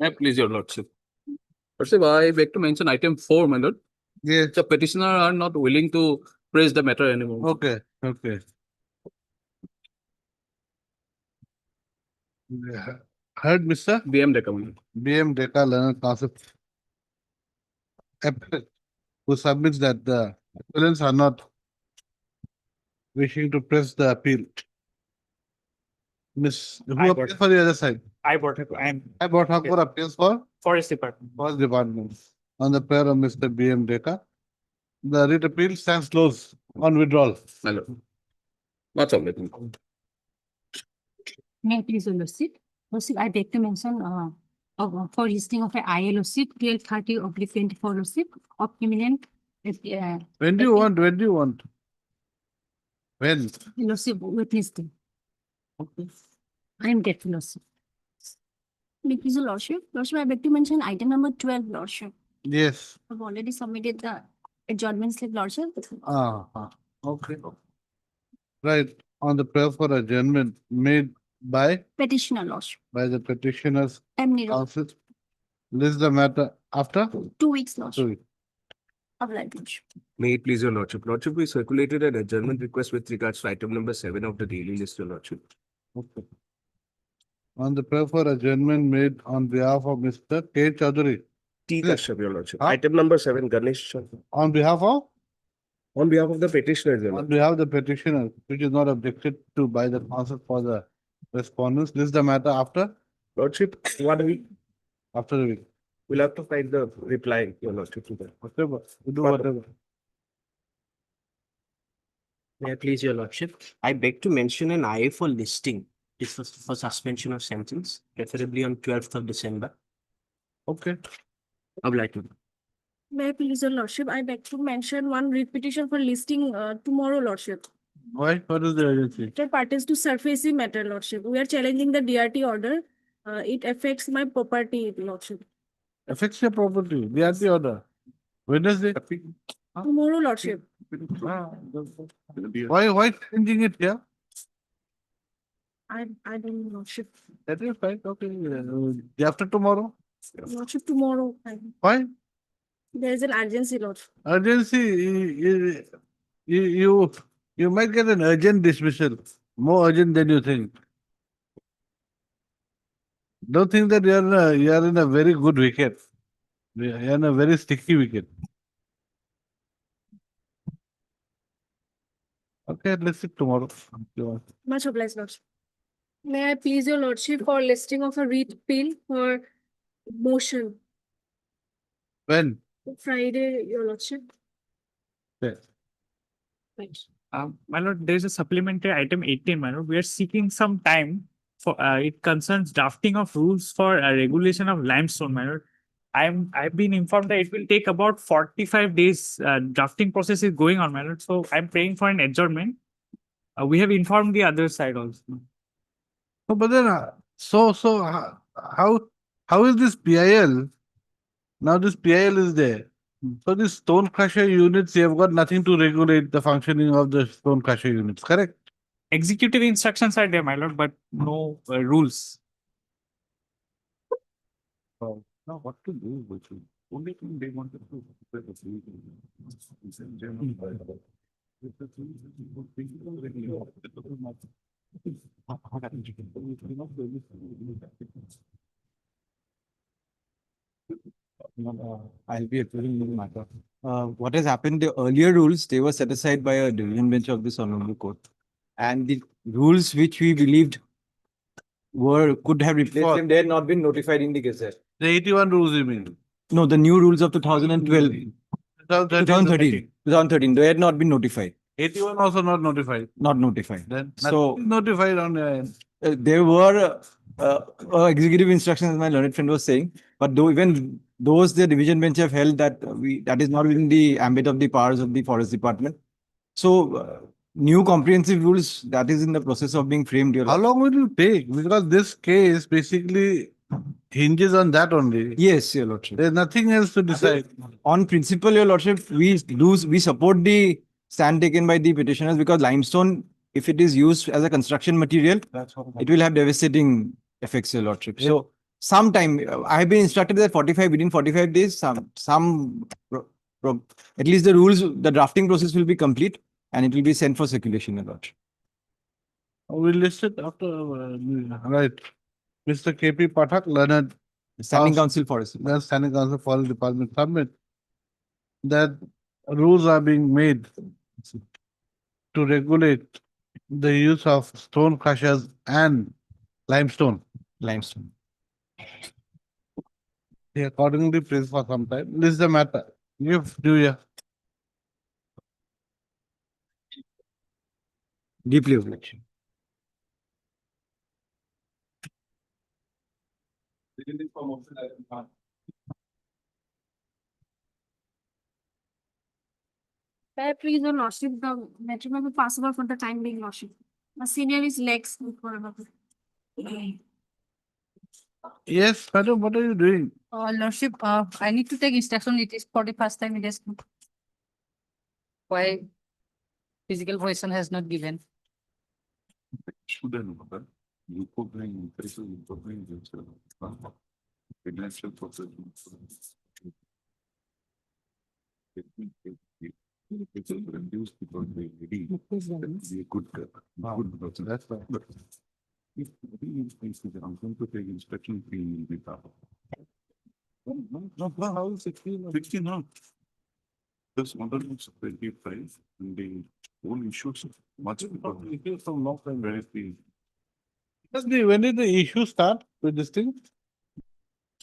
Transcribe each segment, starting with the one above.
Please, your lordship. Lordship, I beg to mention item 4, my lord. Yes. The petitioner are not willing to press the matter anymore. Okay. Okay. Yeah. Heard, Mr. BM recommended. BM Data Learner Council appellate, who submits that the appellants are not wishing to press the appeal. Miss, who I appeals got- for the other side? I brought it. I'm I brought her for appeals for Forest Department. Forest Department on the prayer of Mr. BM Deka. The writ appeal stands closed on withdrawal. My lord. Much obliged. May I please your lordship? Lordship, I beg to mention for listing of a ILOC 1230/24 lordship of imminent When do you want? When do you want? When? lordship witness day. I am grateful, lordship. May please your lordship. Lordship, I beg to mention item number 12, lordship. Yes. I've already submitted the adjournment slip, lordship. Okay. Right, on the prayer for adjournment made by Petitioner, lordship. the petitioners M. Niro, council. List the matter after 2 weeks, lordship. 2 weeks. Obliged, lordship. May it please your lordship. Lordship, we circulated an adjournment request with regards to item number 7 of the daily list, your lordship. Okay. On the prayer for adjournment made on behalf of Mr. K. Chaudhary. T. Yes. Kashyap, your lordship. Huh? Item number 7, Ganesh. On behalf of? On behalf of the petitioners, your On lordship. behalf of the petitioner, which is not objected to by the council for the respondents, list the matter after Lordship, 1 week. a week. We'll have to find the reply, your lordship, to that. Whatever, you do Whatever. whatever. May I please your lordship? I beg to mention an IA for listing. This was for suspension of sentence, preferably on 12th of December. Okay. I would like to. May I please your lordship? I beg to mention one writ petition for listing tomorrow, lordship. Why? What is the urgency? It pertains to surfacey matter, lordship. We are challenging the DRT order. It affects my property, lordship. Affects your property, they are the order. Wednesday? Tomorrow, lordship. Why changing it here? I don't know, lordship. That is fine, okay. Day after tomorrow? Lordship, tomorrow. Why? There is an urgency, lordship. Urgency, you might get an urgent dismissal, more urgent than you think. Don't think that you are in a very good wicket. You are in a very sticky wicket. Okay, let's see tomorrow. if you want. Much obliged, lordship. May I please your lordship for listing of a writ appeal for motion When? Friday, your lordship. Yes. Thanks. My lord, there is a supplementary item 18, my lord. We are seeking some time for it concerns drafting of rules for regulation of limestone, my lord. I've been informed that it will take about 45 days. Drafting process is going on, my lord. So I'm praying for an adjournment. We have informed the other side also. No, but then, how is this PIL? Now this PIL is there. So these stone crusher units, you have got nothing to regulate the functioning of the stone crusher units, correct? Executive instructions are there, my lord, but no rules. Now, what to do with it? Only thing they wanted to. I'll be appealing the matter. What has happened, the earlier rules, they were set aside by a division bench of this honorable court. And the rules which we believed could have replaced What? them, they had not been notified in the Gazette. The 81 rules you mean? No, the new rules of 2012, 2013, they had not been notified, 81 also not notified. not notified. Then So- nothing notified on your end. There were executive instructions, as my learned friend was saying, but though even those the division bench have held that that is not within the ambit of the powers of the forest department. So new comprehensive rules that is in the process of being framed. Your How long will it take? Because this case basically hinges on that only. Yes, your lordship. There's nothing else to decide. On principle, your lordship, we support the stand taken by the petitioners because limestone, if it is used as a construction material, it will have devastating effects, your lordship. So sometime, I have been instructed that 45, within 45 days, at least the rules, the drafting process will be complete and it will be sent for circulation, Your Lordship. We listed after, right. Mr. KP Pathak, learned Standing House- Council Forest. the Standing Council Forest Department submit that rules are being made to regulate the use of stone crushers and limestone. Limestone. He accordingly placed for some time. This is the matter. Give New Year. Deeply obliged. May I please your lordship, the matter may be possible for the time being, lordship. The senior is Lex. Yes, madam, what are you doing? Lordship, I need to take instruction. It is for the first time it is. Why physical position has not given? Shouldn't, but you could bring increases, you could bring financial process. It will reduce because they ready. Be a good, good person. That's right. But if he thinks that I'm going to take inspection fee in the car. No, how is it? 16 now. This model is 25 and the whole issues much. It is from long time where it's been. When did the issue start with this thing?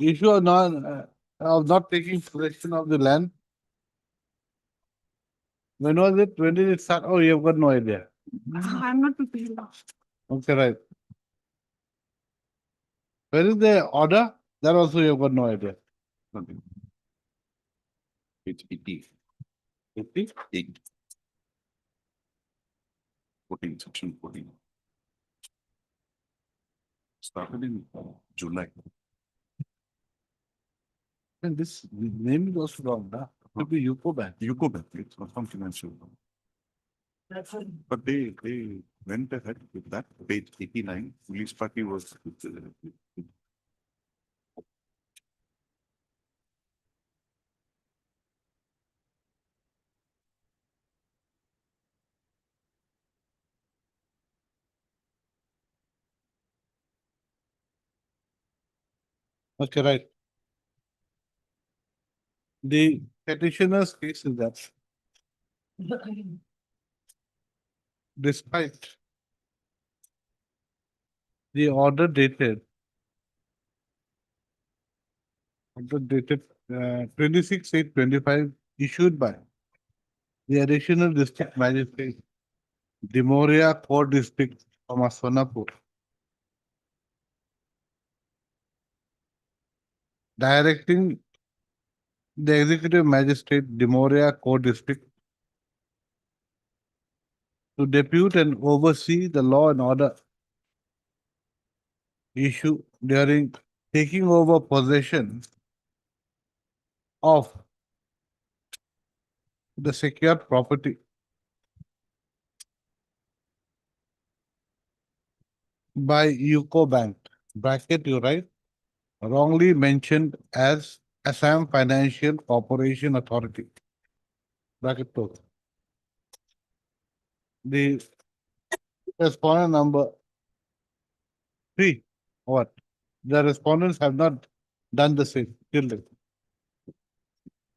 Issue of not taking possession of the land? When was it? When did it start? Oh, you've got no idea. I'm not prepared. Okay, right. Where is the order? That also you've got no idea. Nothing. It's 80. 8. 14, section 14. Started in July. And this name is also wrong, nah? It could be UCO Bank. You go back, it's not some financial. But they went ahead with that, page 89, police party was. Okay, right. The petitioner's case is that despite the order dated 26/8/25 issued by the additional district magistrate, Dimoria Core District, Sonapur, directing the executive magistrate, Dimoria Core District, to depute and oversee the law and order issue during taking over possession of the secured property by UCO Bank, bracket you write, wrongly mentioned as Assam Financial Corporation Authority, bracket close. The respondent number 3, what? The respondents have not done the same till then.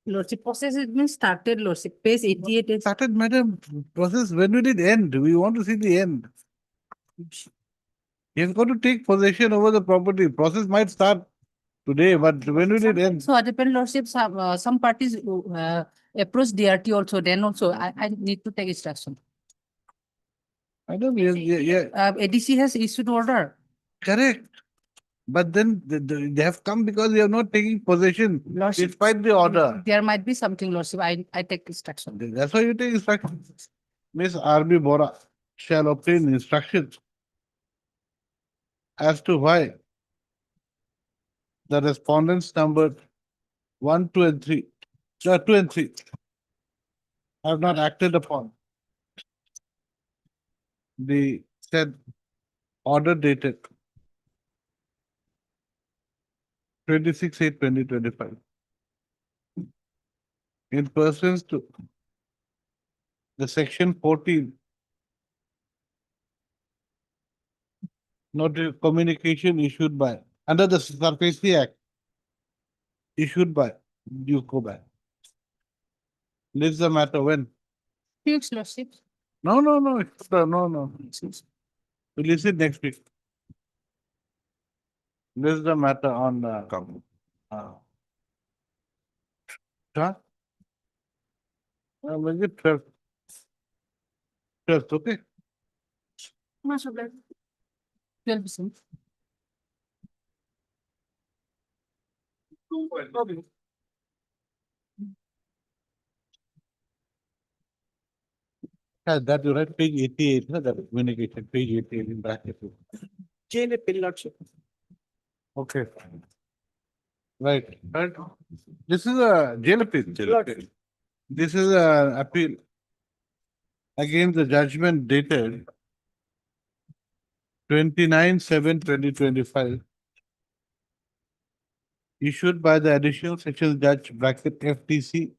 Lordship, process has been started, Lordship, page 88 is. Started, madam, process, when will it end? We want to see the end. He's going to take possession over the property. Process might start today, but when will it end? So, other Lordship, some parties approach DRT also, then also I need to take instruction. Madam, yeah, ADC has issued order. correct. But then they have come because they are not taking possession Lordship, despite the order. there might be something, Lordship, I take instruction. That's why you take instructions. Miss R.B. Bora shall obtain instructions as to why the respondents numbered 1, 2, and 3, 2 and 3 have not acted upon the said order dated 26/8/2025. In pursuance to the section 14 notice communication issued by under the SARFAESI Act issued by UCOBA. Lists the matter when? Huge lordship. No. No. We'll list it next week. List the matter on huh? Make it 12th. 12th, okay? Much obliged. 12%. Yeah, that you write page 88, no, that communication, page 88 in bracket. Jail appeal, Lordship. Okay. Right. This is a jail appeal. This is a appeal against the judgment dated 29/7/2025 issued by the additional section judge bracket FTC,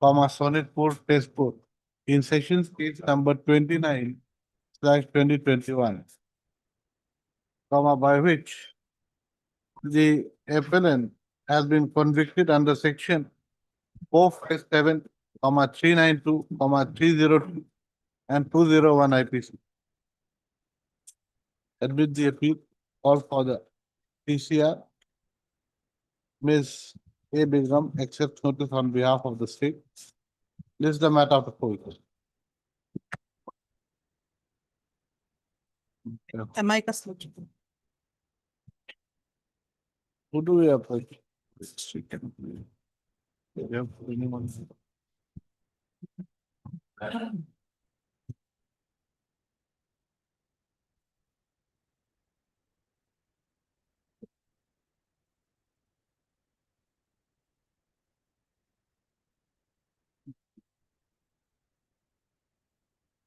Sonitpur Tezpur in sessions case number 29/2021, by which the appellant has been convicted under section 457, 392, 302 and 201 IPC. Admit the appeal, call for the PCR. Ms. A. Begum accepts notice on behalf of the state. List the matter of the court. Amicus, Lordship. Who do we approach? Yeah, anyone?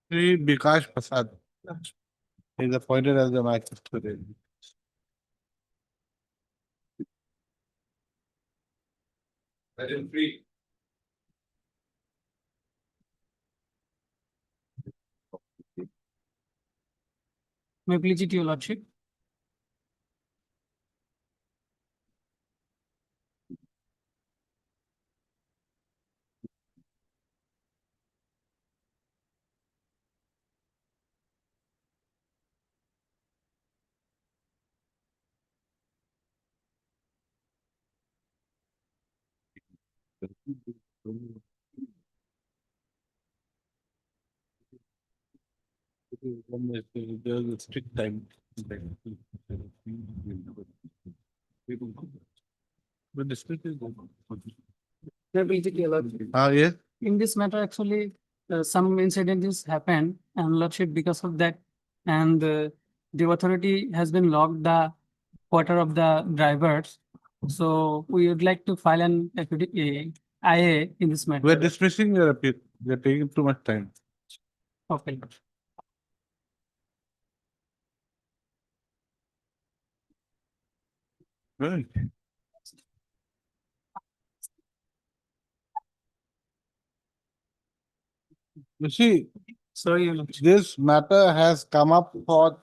Sri Bikash Prasad is appointed as the magistrate. Free. May I please it your lordship? There's a strict time. But the strict is. May I please it your lordship? Yes, In this matter, actually, some incidents happened and lordship because of that. And the authority has been locked the quarter of the drivers. So we would like to file an IA in this matter. we're dismissing your appeal. You're taking too much time. Okay. Right. You see, Sorry, your lordship. this matter has come up for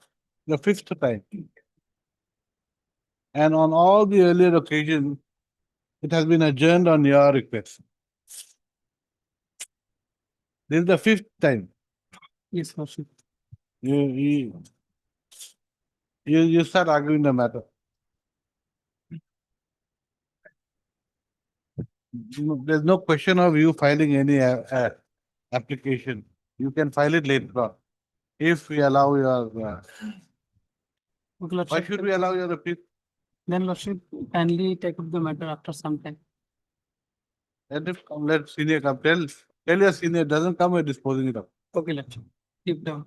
the 5th time. And on all the earlier occasions, it has been adjourned on your request. This is the 5th time. Yes, lordship. You start arguing the matter. There's no question of you filing any application. You can file it later on. If we allow your, Okay, why lordship. should we allow your appeal? Then lordship kindly take up the matter after some time. And if let senior come, tell your senior, doesn't come, we're disposing it up. Okay, lordship. Keep down.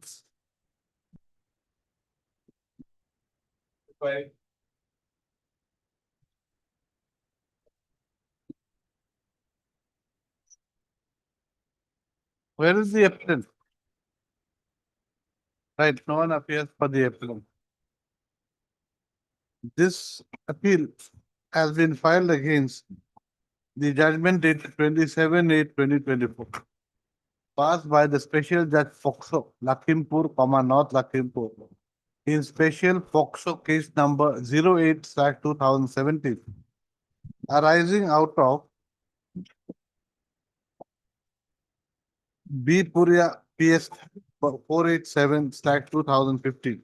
Where is the applicant? Right, no one appears for the applicant. This appeal has been filed against the judgment dated 27/8/2024, passed by the Special Judge Foxo, Lakhimpur, North Lakhimpur, in Special Foxo case number 08/2017, arising out of B Puria PS 487/2015,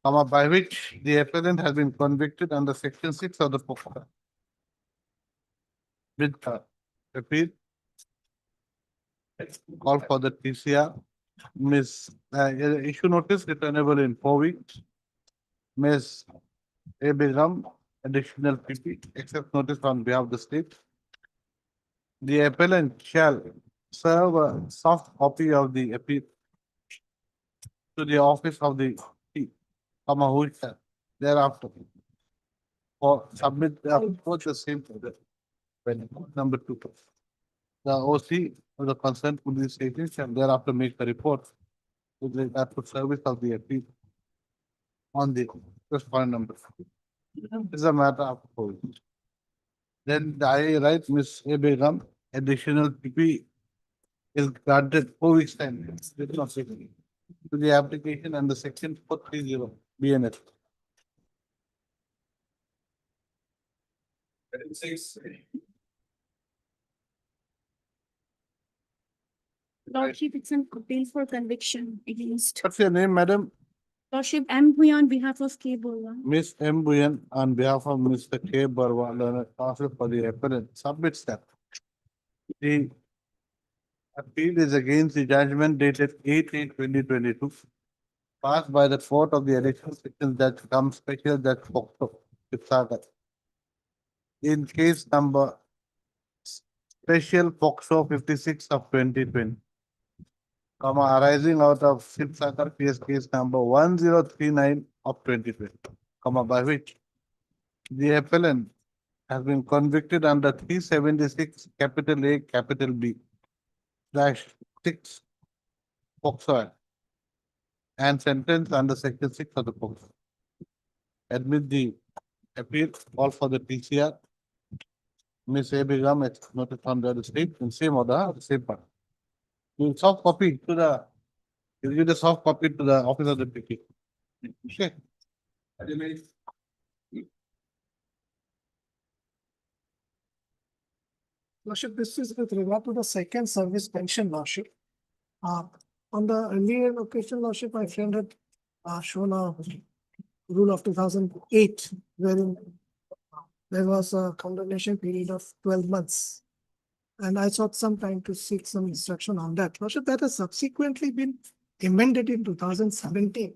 by which the appellant has been convicted under section 6 of the POCSO. With appeal, call for the TCR. Issue notice returnable in 4 weeks. Ms. A. Begum, additional PP, accept notice on behalf of the state. The appellant shall serve a soft copy of the appeal to the office of the who shall thereafter or submit both the same to the number 2. The OC of the concerned police station shall thereafter make a report with regard to service of the appeal on the corresponding number. It's a matter of course. Then I write Miss A. Begum, additional PP is granted 4 weeks time. To the application under section 430 BNS. Lordship, it's an appeal for conviction against. What's your name, madam? Lordship, M. Bhuyan on behalf of K. Bolwa. Miss M. Buyan, on behalf of Mr. K. Barwa, learned counsel for the appellant, submits that the appeal is against the judgment dated 8/8/2022, passed by the court of the election section that comes special Judge Foxo, Sagar. In case number special Foxo 56 of 2020, arising out of Sagar PS case number 1039 of 2020, by which the appellant has been convicted under 376 capital A capital B /6 POCSO Act and sentenced under section 6 of the POCSO. Admit the appeal, call for the TCR. Miss A. Begum, it's noted on the state in same order, the same part. You soft copy to the, you give the soft copy to the office of the PP. Okay. Lordship, this is with regard to the second service pension, Lordship. On the earlier occasion, Lordship, my friend had shown a rule of 2008, wherein there was a condemnation period of 12 months. And I sought some time to seek some instruction on that. Lordship, that has subsequently been amended in 2017.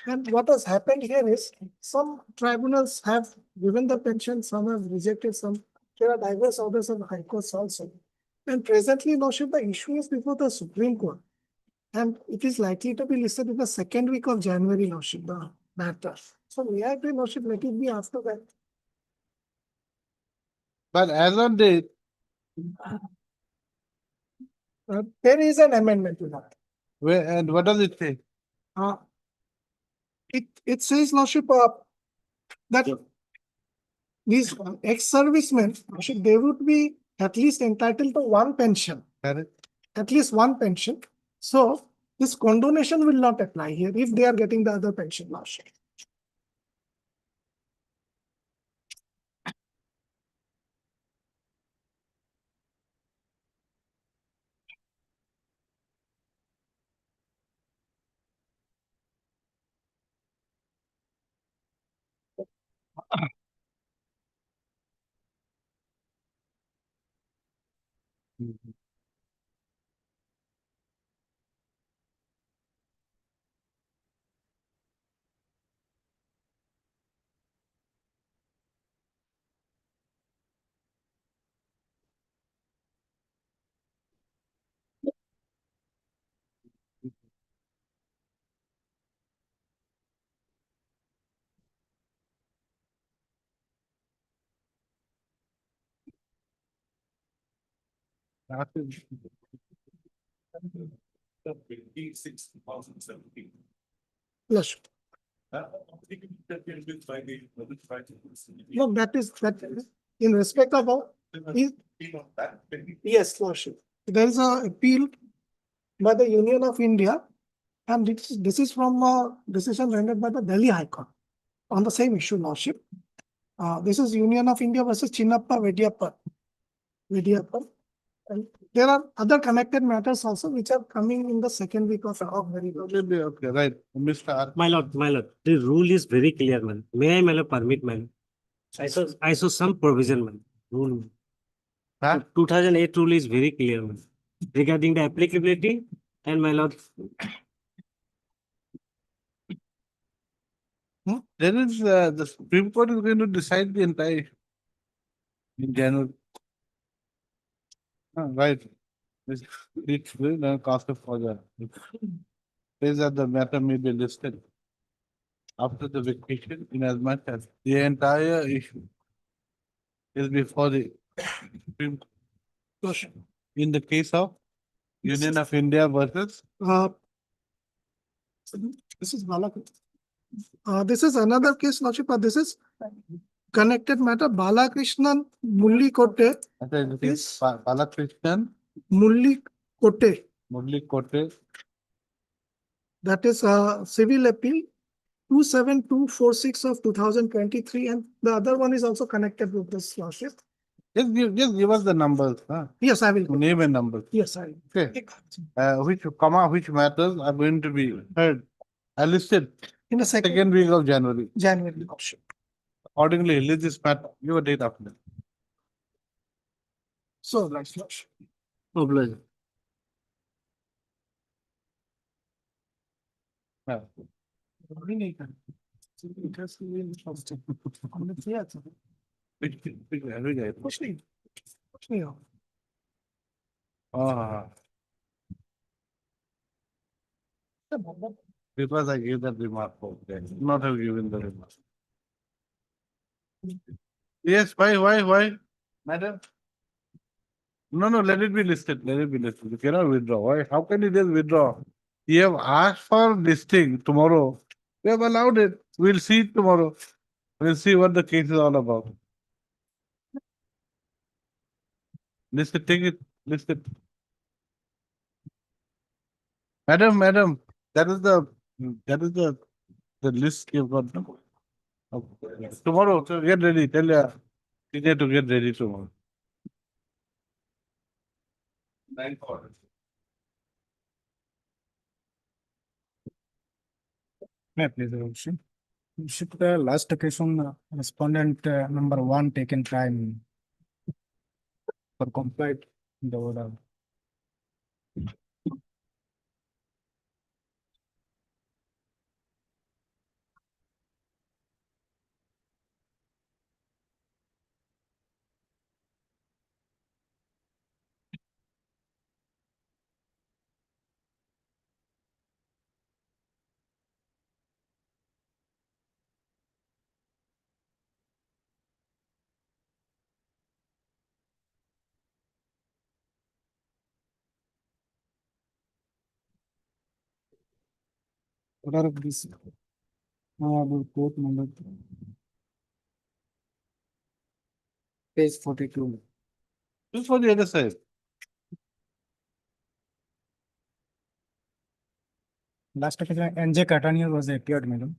And what has happened here is some tribunals have given the pension, some have rejected, some. There are diverse orders of the High Courts also. And presently, Lordship, the issue is before the Supreme Court. And it is likely to be listed in the second week of January, Lordship, the matter. So may I, Lordship, let it be after that. But as on date, There is an amendment to that. where and what does it say? It says, Lordship, that these ex-servicemen, Lordship, they would be at least entitled to one pension. Correct. At least one pension. So this condonation will not apply here if they are getting the other pension, Lordship. Lordship. No, that is in respect of yes, Lordship. There is a appeal by the Union of India, and this is from a decision rendered by the Delhi High Court on the same issue, Lordship. This is Union of India versus Chinnappa Vediyappa. And there are other connected matters also which are coming in the second week of very Maybe, okay, right, Mr. R. My lord, the rule is very clear, man. May I, my lord, permit, man? I saw some provision, man. Rule. Huh? 2008 rule is very clear, man. Regarding the applicability and my lord, There is, the Supreme Court is going to decide the entire in January. Right. It's very cost of further. Says that the matter may be listed after the vacation in as much as the entire issue is before the Supreme Court. In the case of Union of India versus this is Balak. This is another case, Lordship, but this is connected matter. Balakrishnan Mulli Kotte. this Balakrishnan Mulli Kotte. Murli Kote. That is civil appeal 27246 of 2023, and the other one is also connected with this, Lordship. Just give us the numbers, huh? Yes, I will. Name and numbers. Yes, I will. Okay. Which matters are going to be heard, listed In the second week of January. January, Lordship. Accordingly, list this matter, give a date after that. So, Lordship. oblige. Yeah. Which guy? कुछ नहीं हो. Ah. Because I gave that remark, okay, not have given the remark. Yes, why? Madam? No, let it be listed, You cannot withdraw. Why? How can you just withdraw? You have asked for listing tomorrow. We have allowed it. We'll see it tomorrow. We'll see what the case is all about. List it, take it, list it. Madam, that is the list you've got. No? Okay. Tomorrow, so get ready. Tell your senior to get ready tomorrow. May I please, Your Lordship? Lordship, the last occasion, respondent number 1 taken time for complaint in the order. Order of this. Court number. Page 42. Just for the other side. Last occasion, NJ Catania was appeared, madam.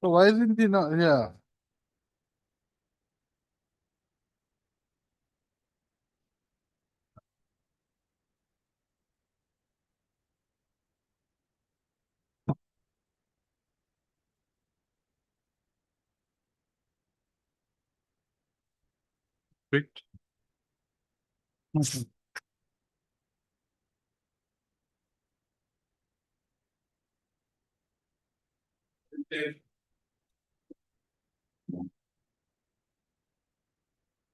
So why isn't he not here? Picked. No, sir.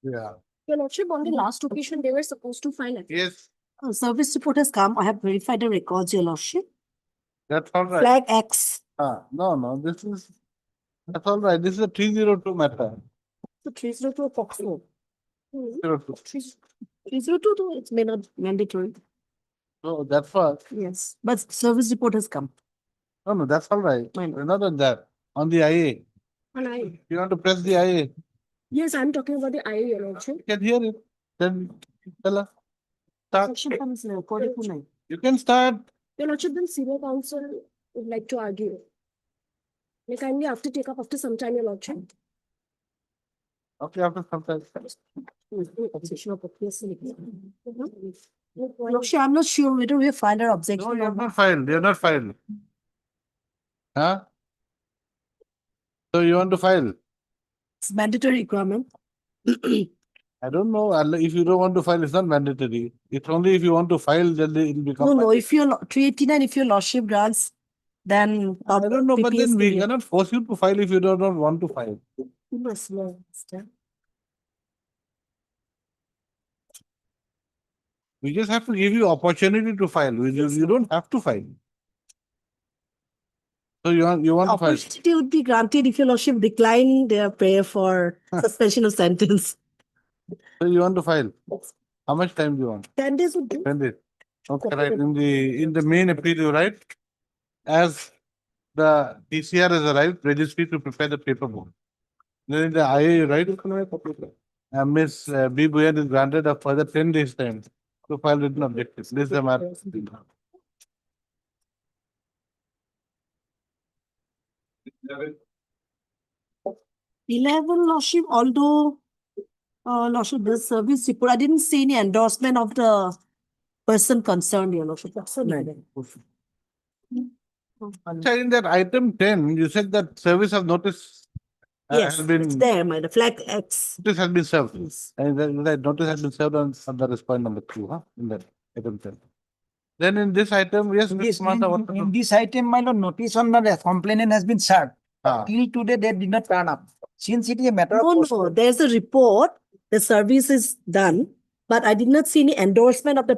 Yeah. Your Lordship, on the last occasion, they were supposed to file it. Yes, Service report has come. I have verified the records, Your Lordship. that's all right. Flag X. No, that's all right. This is a 302 matter. So 302 of Foxwood. 302. 302, though, it's may not mandatory. So that's what. Yes, but service report has come. No, no, that's all right. Fine. We're not on that. On the IA. And I, You want to press the IA? yes, I'm talking about the IA, Your Lordship. You can hear it. Then tell her. Start. Section comes 42.9. You can start. Your Lordship, then senior counsel would like to argue. May kindly have to take up after some time, Your Lordship. Okay, after some time. Objection of objection. Lordship, I'm not sure whether we have filed our No, objection you or have not. not filed. You have not filed. Huh? So you want to file? It's mandatory requirement. I don't know. If you don't want to file, it's not mandatory. It's only if you want to file, then it will become. No, no, mandatory. if your 389, if your Lordship grants, then. I don't know, but then we PPS cannot force you to file if you do not want to file. You must know, sir. We just have to give you opportunity to file. You don't have to file. So you want to file? Opportunity would be granted if your Lordship decline their prayer for suspension of sentence. So you want to file? How much time do you want? 10 days would do. 10 days. Okay, right. In the main appeal, you write, as the TCR has arrived, registry to prepare the paper book. Then in the IA, you write, Ms. B. Buyan is granted a further 10 days time to file written objectives. This is the matter. 11, Lordship, although Lordship, this service report, I didn't see any endorsement of the person concerned, your Lordship. That's a matter. So in that item 10, you said that service of notice Yes, has been, it's there, my the flag X. notice has been served. Yes. And that notice has been served on that is point number 2, huh? In that item 10. Then in this item, yes, Ms. Sumanta, what to do? In this item, my lord, notice on the complainant has been served. Ah. Till today, they did not turn up. Since it is a matter of. No, course- no, there's a report, the service is done, but I did not see any endorsement of the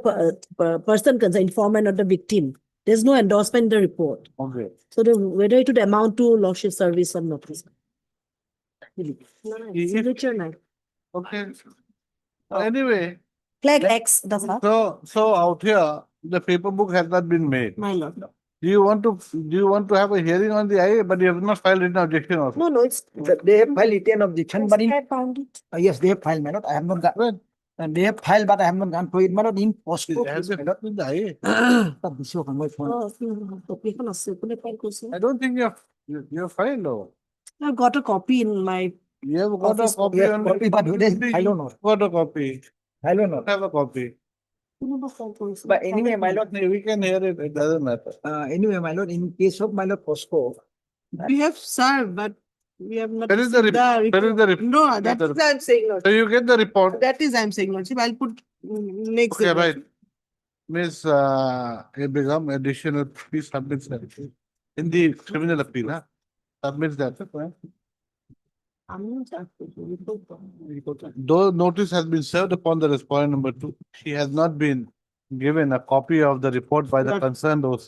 person concerned, informant or the victim. There's no endorsement in the report. Okay. So whether it would amount to Lordship service or not. Signature line. Okay. Anyway, Flag X, does not. so out here, the paper book has not been made. My lord. Do you want to have a hearing on the IA, but you have not filed written objection also? No, no, it's. They have filed written objection, but in, I found it. yes, they have filed, my lord. I have not got, When? and they have filed, but I have not gone through it, my lord, in post. It has been in the IA. I don't think you have filed though. I've got a copy in my. You have got a Office copy Yes, on copy, but it is filed or not. Got a copy. Filed or not. Have a copy. But anyway, my lord, We can hear it. It doesn't matter. anyway, my lord, in case of my lord POSCO, We have served, but we have not. Where is the report? Where is the report? No, that is I'm saying, So Lordship. you get the report. That is I'm saying, Lordship. I'll put next. Okay, right. Miss Begum, additional, please submit that. In the criminal appeal, huh? Submit that. Though notice has been served upon the respondent number 2, she has not been given a copy of the report by the concerned OC.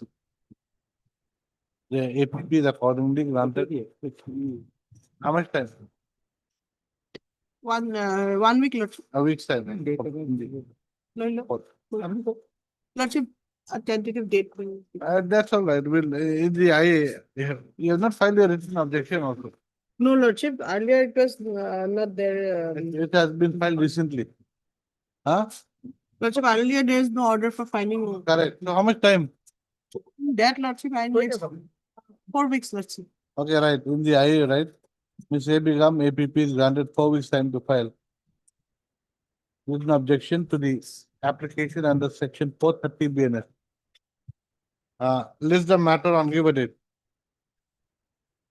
The APP is accordingly granted. How much time? 1 week, Lordship. A week's time. Lordship, a tentative date. That's all right. Will in the IA, you have not filed a written objection also. No, Lordship, earlier it was not there. It has been filed recently. Huh? Lordship, earlier there is no order for filing. Correct. So how much time? That, Lordship, I need 4 weeks, Lordship. Okay, right. In the IA, right? Ms. Begum, APP is granted 4 weeks time to file. With an objection to the application under section 430 BNS. List the matter on give a date.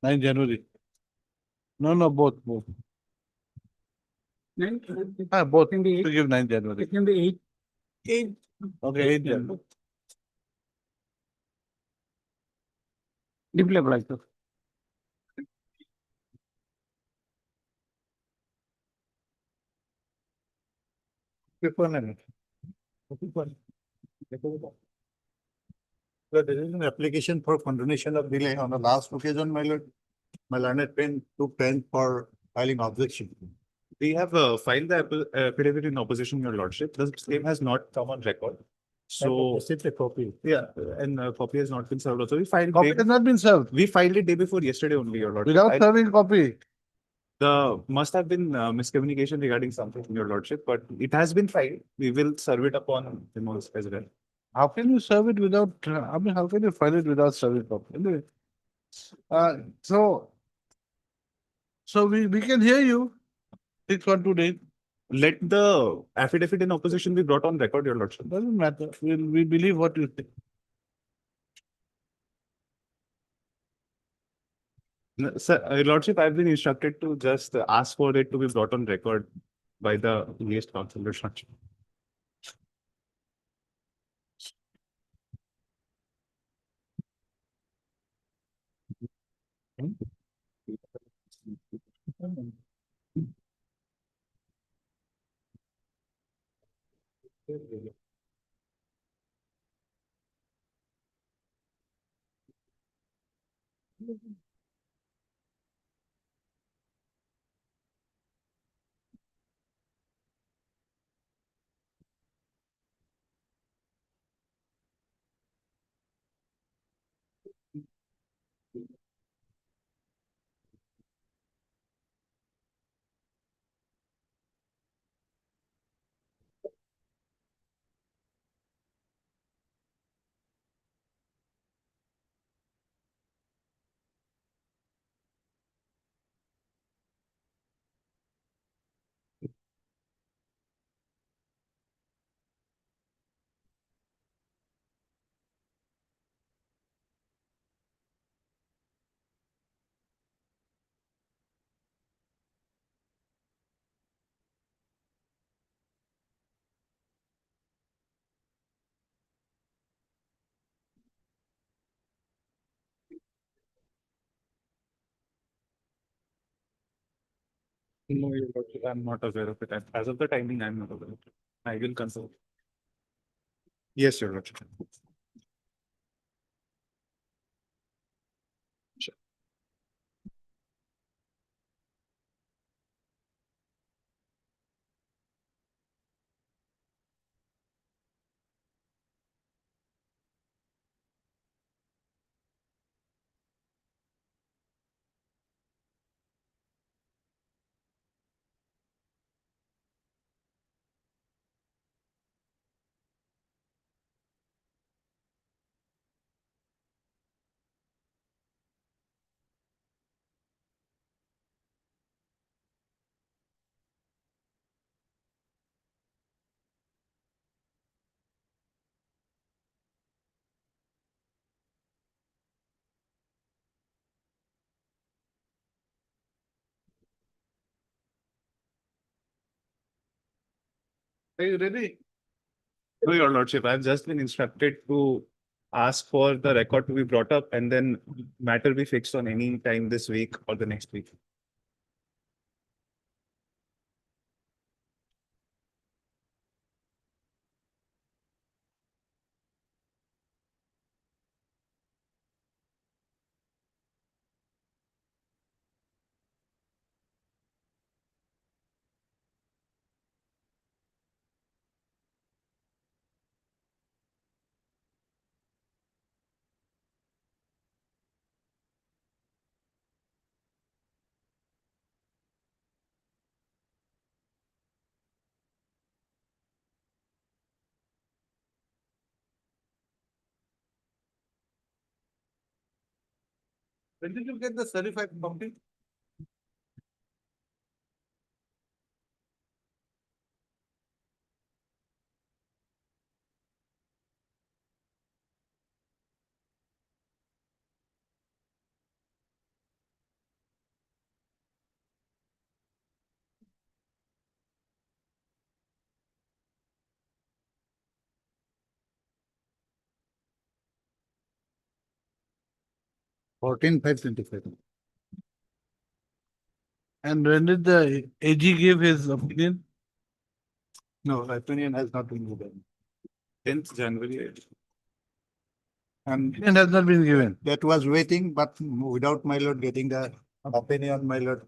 9 January. No, both. Both. To give 9 January. It can be 8. Okay, 8 January. deeply obliged, sir. There is an application for condonation of delay on the last occasion, my lord. My learned pen took 10 for filing objection. We have filed the affidavit in opposition, your lordship. The same has not come on record. So, Received a copy. yeah, and copy has not been served also. We filed, Copy has not been served. we filed it day before yesterday only, Your Lordship. Without serving copy. The must have been miscommunication regarding something, Your Lordship, but it has been filed. We will serve it upon him also as well. How can you serve it without, I mean, how can you file it without serving copy? Anyway. So we can hear you. 612 days. Let the affidavit in opposition be brought on record, Your Lordship. Doesn't matter. We believe what you say. No, sir, Your Lordship, I've been instructed to just ask for it to be brought on record by the liaised council, Your Lordship. No, Your Lordship, I'm not aware of it. As of the timing, I'm not aware of it. I will consult. Yes, Your Lordship. Sure. Are you ready? No, Your Lordship, I've just been instructed to ask for the record to be brought up and then matter be fixed on any time this week or the next week. When did you get the certified copy? And when did the AG give his opinion? No, opinion has not been given. 10th January. And opinion has not been given. That was waiting, but without my lord getting the opinion, my lord.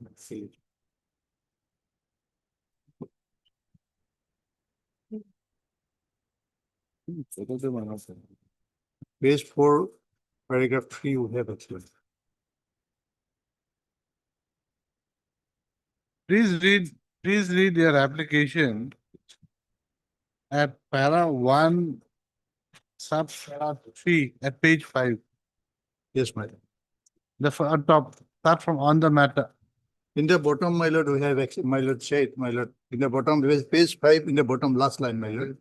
Page 4, paragraph 3, we have actually. Please read your application at para 1, sub para 3 at page 5. Yes, my lord. On top, start from on the matter. In the bottom, my lord, we have actually, my lord said, my lord, in the bottom, there is page 5, in the bottom last line, my lord.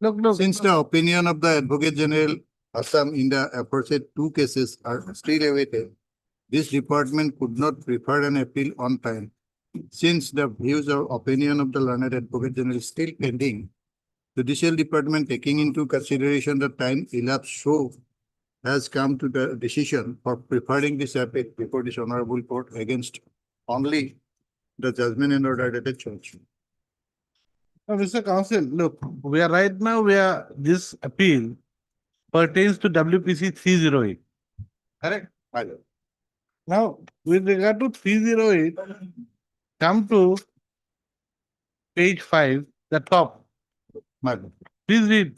Look. Since the opinion of the Advocate General Assam in the aforesaid two cases are still awaited, this department could not prefer an appeal on time. Since the views or opinion of the learned Advocate General is still pending, Judicial Department taking into consideration the time elapsed so has come to the decision for preferring this appeal before this honorable court against only the judgment and order at the church. Now, Mr. Counsel, look, this appeal pertains to WPC 308. Correct? My lord. Now, with regard to 308, come to page 5, the top. My lord. Please read.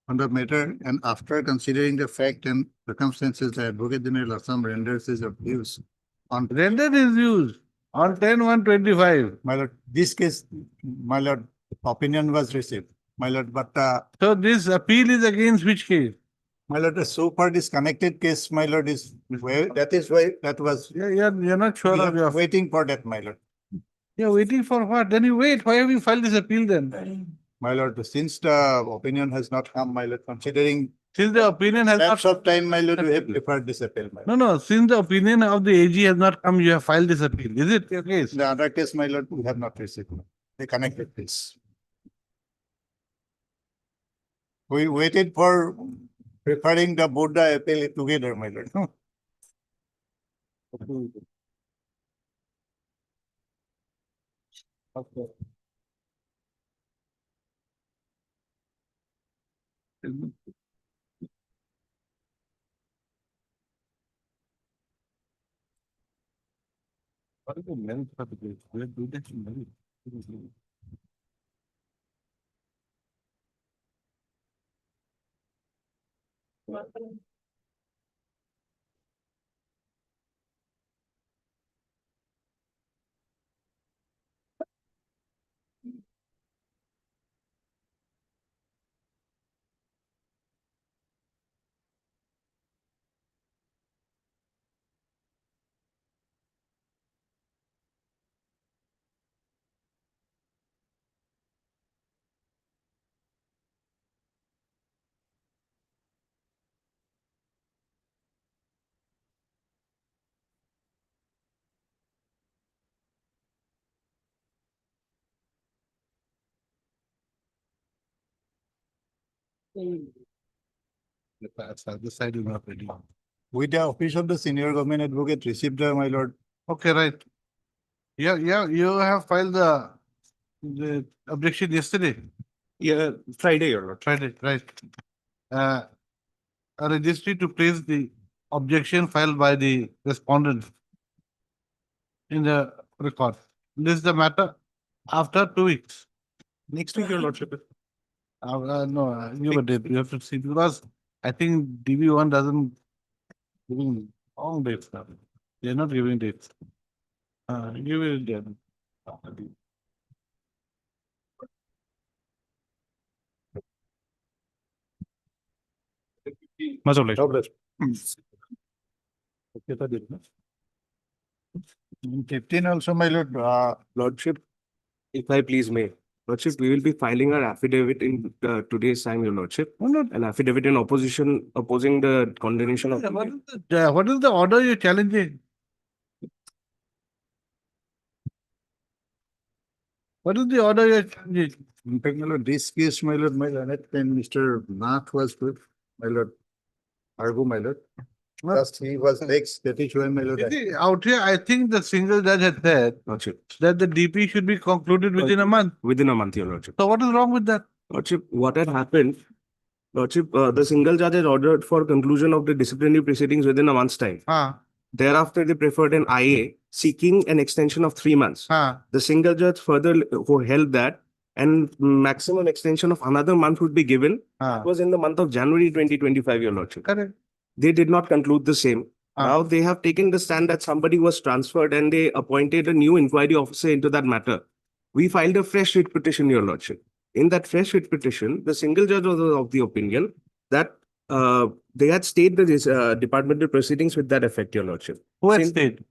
On the matter and after considering the fact and circumstances, the Advocate General Assam renders his views on. Rendered his views on 10/1/25. My lord, this case, my lord, opinion was received, my lord, but So this appeal is against which case? my lord, so far this connected case, my lord, is where, that is why that was, You're not sure we of your. are waiting for that, my lord. You're waiting for what? Then you wait. Why have you filed this appeal then? My lord, since the opinion has not come, my lord, considering Since the opinion has not. lapse of time, my lord, we have preferred this appeal, my lord. No, since the opinion of the AG has not come, you have filed this appeal. Is it your case? The other case, my lord, we have not received, the connected case. We waited for preferring the Buddha appeal together, my lord. Okay. What is the length of the case? We have to do that in May. The side is not ready. With the office of the senior government advocate received, my lord. Okay, right. Yeah, you have filed the objection yesterday. Yeah, Friday, your lord. Friday, right. A registry to place the objection filed by the respondent in the record. This is the matter after 2 weeks. Next week, your lordship. No, give a date. You have to see because I think DB1 doesn't giving long dates now. They're not giving dates. Give it again. Much obliged. In 15 also, my lord, Lordship, if I please may. Lordship, we will be filing our affidavit in today's time, your lordship. An affidavit in opposition, opposing the condemnation of. What is the order you're challenging? What is the order you're challenging? in fact, my lord, this case, my lord, and Mr. Nath was with, my lord, Argo, my lord. Just he was next, that is why, my lord. You see, out here, I think the single judge had said Lordship, that the DP should be concluded within a month. within a month, your lordship. So what is wrong with that? Lordship, what had happened, Lordship, the single judge had ordered for conclusion of the disciplinary proceedings within a month's time. Ah, Thereafter, they preferred an IA seeking an extension of 3 months. The single judge further who held that and maximum extension of another month would be given. It was in the month of January 2025, Your Lordship. Correct. They did not conclude the same. Now they have taken the stand that somebody was transferred and they appointed a new inquiry officer into that matter. We filed a fresh writ petition, Your Lordship. In that fresh writ petition, the single judge was of the opinion that they had stayed the departmental proceedings with that effect, Your Lordship. Who had Since- stayed?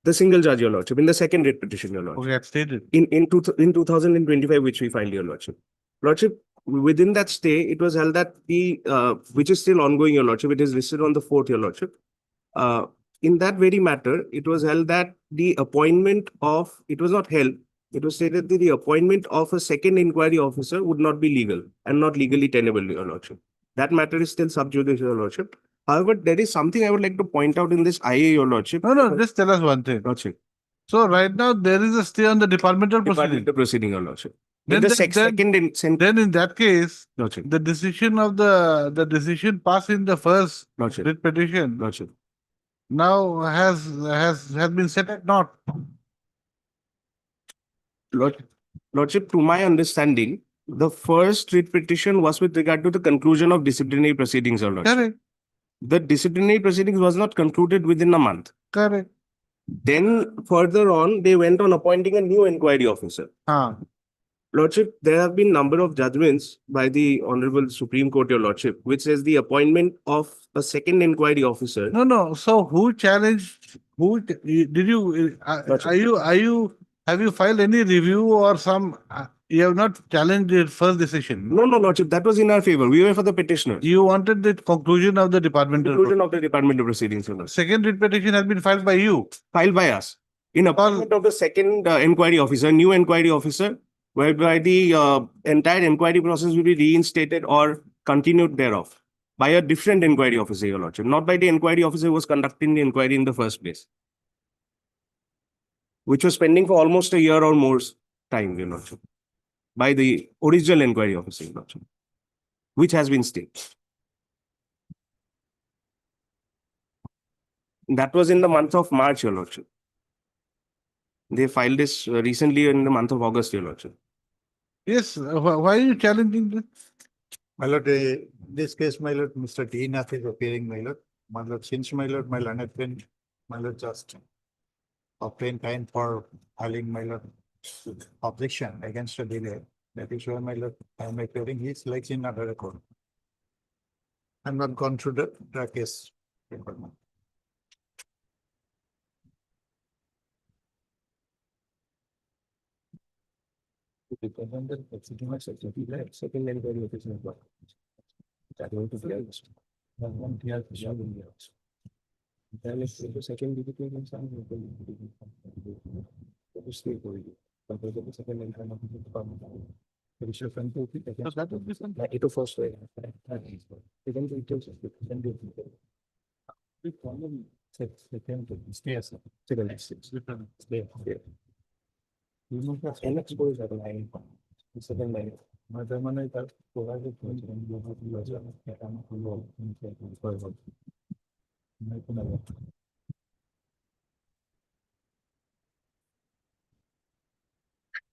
The single judge, Your Lordship, in the second writ petition, Your Lordship. Who had stated? In 2025, which we filed, Your Lordship. Lordship, within that stay, it was held that which is still ongoing, Your Lordship, it is listed on the 4th, Your Lordship. In that very matter, it was held that it was not held, it was stated that the appointment of a second inquiry officer would not be legal and not legally tenable, Your Lordship. That matter is still sub judice, Your Lordship. However, there is something I would like to point out in this IA, Your Lordship. No, just tell us one thing. Lordship. So right now there is a stay on the departmental proceeding. Departmental proceeding, Your Lordship. Then In the the- second Then in that case, Lordship. the decision of the decision passed in the first Lordship. writ petition Lordship. now has been set at naught. Lordship, to my understanding, the first writ petition was with regard to the conclusion of disciplinary proceedings, Your Lordship. Correct, The disciplinary proceedings was not concluded within a month. correct. Then further on, they went on appointing a new inquiry officer. Lordship, there have been number of judgments by the Honorable Supreme Court, Your Lordship, which says the appointment of a second inquiry officer. No. So who challenged? Did you? Have you filed any review or some? You have not challenged the first decision. No, Lordship, that was in our favor. We were for the petitioner. You wanted the conclusion of the departmental. Conclusion of the departmental proceedings, Your Lordship. Second writ petition has been filed by you. Filed by us. In appointment of the second inquiry officer, new inquiry officer, whereby the entire inquiry process will be reinstated or continued thereof by a different inquiry officer, Your Lordship, not by the inquiry officer who was conducting the inquiry in the first place, which was pending for almost a year or more time, Your Lordship, by the original inquiry officer, Your Lordship, which has been stayed. That was in the month of March, Your Lordship. They filed this recently in the month of August, Your Lordship. Yes. Why are you challenging this? My lord, this case, my lord, Mr. D. Nath is appearing, my lord. My lord, since my lord, my learned friend, my lord, just obtain time for filing, my lord, objection against the delay. That is why, my lord, I am appearing his legs in another record. I'm not gone through the case. Second inquiry officer. That going to be honest. Then if the second DPP can sign, it will stay for you. But the second inquiry officer department. The issue of control, that would be something. It was first way. Second details. Then do it. We problem. Second, stay as second, stay. And expose that line. Second line. Mother man, I provided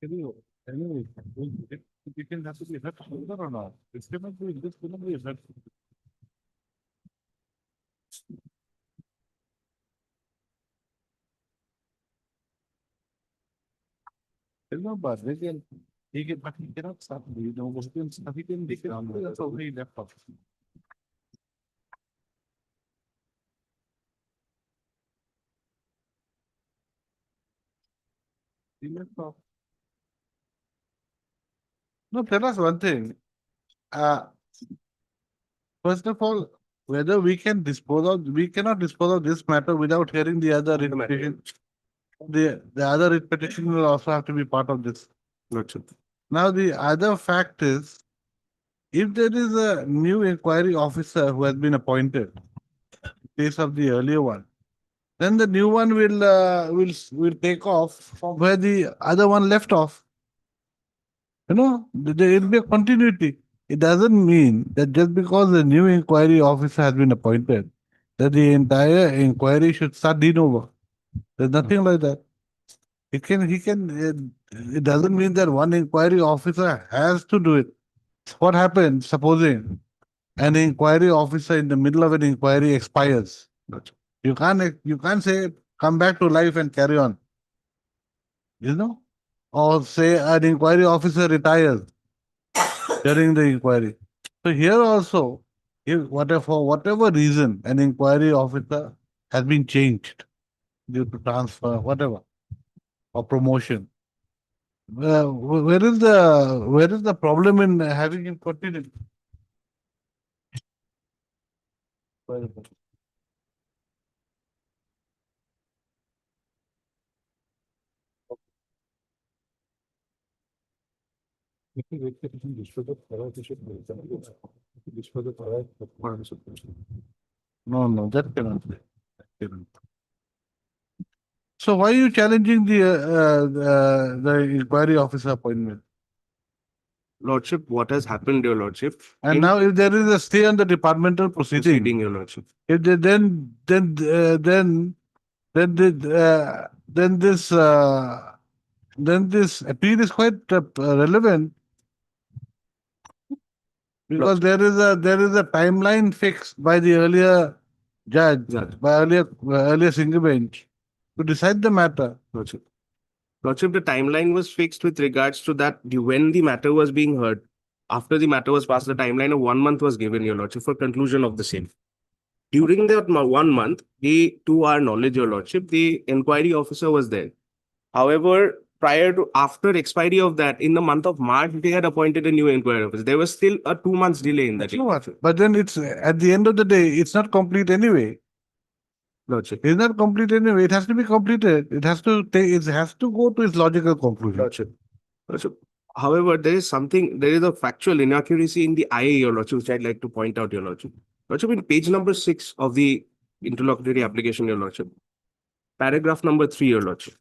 Anyway, you can have to be that or not. It's cannot be this cannot be that. No, but but he cannot stop. You know, he can take it on. That's already left off. He left off. No, tell us one thing. First of all, whether we cannot dispose of this matter without hearing the other writ petition. The other writ petition will also have to be part of this. Now, the other fact is, if there is a new inquiry officer who has been appointed, in case of the earlier one, then the new one will take off from where the other one left off. You know, there will be a continuity. It doesn't mean that just because the new inquiry officer has been appointed, that the entire inquiry should start de novo. There's nothing like that. It doesn't mean that one inquiry officer has to do it. What happens, supposing an inquiry officer in the middle of an inquiry expires? You can't say, come back to life and carry on. You know? Or say an inquiry officer retires during the inquiry. So here also, if for whatever reason, an inquiry officer has been changed due to transfer, whatever, or promotion. Where is the problem in having him continue? Where is it? No, that cannot be. That cannot. So why are you challenging the inquiry officer appointment? Lordship, what has happened, Your Lordship? And in now if there is a stay on the departmental proceeding, Your Lordship. if they, then this appeal is quite relevant because there is a timeline fixed by the earlier judge, by earlier single bench to decide the matter. Lordship. Lordship, the timeline was fixed with regards to that when the matter was being heard. After the matter was passed, the timeline of 1 month was given, Your Lordship, for conclusion of the same. During that 1 month, to our knowledge, Your Lordship, the inquiry officer was there. However, after expiry of that, in the month of March, they had appointed a new inquiry officer. There was still a 2 months delay in that. But then it's at the end of the day, it's not complete anyway. Lordship. It's not complete anyway. It has to be completed. It has to go to its logical conclusion. Lordship. However, there is a factual inaccuracy in the IA, Your Lordship, which I'd like to point out, Your Lordship. Lordship, in page number 6 of the interlocutory application, Your Lordship, paragraph number 3, Your Lordship.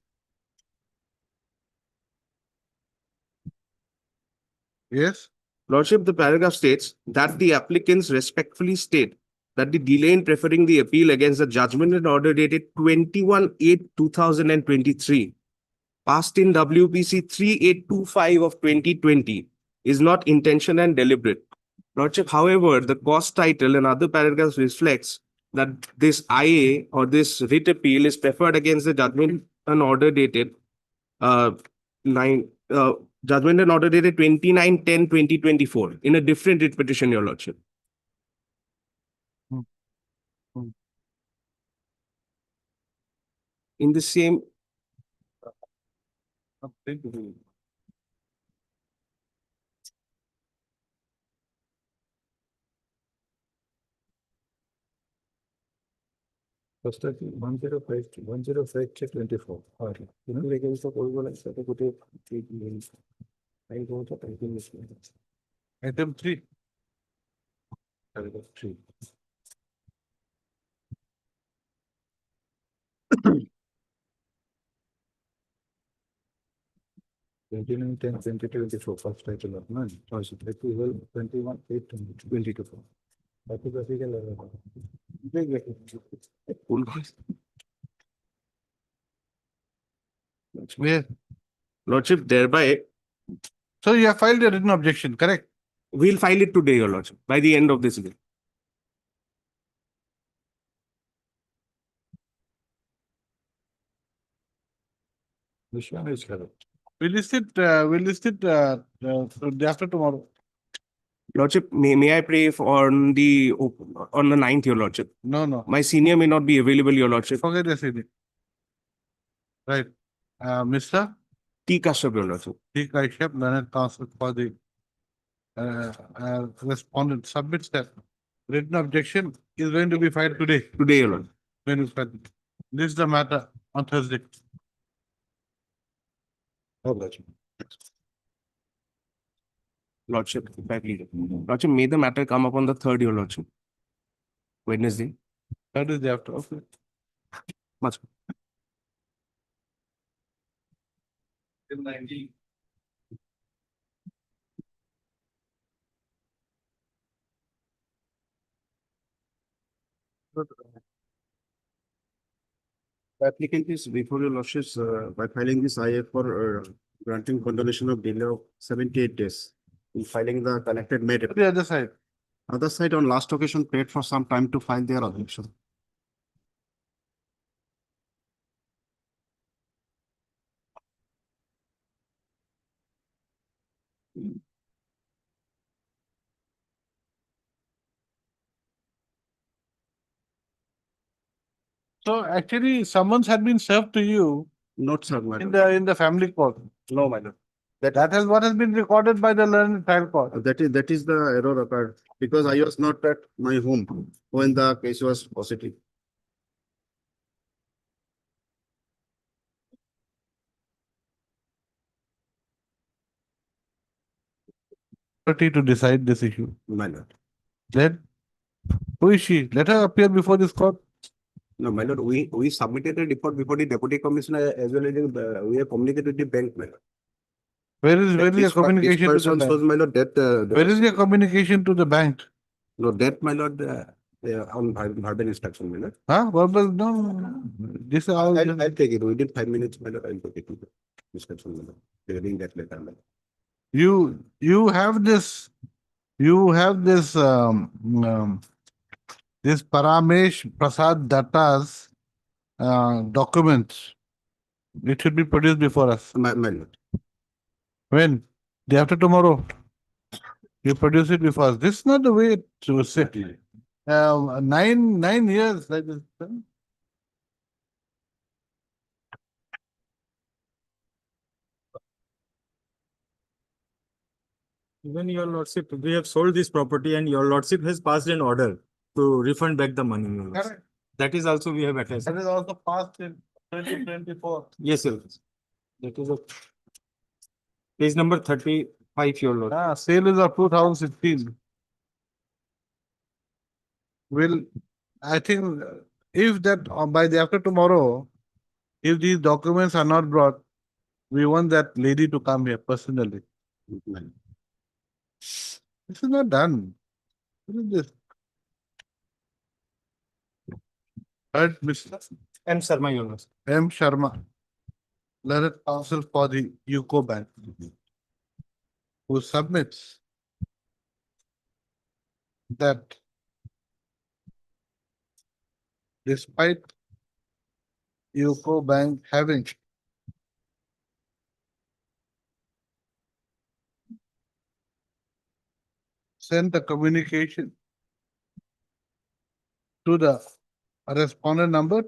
Yes. Lordship, the paragraph states that the applicants respectfully state that the delay in preferring the appeal against the judgment and order dated 21/8/2023, passed in WPC 3825 of 2020, is not intentional and deliberate. Lordship, however, the cause title and other paragraphs reflects that this IA or this writ appeal is preferred against the judgment and order dated judgment and order dated 29/10/2024 in a different writ petition, Your Lordship. In the same. First, 105/24. Against the Item 3. Paragraph 3. First title of none. Approval 21/8/2024. Lordship, thereby. So you have filed a written objection, correct? We'll file it today, Your Lordship, by the end of this day. Which one is correct? We'll list it day after tomorrow. Lordship, may I pray on the 9th, Your Lordship? No. My senior may not be available, Your Lordship. Forget the senior. Right. Mr. T. Kashyap, Your Lordship. T. Kashyap, learned counsel for the respondent, submits that written objection is going to be filed today. Today, Your Lord. When is filed? This is the matter on Thursday. Lordship, if I please. Lordship, may the matter come up on the 3rd, Your Lordship. Wednesday. That is the after. Okay. Much. Applicant is before your lordships, by filing this IA for granting condonation of delay of 78 days in filing the connected matter. The other side. Other side on last occasion paid for some time to file their objection. So actually, summons had been served to you Not sir, my in lord. the family court. No, my lord. That is what has been recorded by the learned trial court. That is the error occurred because I was not at my home when the case was positive. To decide this issue. My lord. Let, who is she? Let her appear before this court. No, my lord, we submitted a report before the deputy commissioner as well as we have communicated with the bank, my lord. Where is your This communication to the person shows, bank? my lord, that. Where is your communication to the bank? No, that, my lord, on verbal instruction, my lord. Huh? Verbal, no. This is all. I'll take it within 5 minutes, my lord, I'll take it to the instruction, my lord. During that letter, my lord. You have this, this Paramesh Prasad Datta's documents. It should be produced before us. My lord. When? Day after tomorrow. You produce it before us. This is not the way to sit. 9 years like this. Even your lordship, we have sold this property and your lordship has passed an order to refund back the money. Your lordship. Correct. That is also we have attached. That is also passed in 2024. Yes, sir. That is a page number 35, your lord. Sale is of 2016. Will, I think if that by the after tomorrow, if these documents are not brought, we want that lady to come here personally. This is not done. What is this? Heard Mr. M. Sharma, your lordship. M. Sharma, learned counsel for the UCO Bank, who submits that despite UCO Bank having sent a communication to the respondent number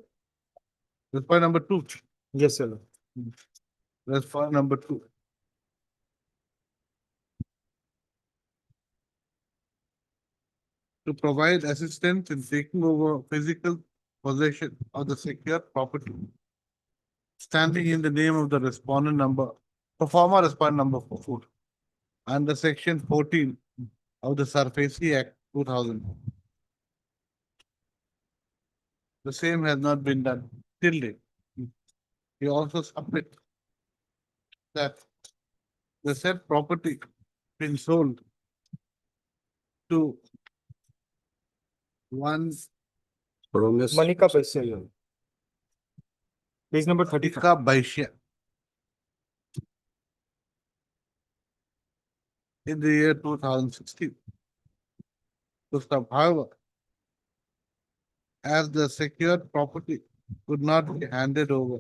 2. Yes, sir. Respondent number 2. To provide assistance in taking over physical possession of the secured property standing in the name of the respondent number, the former respondent number 4, under section 14 of the SARFAESI Act 2000. The same has not been done till date. He also submit that the said property been sold to one Manika Baisya, your lord. Page number 35. Ika Baisya in the year 2016. However, as the secured property could not be handed over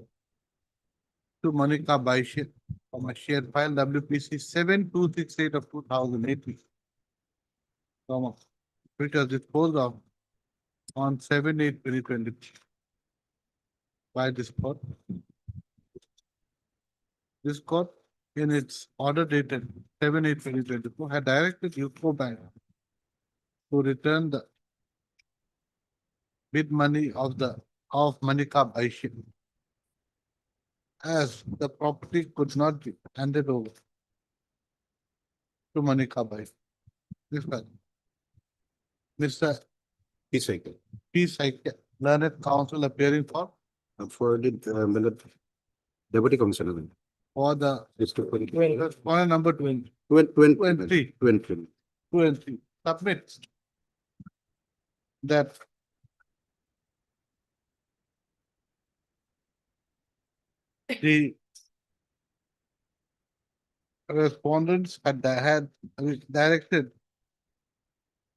to Manika Baisya from a share file WPC 7268 of 2018, which was disposed of on 7/8/2023 by this court. This court, in its order dated 7/8/2024, had directed UCO Bank to return the bid money of Manika Baisya, as the property could not be handed over to Manika Baisya. This was Mr. P. cycle. P. Saikya, learned counsel appearing For the deputy commissioner. for the District Court. respondent number 20. 20. 2 and 3 submits that The respondents had directed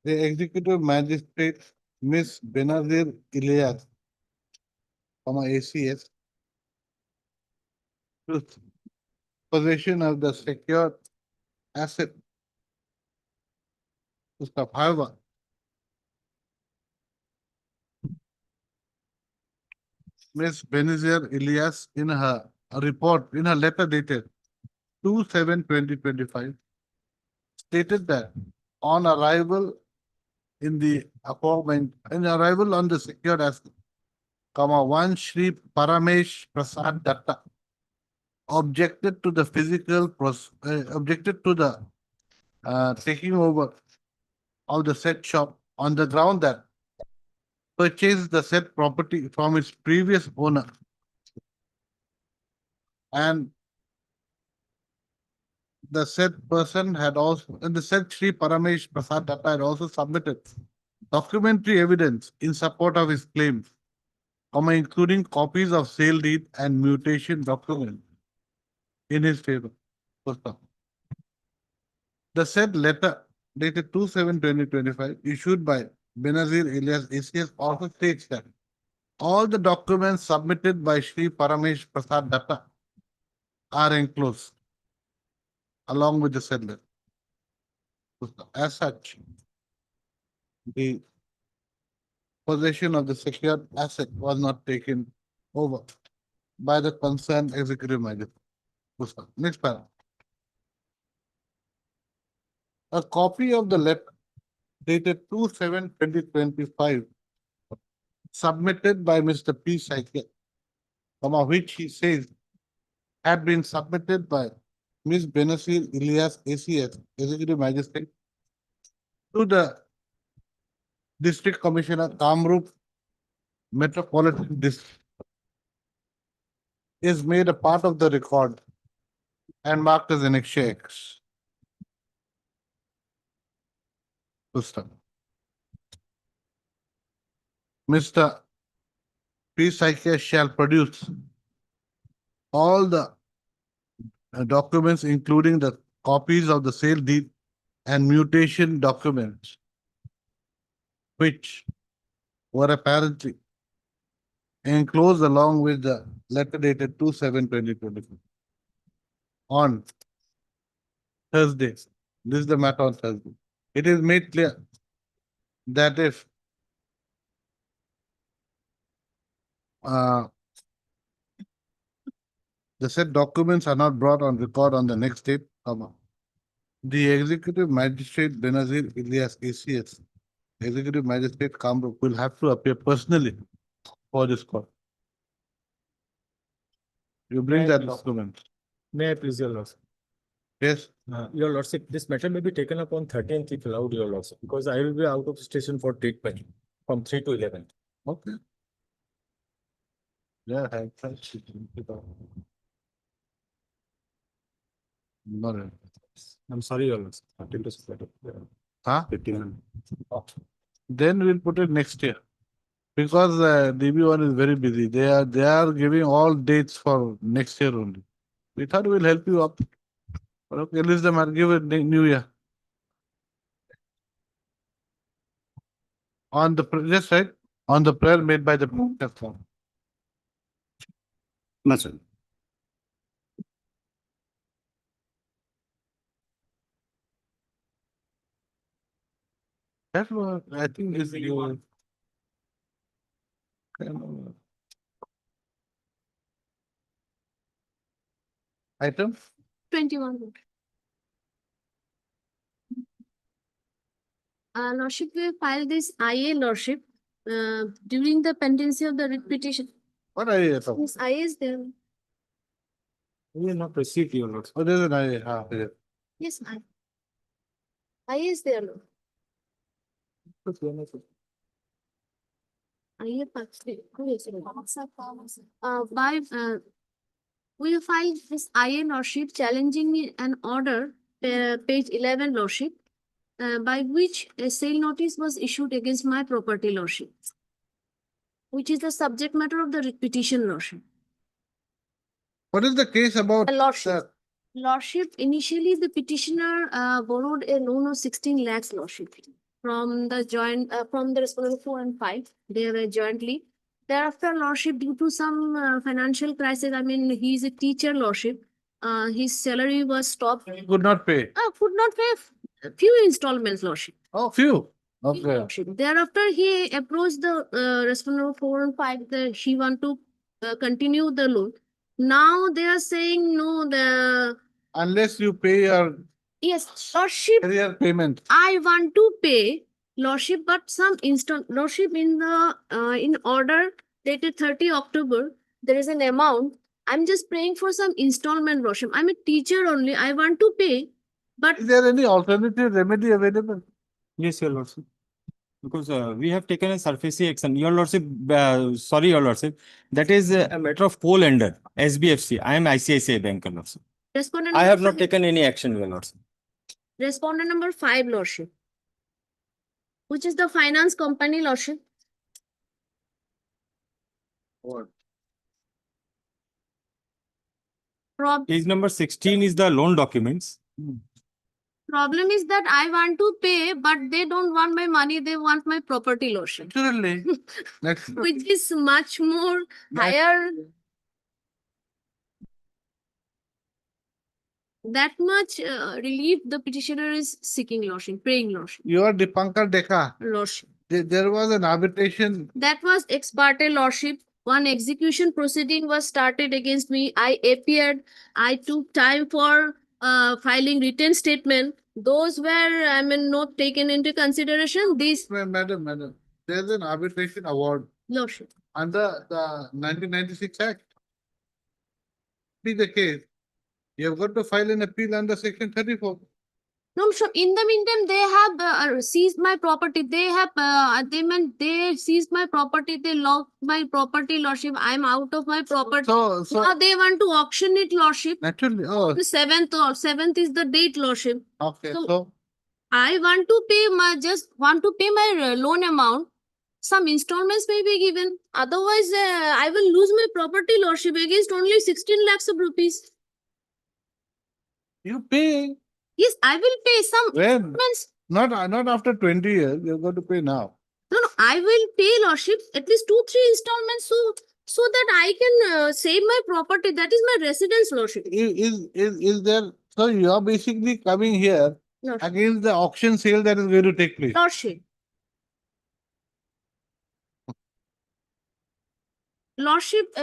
the executive magistrate, Miss Benazir Ilyas, ACS, to possession of the secured asset. However, Ms. Benazir Ilyas in her report, in her letter dated 2/7/2025, stated that on arrival in the arrival on the secured asset, one Shri Paramesh Prasad Datta objected to the objected to the taking over of the said shop on the ground that purchased the said property from its previous owner, and the said person had also, and the said Shri Paramesh Prasad Datta had also submitted documentary evidence in support of his claims, including copies of sale deed and mutation document in his favor. The said letter dated 2/7/2025 issued by Benazir Ilyas ACS also states that all the documents submitted by Shri Paramesh Prasad Datta are enclosed along with the said letter. As such, the possession of the secured asset was not taken over by the concerned executive magistrate. Next paragraph. A copy of the letter dated 2/7/2025 submitted by Mr. P. Saikya, which he says had been submitted by Ms. Benazir Ilyas ACS, Executive Magistrate, to the District Commissioner, Kamrup Metropolitan District, is made a part of the record and marked as Annexure X. Mr. P. Saikya shall produce all the documents, including the copies of the sale deed and mutation documents, which were apparently enclosed along with the letter dated 2/7/2024 on Thursday. This is the matter on Thursday. It is made clear that if the said documents are not brought on record on the next date, the Executive Magistrate Benazir Ilyas ACS, Executive Magistrate Kamrup, will have to appear personally for this court. You bring that document. May I please, your lordship? Yes. Your lordship, this matter may be taken up on 13th if allowed, your lordship, because I will be out of station for treatment from 3 to 11. Okay. Yeah, I'm sorry, your lordship. Huh? 15 minutes. Then we'll put it next year. Because DB1 is very busy. They are giving all dates for next year only. We thought we'll help you up. But okay, list them and give it new year. On the just right on the prayer made by the form. Masan. That was, I think, is your item. 21. Lordship, we filed this IA lordship during the pendency of the writ petition. What are you? This IA is there. We will not receive, your lordship. Oh, there's an idea. Yes, IA is there. Lord. IA we filed this IA lordship challenging an order, page 11 lordship, by which a sale notice was issued against my property lordship, which is the subject matter of the writ petition lordship. What is the case about Lordship. that? Lordship, initially the petitioner borrowed a loan of 16 lakhs, Lordship, from the from the respondent 4 and 5. They were jointly. Thereafter, Lordship, due to some financial crisis, I mean, he is a teacher, Lordship. His salary was stopped. He could not pay. Could not pay few installments, Lordship. Oh, few. Few, Okay. Lordship. Thereafter, he approached the respondent 4 and 5 that she want to continue the loan. Now they are saying no, Unless you pay your yes, Lordship, career payment. I want to pay Lordship, but some Lordship in the in order dated 30 October, there is an amount. I'm just praying for some installment, Lordship. I'm a teacher only. I want to pay, but Is there any alternative remedy available? Yes, Your Lordship. Because we have taken a surface action. Your Lordship, sorry, Your Lordship, that is a matter of co-lender, SBFC. I am ICICI Bank, Your Lordship. respondent I number have not five- taken any action, Your Lordship. respondent number 5, Lordship, which is the finance company, Lordship. What? Page number 16 is the loan documents. Problem is that I want to pay, but they don't want my money. They want my property, Lordship, Naturally. That's which is much more higher. That much relief the petitioner is seeking, Lordship, praying, Lordship. You are Dipankar Dekha. Lordship. There was an arbitration. That was ex parte, Lordship. One execution proceeding was started against me. I appeared. I took time for filing written statement. Those were, I mean, not taken into consideration. These, Madam, there's an arbitration award Lordship. under the 1996 Act. Be the case. You have got to file an appeal under section 34. No, sure. In the meantime, they have seized my property. They have, they seized my property. They locked my property, Lordship. I'm out of my property. So Now they want to auction it, Lordship. naturally, oh, The 7th is the date, Lordship. okay, So- so I want to pay just want to pay my loan amount. Some installments may be given. Otherwise, I will lose my property, Lordship, against only 16 lakhs of rupees. you pay. Yes, I will pay some When? installments. Not after 20 years, you've got to pay now. No, I will pay, Lordship, at least 2-3 installments so that I can save my property. That is my residence, Lordship. Is there, so you are basically coming here Lordship. against the auction sale that is going to take place. Lordship. Lordship,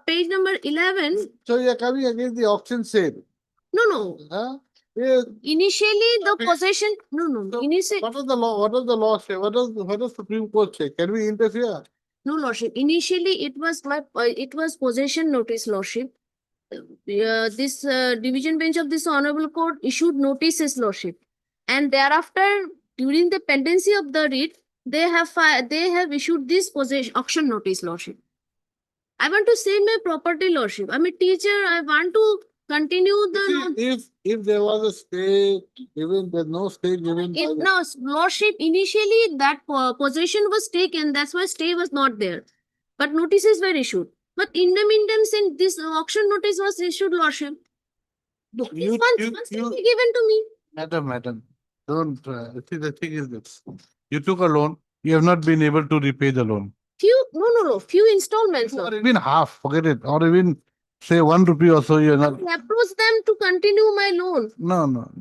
page number 11. So you are coming against the auction sale. No. Huh? Yes. Initially, the Okay. possession. No. So Initially, What is the law? What does the law say? What does Supreme Court say? Can we interfere? no, Lordship. Initially, it was possession notice, Lordship. This division bench of this honorable court issued notices, Lordship, and thereafter, during the pendency of the writ, they have issued this possession auction notice, Lordship. I want to save my property, Lordship. I'm a teacher. I want to continue the loan. If there was a stay given, there's no stay given. by the- No, Lordship, initially that possession was taken. That's why stay was not there. But notices were issued. But in the meantime, since this auction notice was issued, Lordship, Look, this you, funds you, must you, be given to me. madam, don't, see, the thing is this. You took a loan, you have not been able to repay the loan. Few installments. Or even half, forget it, or even say 1 rupee or so, you're not. I approach them to continue my loan. No.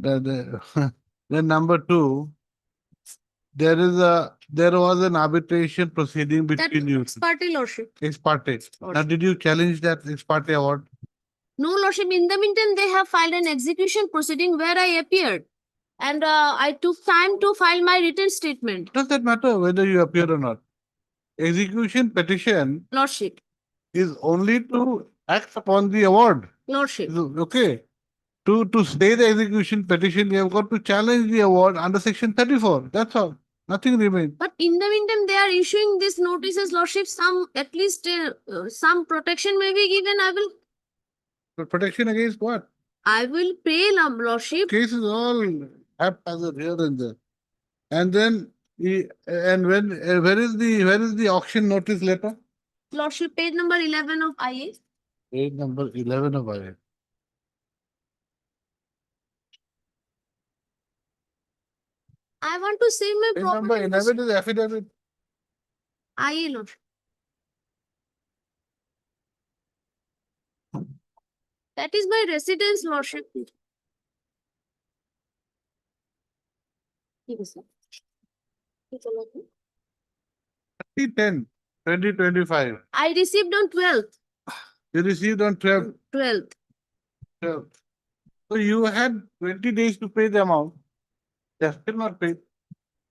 Then number 2, there was an arbitration proceeding That between you, ex parte, Lordship. ex parte. Now, did you challenge that ex parte award? No, Lordship, in the meantime, they have filed an execution proceeding where I appeared. And I took time to file my written statement, Does that matter whether you appear or not? Execution petition Lordship. is only to act upon the award. Lordship. Okay. To stay the execution petition, you have got to challenge the award under section 34. That's all. Nothing remains. But in the meantime, they are issuing these notices, Lordship. At least some protection may be given. But protection against what? I will pay, Lordship. Cases all haphazard here and there. And then, where is the auction notice letter? Lordship, page number 11 of IA. Page number 11 of it. I want to save my Page number property. 11 is affidavit. IA lordship. That is my residence lordship. ठीक है sir. ठीक है, lordship. 10, 2025. I received on 12th. You received on 12. 12th. 12. So you had 20 days to pay the amount. They are still not paid.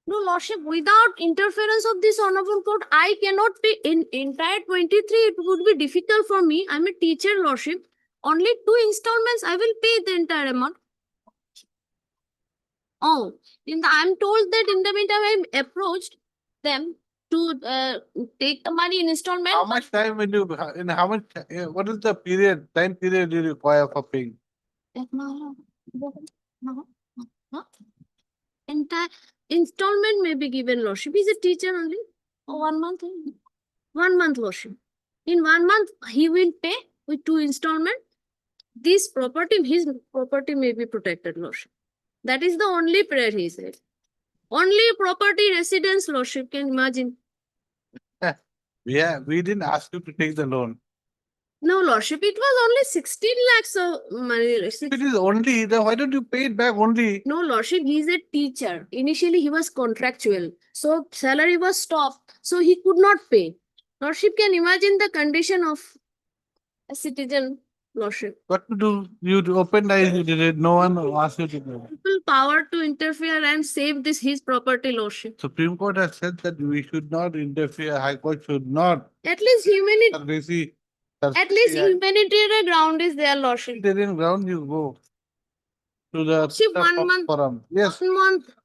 No, lordship, without interference of this honorable court, I cannot pay in entire 23. It would be difficult for me. I'm a teacher, lordship. Only 2 installments, I will pay the entire amount. Oh, I'm told that in the meantime, I approached them to take the money in installment. How much time will you, in how much, what is the period, time period you require for paying? Entire installment may be given, lordship. He's a teacher only. 1 month. 1 month, lordship. In 1 month, he will pay with 2 installment. This property, his property may be protected, lordship. That is the only prayer he said. Only property residence, lordship, can imagine. Yeah, we didn't ask you to take the loan. No, lordship, it was only 16 lakhs of money. If it is only, then why don't you pay it back only? No, lordship, he is a teacher. Initially, he was contractual. So, salary was stopped. So, he could not pay. Lordship can imagine the condition of a citizen, lordship. What to do? You opened eyes, you did it. No one asked you to do it. Full power to interfere and save this his property, lordship. Supreme Court has said that we should not interfere. High Court should not. At least Surface- humanitarian ground is there, lordship. Humanitarian ground, you go to the Lordship, 1 proper month. forum. Yes, 1 month.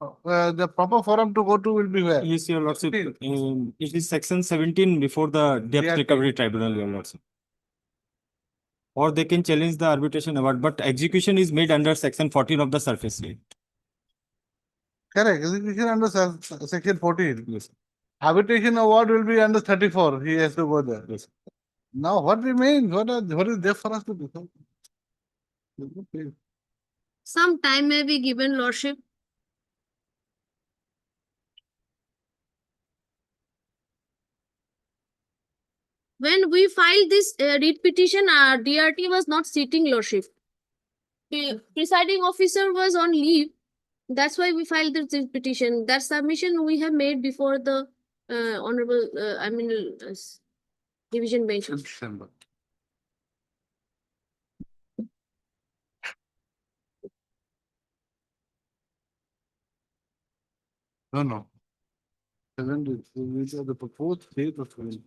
the proper forum to go to will be where? Yes, your lordship, 16. it is section 17 before the debt Yeah. recovery tribunal, your lordship. Or they can challenge the arbitration award, but execution is made under section 14 of the surface rate. Correct, execution under section 14. Yes. Arbitration award will be under 34. He has to go there. Yes. Now what remains? What is there for us to do? Some time may be given, lordship. When we filed this writ petition, our DRT was not sitting, lordship. The presiding officer was on leave. That's why we filed this writ petition. That submission we have made before the honorable, division bench. December. No. 7 days. These are the proposed date of 7.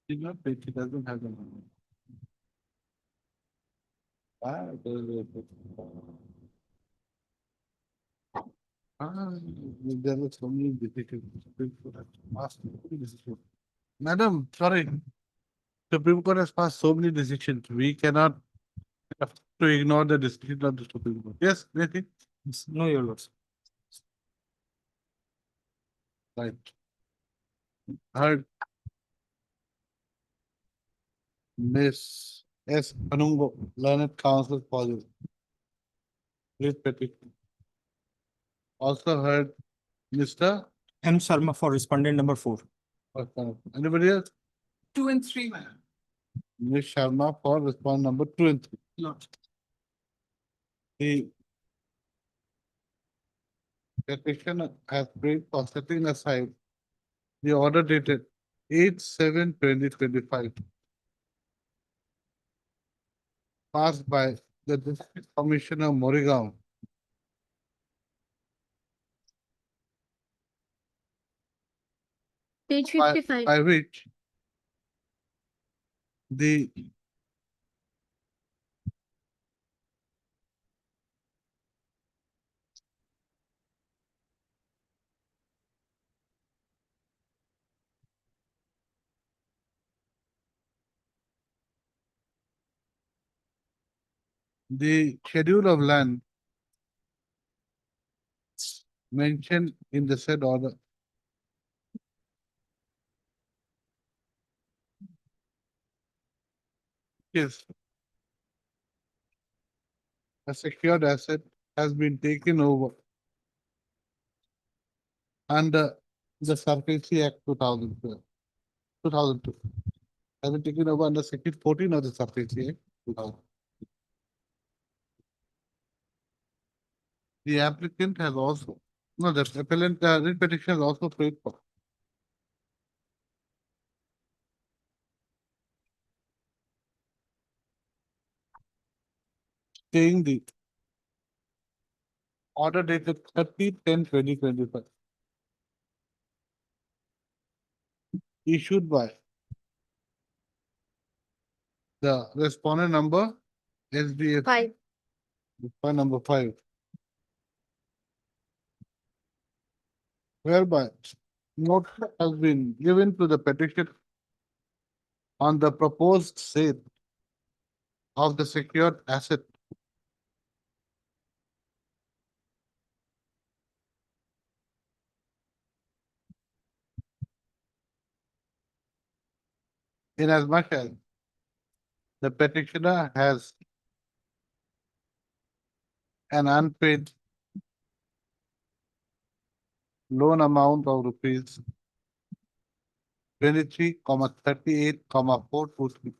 Did not pay, he doesn't have the money. There were so many difficult. Madam, sorry. Supreme Court has passed so many decisions. We cannot have to ignore the decision of the Supreme Court. Yes, Nathan? No, your lordship. Right. Heard. Miss S. Anungo, Learned Counsel for you. Writ petition. Also heard Mr. M. Sharma for respondent number 4. Anybody else? 2 and 3, madam. Ms. Sharma for response number 2 and 3. Lord. The petition has prayed for setting aside the order dated 8/7/2025 passed by the District Commissioner Morigaon Page by 55. by which the the schedule of land mentioned in the said order is a secured asset has been taken over under the SARFAESI Act 2002. 2002. Has been taken over under Section 14 of the SARFAESI Act 2000. The applicant has also, no, the appellant, writ petition has also paid for. Staying the order dated 30/10/2025. Issued by the respondent number SBF. 5. Respondent number 5. Whereby notice has been given to the petition on the proposed sale of the secured asset in as much as the petitioner has an unpaid loan amount of rupees 23,38,423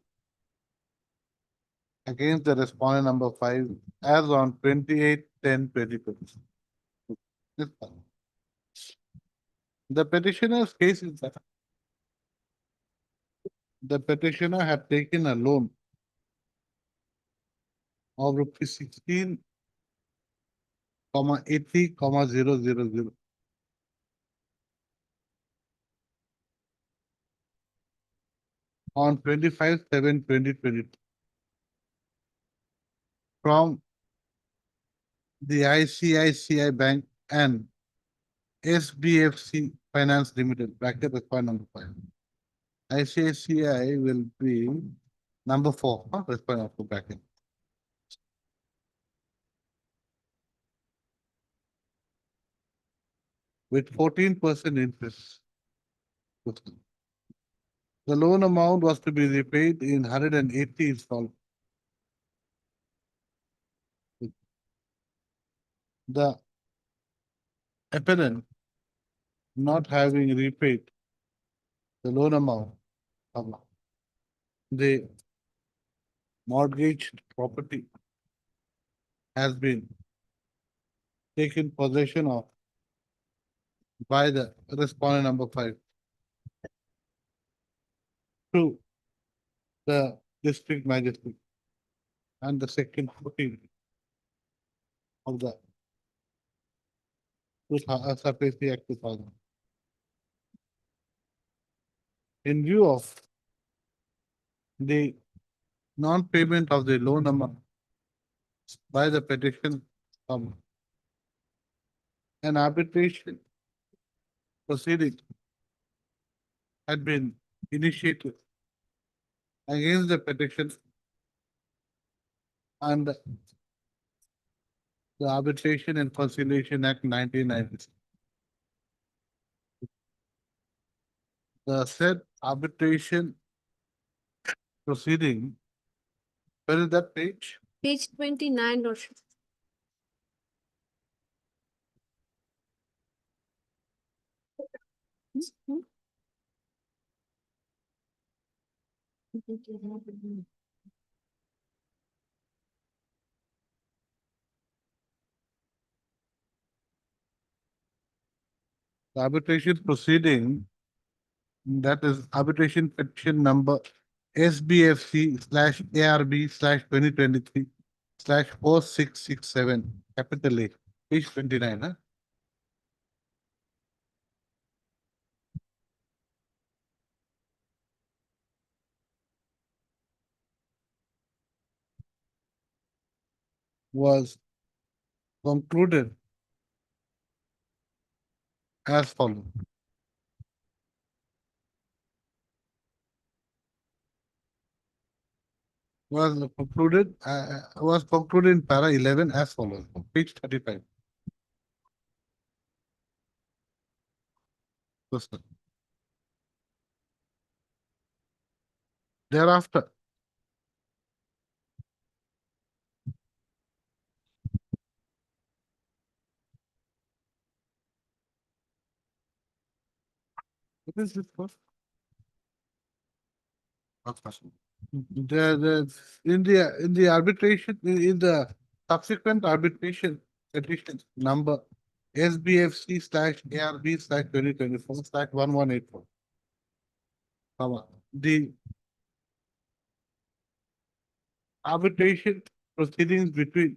against the respondent number 5 as on 28/10/2020. The petitioner's case is that the petitioner had taken a loan of rupees 16,80,000 on 25/7/2020 from the ICICI Bank and SBFC Finance Limited, bracket respondent number 5. ICICI will be number 4, respondent number bracket. With 14% interest. The loan amount was to be repaid in 180 installments. The appellant not having repaid the loan amount of the mortgaged property has been taken possession of by the respondent number 5 to the district magistrate and the Section 14 of the SARFAESI Act 2000. In view of the non-payment of the loan amount by the petition, an arbitration proceeding had been initiated against the petition and the Arbitration and Conciliation Act 1996. The said arbitration proceeding, where is that page? Page 29, Lordship. The arbitration proceeding, that is arbitration petition number SBFC/ARB/2023/4667, capital A, page 29, huh? Was concluded as follows. was concluded in para 11 as follows, page 35. Yes, sir. Thereafter, what is this for? In the arbitration, in the subsequent arbitration petition number SBFC slash ARB slash 2024 slash 1184. The arbitration proceedings between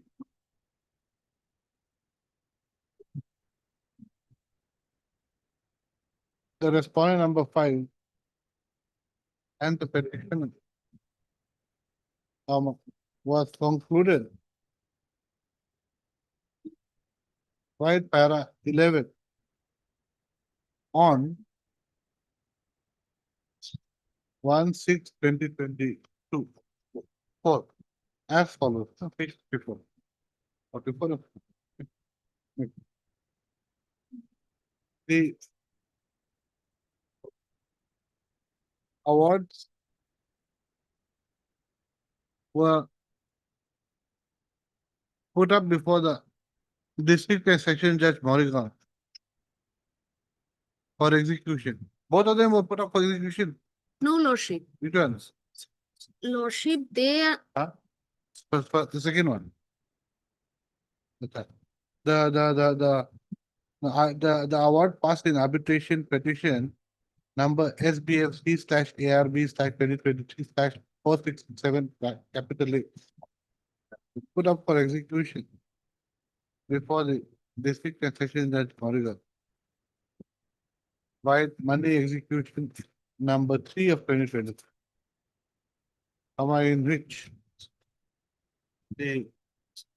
the respondent number 5 and the petitioner was concluded by para 11 on 1/6/2022 4 as follows. Page 54. 44. The awards were put up before the district and section judge Morrigan for execution. Both of them were put up for execution. No, Lordship. Which ones? Lordship, they are, Huh? First, the second one. Okay. The award passed in arbitration petition number SBFC slash ARB slash 2023 slash 467 capital A. Put up for execution before the district and section judge Morrigan. By Monday execution number 3 of 2023. In which the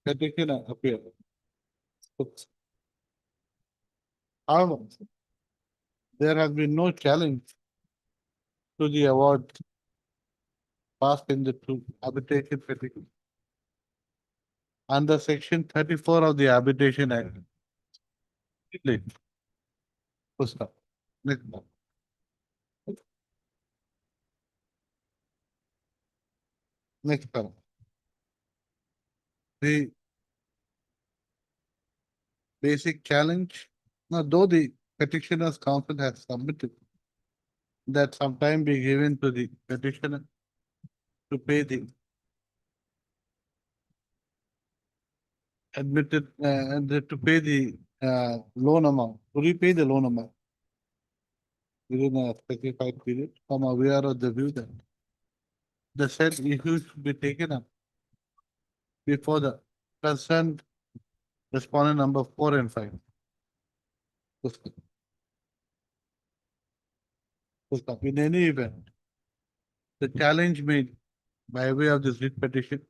petitioner appeared. However, there has been no challenge to the award passed in the two arbitration petition. Under section 34 of the Arbitration Act. Next one. Next one. The basic challenge, now though the petitioner's counsel has submitted that some time be given to the petitioner to pay the admitted, to pay the loan amount, to repay the loan amount within a specified period, we are of the view that the said issue should be taken up before the concerned respondent number 4 and 5. In any event, the challenge made by way of this writ petition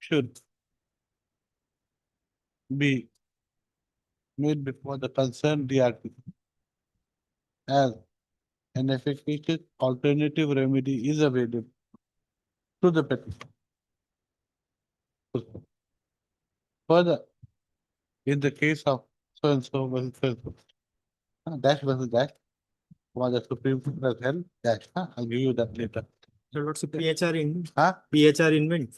should be made before the concerned DRT as an efficacious alternative remedy is available to the petition. Further, in the case of so and so versus so and so, dash versus dash, what the Supreme Court has held, dash, I'll give you that later. So what's the PHR in? Huh? PHR invent.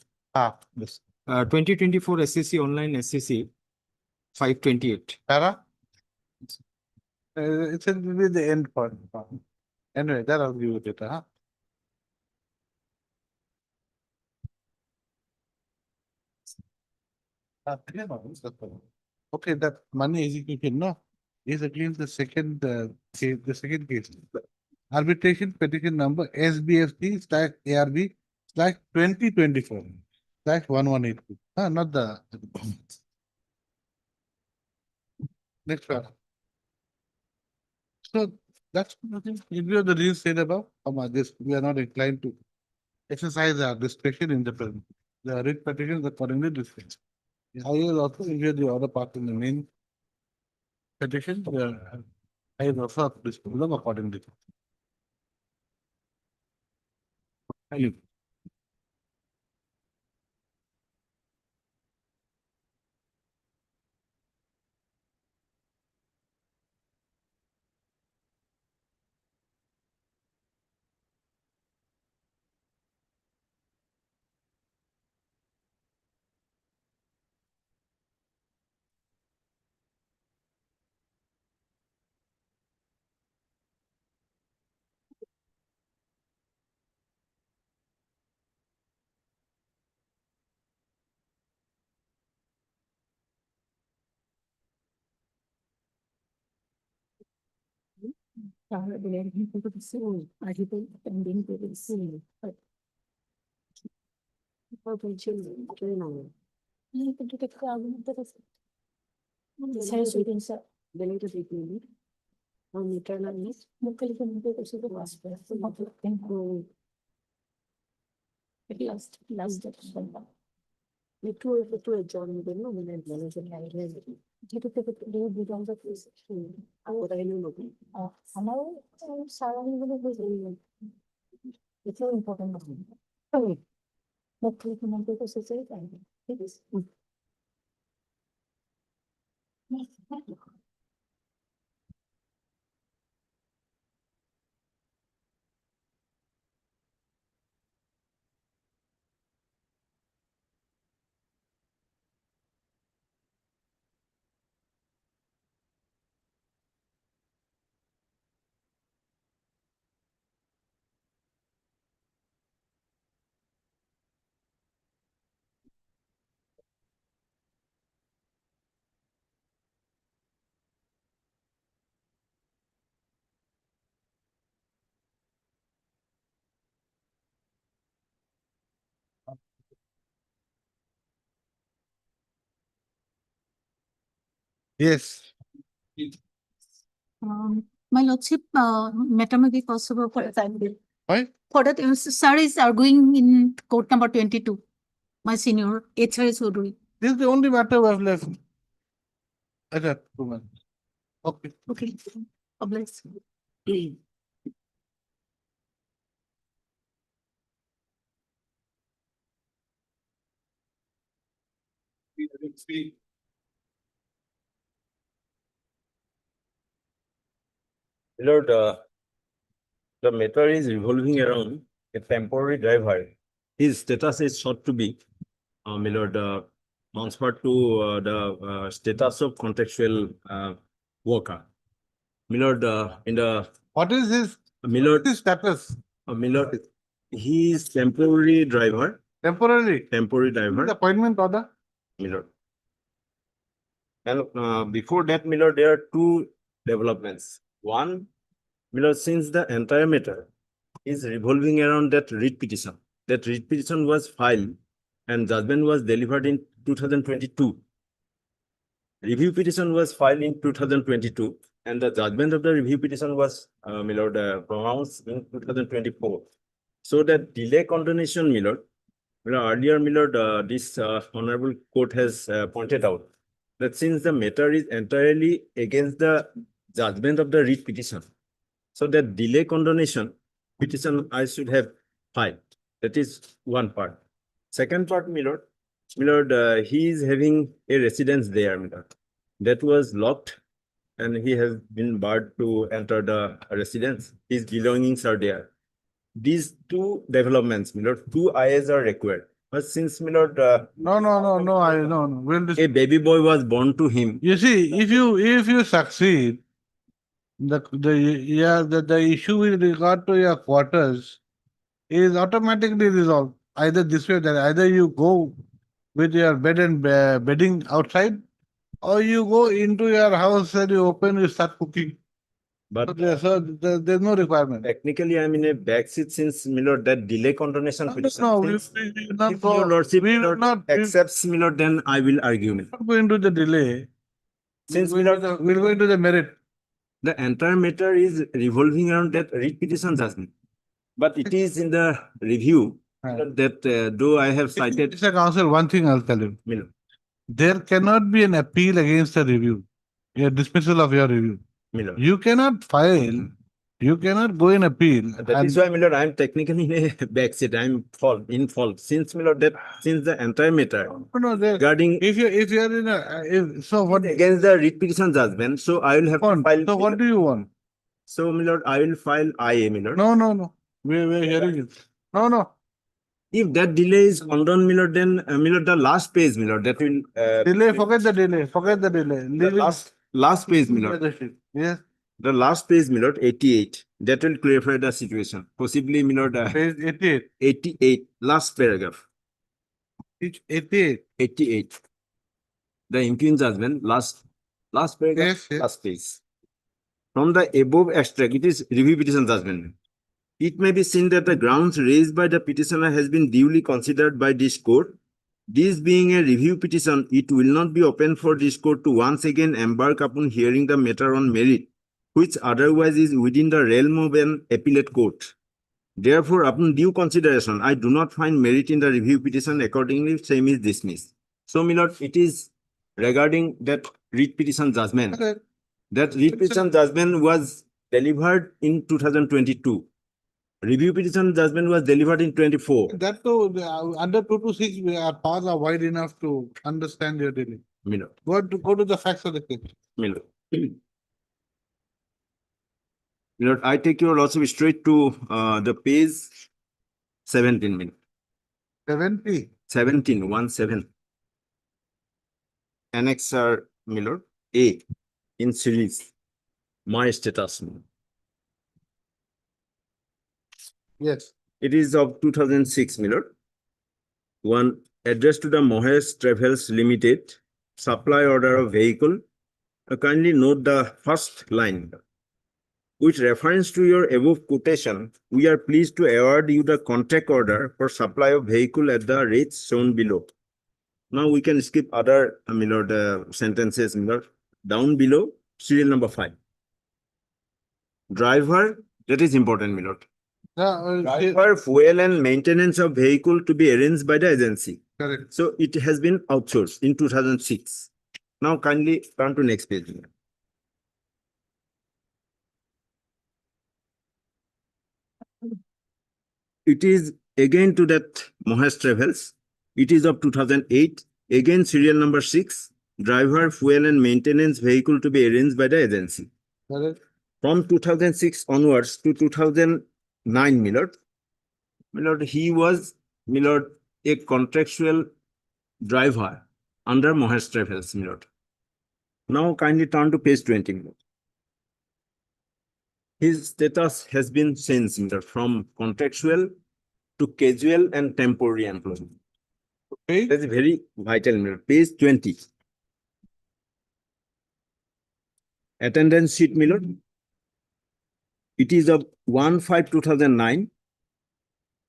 Yes. 2024 SCC online SCC 528. Para? It's in the end part. Anyway, that I'll give you later, Okay, that money execution, no, is against the second case, the second case. Arbitration petition number SBFC slash ARB slash 2024 slash 1182. Not the. Next one. So that's nothing. In view of the reasons said above, this we are not inclined to exercise our discretion in the present. The writ petition is accordingly discussed. I will also review the other part in the main petition. I will also discuss them accordingly. Thank you. Yes. My lordship, matter may be possible for the time being. Why? For that, sir is arguing in court number 22. My senior, HRS Hodri. This is the only matter we have left. Okay, woman. Okay. Okay. God bless. Lord, the matter is revolving around a temporary driver. His status is sought to be, my lord, transferred to the status of contractual worker. My lord, in the What is his, my lord, status? my lord, he is temporary driver. Temporary. Temporary The driver, appointment order? my lord. And before that, my lord, there are two developments. One, my lord, since the entire matter is revolving around that writ petition. That writ petition was filed and judgment was delivered in 2022. Review petition was filed in 2022 and the judgment of the review petition was, my lord, pronounced in 2024. So that delay condonation, my lord, earlier, my lord, this honorable court has pointed out that since the matter is entirely against the judgment of the writ petition, so that delay condonation petition I should have filed. That is one part. Second part, my lord, he is having a residence there, my lord. That was locked and he has been barred to enter the residence. His belongings are there. These two developments, my lord, two IAs are required. But since, my lord, No. We'll a baby boy was born to him. You see, if you succeed, the issue with regard to your quarters is automatically resolved. Either this way or that. Either you go with your bed and bedding outside, or you go into your house and you open, you start cooking. But There's no requirement. technically, I'm in a backseat since, my lord, that delay condonation petition. No, we Since will not if go. your lordship, We my will lord, not. We will accepts, my lord, then I will argue. not go into the delay. Since, We'll my lord, go into the merit. the entire matter is revolving around that writ petition judgment. But it is in the review that though I have cited, Mr. Counsel, one thing I'll tell you. my lord, There cannot be an appeal against the review, a dismissal of your review. my lord. You cannot file, you cannot go in appeal. That is why, my lord, I am technically in a backseat. I am in fault. Since, my lord, that since the entire matter regarding If you're in a, so what, against the writ petition judgment, so I will have to file. so what do you want? So, my lord, I will file IA, my lord. No. We're hearing it. No. If that delay is condoned, my lord, then, my lord, the last page, my lord, that will. Delay, forget the delay. The Leave it. last page, my lord. Yes, The last page, my lord, 88. That will clarify the situation. Possibly, my lord, page 88. 88, last paragraph, Page 88. 88. The impugned judgment, last paragraph, Yes. last page. From the above extract, it is review petition judgment. It may be seen that the grounds raised by the petitioner has been duly considered by this court. This being a review petition, it will not be open for this court to once again embark upon hearing the matter on merit, which otherwise is within the realm of an appellate court. Therefore, upon due consideration, I do not find merit in the review petition. Accordingly, same is dismissed. So, my lord, it is regarding that writ petition judgment. Correct. That writ petition judgment was delivered in 2022. Review petition judgment was delivered in 24. That too, under 226, our powers are wide enough to understand your dealing. My lord, Go to the facts of the case. my lord. My lord, I take your lordship straight to the page 17 minute. 70. 17. Annexer, my lord, A in series. My status. Yes. It is of 2006, my lord. One addressed to the Mohesh Travels Limited, supply order of vehicle. Kindly note the first line. With reference to your above quotation, we are pleased to award you the contract order for supply of vehicle at the rates shown below. Now we can skip other, my lord, sentences, my lord. Down below, serial number 5. Driver, that is important, my lord. Driver, fuel and maintenance of vehicle to be arranged by the agency. Correct. So it has been outsourced in 2006. Now kindly turn to next page. It is again to that Mohesh Travels. It is of 2008. Again serial number 6. Driver, fuel and maintenance vehicle to be arranged by the agency. Correct. From 2006 onwards to 2009, my lord, he was, my lord, a contractual driver under Mohesh Travels, my lord. Now kindly turn to page 20, my lord. His status has been changed, my lord, from contractual to casual and temporary employment. Okay. That's very vital, my lord. Page 20. Attendance sheet, my lord. It is of 1/5/2009.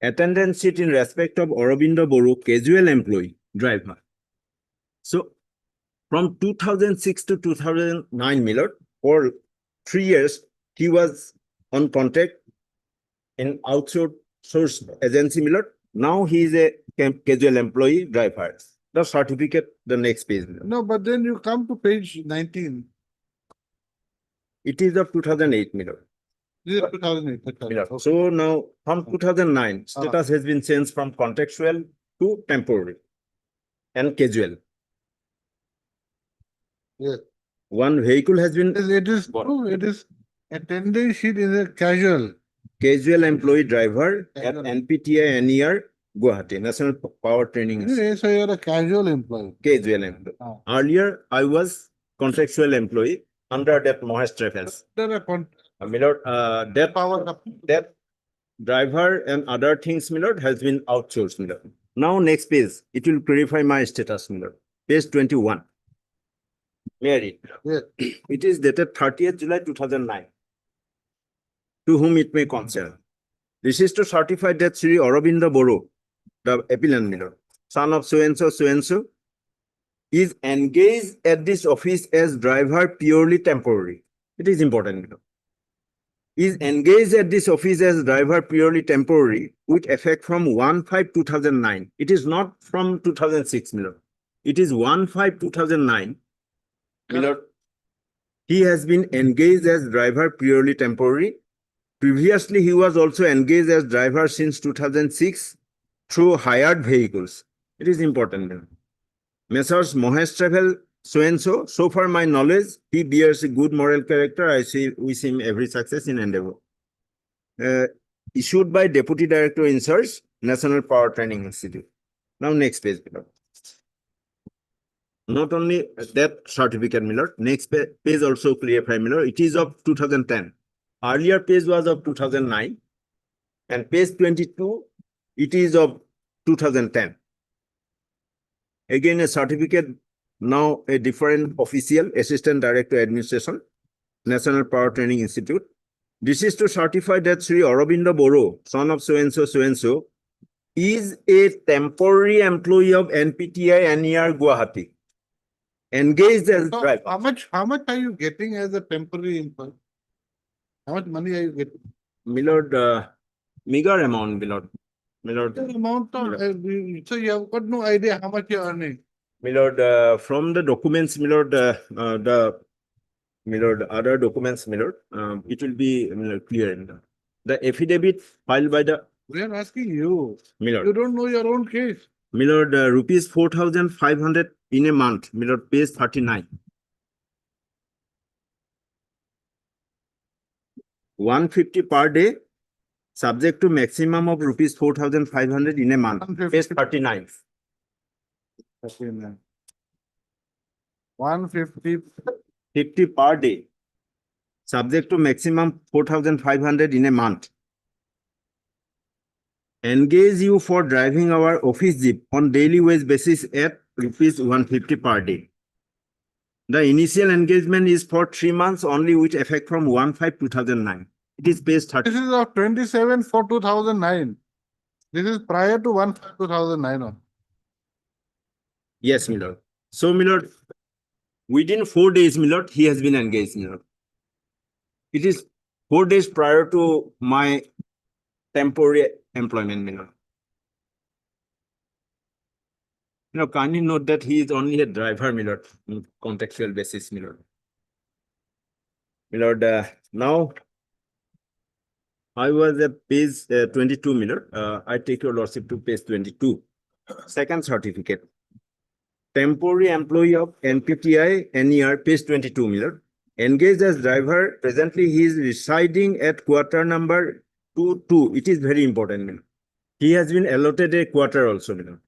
Attendance sheet in respect of Aurobindo Boro, casual employee, driver. So, from 2006 to 2009, my lord, for 3 years, he was on contract in outsourced agency, my lord. Now he is a casual employee, driver. The certificate, the next page, my lord. No, but then you come to page 19. It is of 2008, my lord. This is 2008. My lord. So now from 2009, status has been changed from contractual to temporary and casual. Yes. One vehicle has been It is true. It is attendance sheet is a casual. casual employee driver at Casual. NPTI NER Guwahati, National Power Training Institute. Yes, so you are a casual employee. Casual employee. Earlier, I was contractual employee under that Mohesh Travels. There are My lord, that power. that driver and other things, my lord, has been outsourced, my lord. Now, next page, it will clarify my status, my lord. Page 21. May I read? Yes. It is dated 30th July 2009. To whom it may concern. This is to certify that Sri Aurobindo Boro, the appellant, my lord, son of so and so, is engaged at this office as driver purely temporary. It is important, my lord. Is engaged at this office as driver purely temporary with effect from 1/5/2009. It is not from 2006, my lord. It is 1/5/2009. My lord, he has been engaged as driver purely temporary. Previously, he was also engaged as driver since 2006 through hired vehicles. It is important, my lord. Messrs. Mohesh Travel, so and so. So far my knowledge, he bears a good moral character. I wish him every success in endeavor. Issued by Deputy Director in Search, National Power Training Institute. Now next page, my lord. Not only that certificate, my lord, next page also clarify, my lord. It is of 2010. Earlier page was of 2009. And page 22, it is of 2010. Again, a certificate, now a different official, Assistant Director Administration. National Power Training Institute. This is to certify that Sri Aurobindo Boro, son of so-and-so, is a temporary employee of NPTI NER Guwahati. Engaged as So driver. how much are you getting as a temporary employee? How much money are you getting? Milord, meager amount, Milord. Milord, The amount of, so you have got no idea how much you're earning. Milord, from the documents, Milord, Milord, other documents, Milord, it will be Milord, clear in the affidavit filed by the We are asking you. Milord. You don't know your own case. Milord, rupees 4,500 in a month, Milord, page 39. 150 per day, subject to maximum of rupees 4,500 in a month, page 39. 150. 50 per day, subject to maximum 4,500 in a month. Engage you for driving our office jeep on daily wage basis at rupees 150 per day. The initial engagement is for 3 months only, with effect from 1/5/2009. It is page 30. This is of 27 for 2009. This is prior to 1/5/2009. Yes, Milord. So, Milord, within 4 days, Milord, he has been engaged, Milord. It is 4 days prior to my temporary employment, Milord. Kindly note that he is only a driver, Milord, on contextual basis, Milord. Milord, now I was at page 22, Milord. I take your lordship to page 22. Second certificate. Temporary employee of NPTI NER, page 22, Milord. Engaged as driver. Presently, he is residing at quarter number 22. It is very important, Milord. He has been allotted a quarter also, Milord.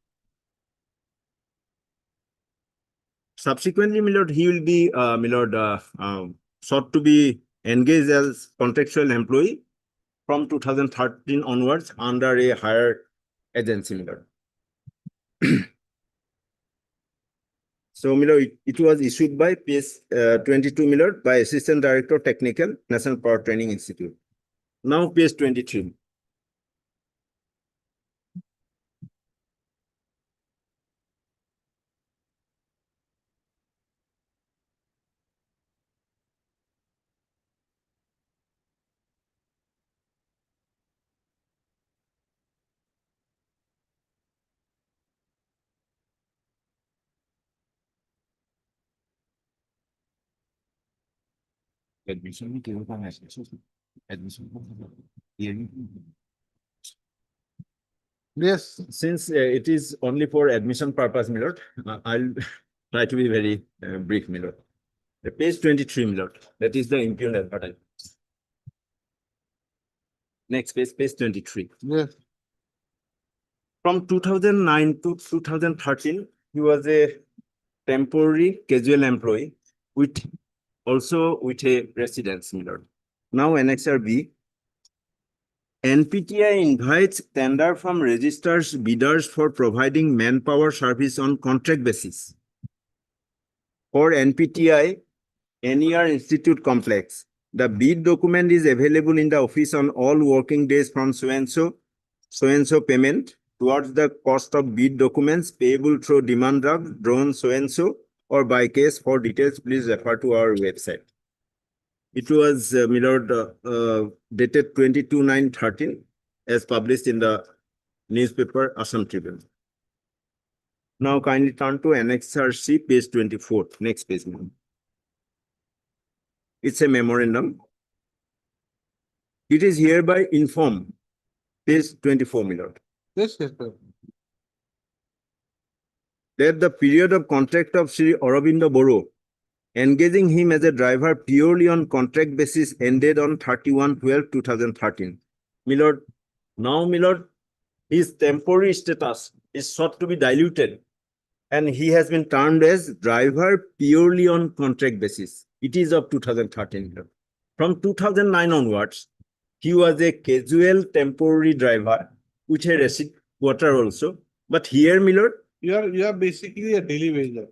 Subsequently, Milord, he will be, Milord, sought to be engaged as contractual employee from 2013 onwards under a higher agency, Milord. So, Milord, it was issued by PS 22, Milord, by Assistant Director Technical, National Power Training Institute. Now, PS 23. Admission. Yes. Since it is only for admission purpose, Milord, I'll try to be very brief, Milord. The page 23, Milord, that is the impugn advertisement. Next page, page 23. Yes. From 2009 to 2013, he was a temporary casual employee with also with a residence, Milord. Now, Annexure B. NPTI invites tender from registered bidders for providing manpower service on contract basis. For NPTI NER Institute Complex, the bid document is available in the office on all working days from so-and-so payment towards the cost of bid documents payable through demand draft drawn so-and-so or by case. For details, please refer to our website. It was, Milord, dated 22/9/13 as published in the newspaper Assam Tribune. Now kindly turn to Annexure C, page 24. Next page, Milord. It's a memorandum. It is hereby informed, page 24, Milord, Yes, yes, sir. that the period of contract of Sri Aurobindo Boro, engaging him as a driver purely on contract basis, ended on 31/12/2013. Milord, now, Milord, his temporary status is sought to be diluted, and he has been termed as driver purely on contract basis. It is of 2013, Milord. From 2009 onwards, he was a casual temporary driver, which had received quarter also. But here, Milord, You are basically a daily wager.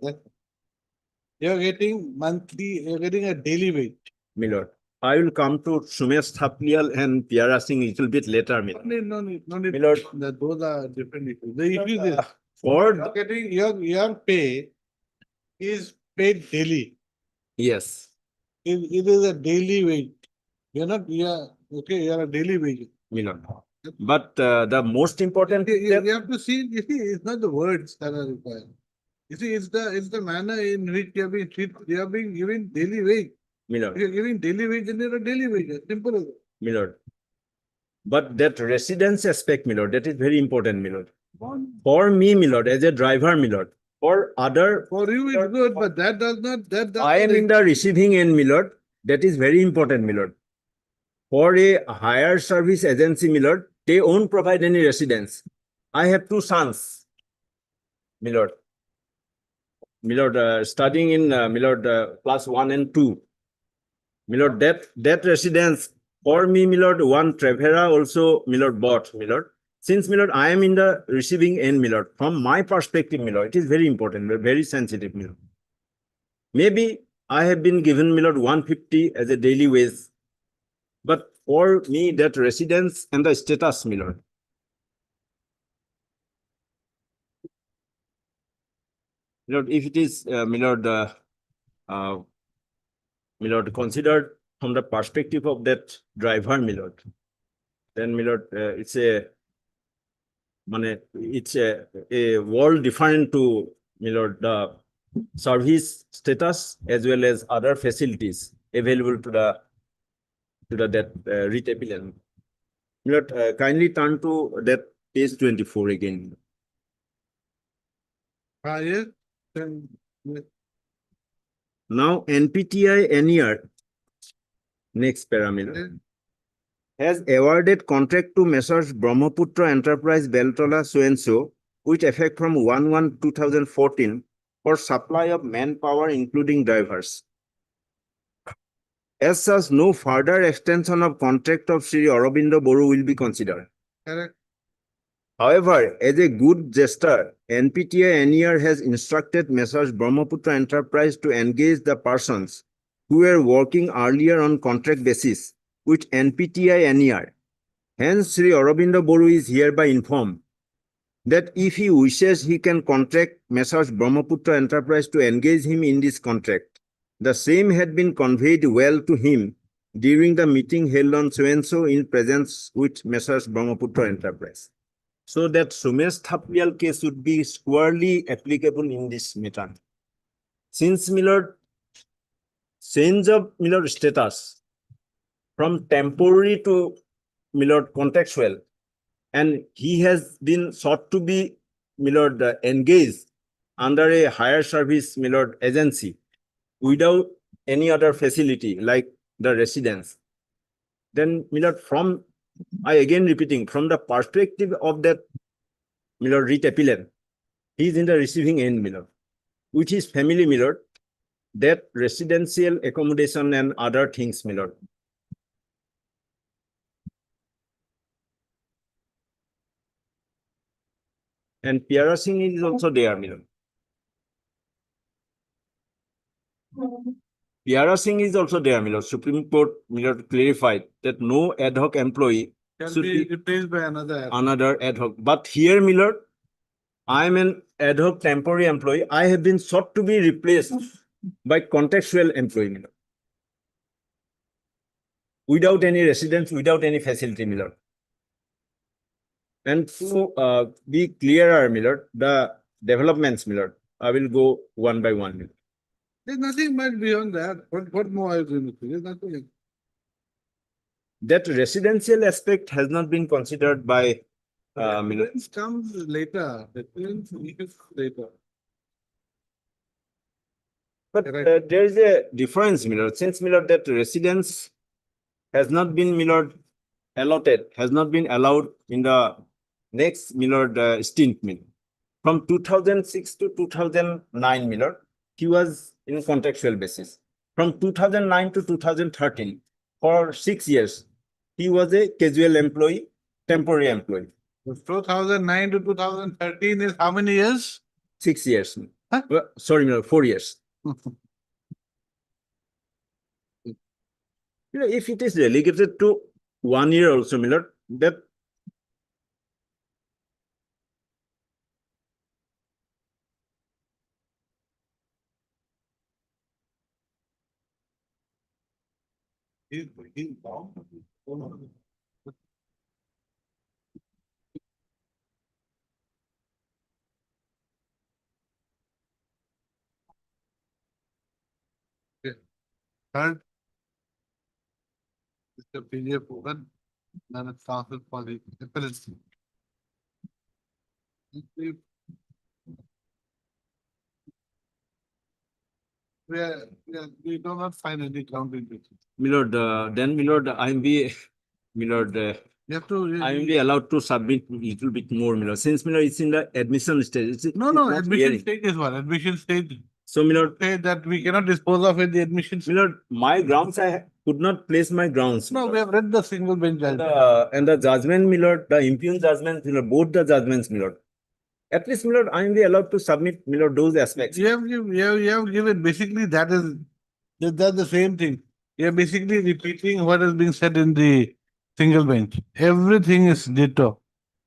You are getting monthly, you are getting a daily wage. Milord. I will come to Sumesh Thaplial and Piara Singh little bit later, Milord. No need, no need. Milord. Those are different issues. The issue is this. For, Getting your pay is paid daily. yes, It is a daily wage. Okay, you're a daily wage. Milord. But the most important You, thing you that, you have to see, it's not the words that are required. You see, it's the manner in which you are being treated, you are being given daily wage. If Milord, you're giving daily wage, then you're a daily wage, simple as that. Milord. But that residence aspect, Milord, that is very important, Milord. For me, Milord, as a driver, Milord, for other, For you, it's good, but that does not, that does. I am in the receiving end, Milord. That is very important, Milord. For a higher service agency, Milord, they won't provide any residence. I have two sons, Milord. Milord, studying in Milord class 1 and 2. Milord, that residence for me, Milord, one Travera also Milord bought, Milord. Since Milord, I am in the receiving end, Milord. From my perspective, Milord, it is very important, very sensitive, Milord. Maybe I have been given, Milord, 150 as a daily wage. But for me, that residence and the status, Milord. Milord, if it is, Milord, Milord, considered from the perspective of that driver, Milord, then Milord, it's a world different to Milord, the service status as well as other facilities available to that rate applicant. Milord, kindly turn to that page 24 again. Yes, then, Now NPTI NER, next parameter, has awarded contract to Messrs Brahmaputra Enterprise Beltola so and so with effect from 1/1/2014 for supply of manpower including drivers. As such, no further extension of contract of Sri Aurobindo Boru will be considered. correct. However, as a good gesture, NPTI NER has instructed Messrs Brahmaputra Enterprise to engage the persons who were working earlier on contract basis with NPTI NER. Hence, Sri Aurobindo Boru is hereby informed that if he wishes, he can contract Messrs Brahmaputra Enterprise to engage him in this contract. The same had been conveyed well to him during the meeting held on so-and-so in presence with Messrs Brahmaputra Enterprise. So that Sumesh Thaplial case would be squarely applicable in this matter. Since Milord, change of Milord status from temporary to Milord contractual, and he has been sought to be Milord engaged under a higher service Milord agency without any other facility like the residence. Then Milord, from, I again repeating, from the perspective of that Milord writ appellant, he is in the receiving end, Milord, which is family, Milord, that residential accommodation and other things, Milord. And Piara Singh is also there, Milord. Piara Singh is also there, Milord. Supreme Court, Milord, clarified that no ad hoc employee Can should be be replaced by another. another ad hoc. But here, Milord, I am an ad hoc temporary employee. I have been sought to be replaced by contractual employee, Milord. Without any residence, without any facility, Milord. And to be clearer, Milord, the developments, Milord, I will go one by one, Milord. There's nothing much beyond that. What more are you going to do? There's nothing. That residential aspect has not been considered by Milord. Reference comes later. Reference is later. But Right. there is a difference, Milord. Since Milord, that residence has not been Milord allotted, has not been allowed in the next Milord stint, Milord. From 2006 to 2009, Milord, he was in contractual basis. From 2009 to 2013, for 6 years, he was a casual employee, temporary employee. 2009 to 2013 is how many years? 6 years. Huh? Sorry, Milord, 4 years. You know, if it is relegated to 1 year also, my lord, that He's bound. Third, Mr. PJ Poogan, Nanak Council for the Appellate. We do not find any ground in this. my lord, then my lord, I am be, my lord, You have to. I am be allowed to submit little bit more, my lord, since my lord, it's in the admission stage. No, it's no, not admission hearing. stage is what? Admission stage. So, my lord, Say that we cannot dispose of in the admission. my lord, my grounds, I could not place my grounds. No, we have read the single bench judgment. And the judgment, my lord, the impugned judgment, my lord, both the judgments, my lord. At least, my lord, I am be allowed to submit, my lord, those aspects. You have given, basically that's the same thing. You are basically repeating what is being said in the single bench. Everything is ditto.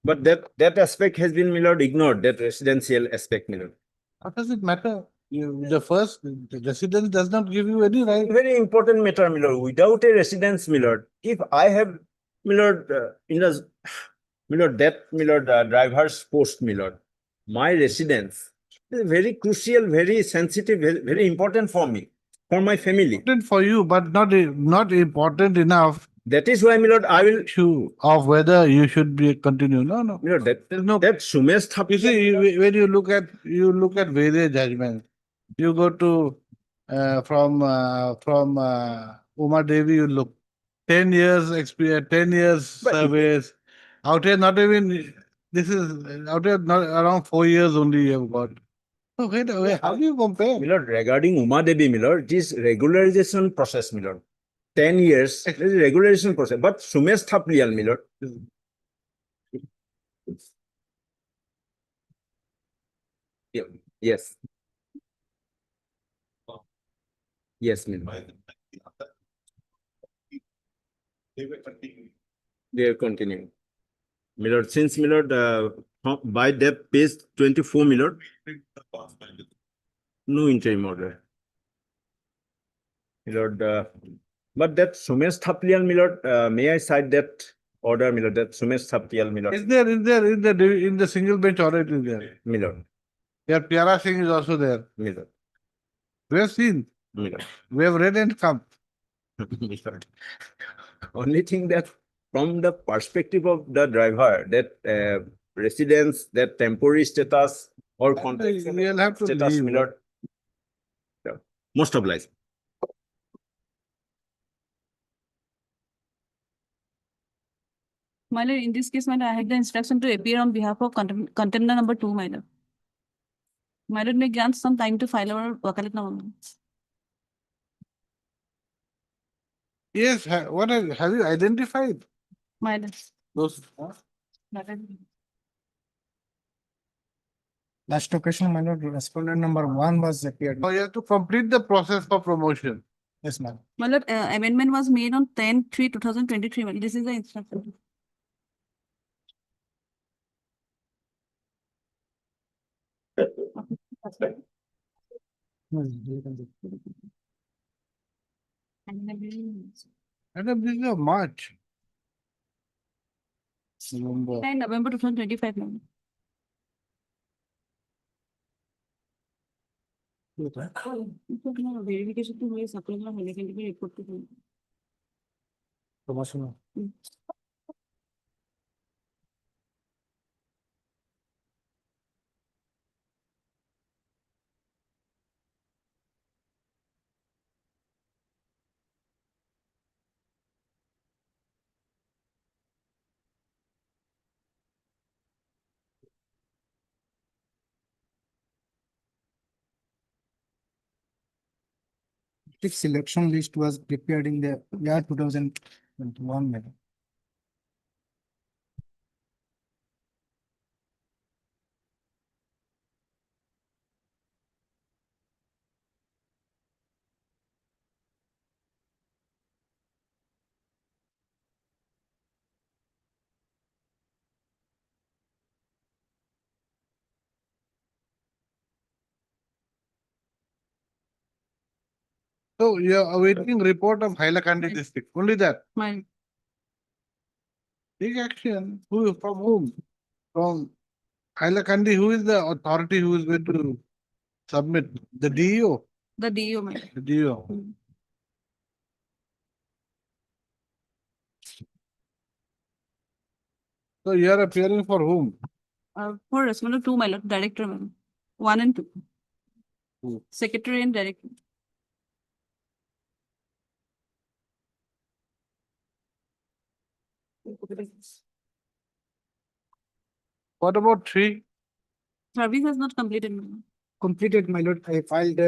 But that aspect has been, my lord, ignored, that residential aspect, my lord. How does it matter? The residence does not give you any right. Very important matter, my lord. Without a residence, my lord, if I have, my lord, in the, my lord, that, my lord, driver's post, my lord, my residence is very crucial, very sensitive, very important for me, for my family. Important for you, but not important enough. That is why, my lord, I will. Issue of whether you should be continue. No, no. My lord, There's no. that Sumesh Thap. You see, when you look at various judgments, you go to from Uma Devi, you look 10 years experience, 10 years service. Out here, not even this is out here, not around 4 years only you have got. So wait, how do you compare? My lord, regarding Uma Devi, my lord, it is regularization process, my lord. 10 years, it is regularization process. But Sumesh Thapliyal, my lord. Yeah, yes. Yes, my lord. They are continuing. My lord, since, my lord, by that page 24, my lord, no interim order. My lord, but that Sumesh Thapliyal, my lord, may I cite that order, my lord, that Sumesh Thapliyal, my lord. Is there in the single bench order it is there? My lord, Yeah, Pyara Singh is also there. my lord, We have seen. my lord. We have read and come. My lord. Only thing that from the perspective of the driver, that residence, that temporary status or contract You'll have to status, leave. my lord. Yeah. Most obliged. My lord, in this case, my lord, I had the instruction to appear on behalf of contender number 2, my lord. My lord may grant some time to file our wakalat number. Yes, what have you identified? My lord. Those. My lord. Last occasion, my lord, respondent number 1 was appeared. Oh, you have to complete the process for promotion. Yes, ma'am. My lord, amendment was made on 10/3/2023. My lord. This is the instruction. And the beginning of March. November. November 2025. My lord. Verification to हुई supplemental होने के लिए report to Promotion. Selection list was prepared in the year 2021, madam. So you are awaiting report of Hailakandi district, only that. My, Take action. From whom? From Hailakandi, who is the authority who is going to submit? The DEO? the DO, my lord. The DEO. So you are appearing for whom? For respondent two, my lord, director, my lord. 1 and 2. Who? Secretary and director. What about 3? Service has not completed, my lord. Completed, my lord. I filed,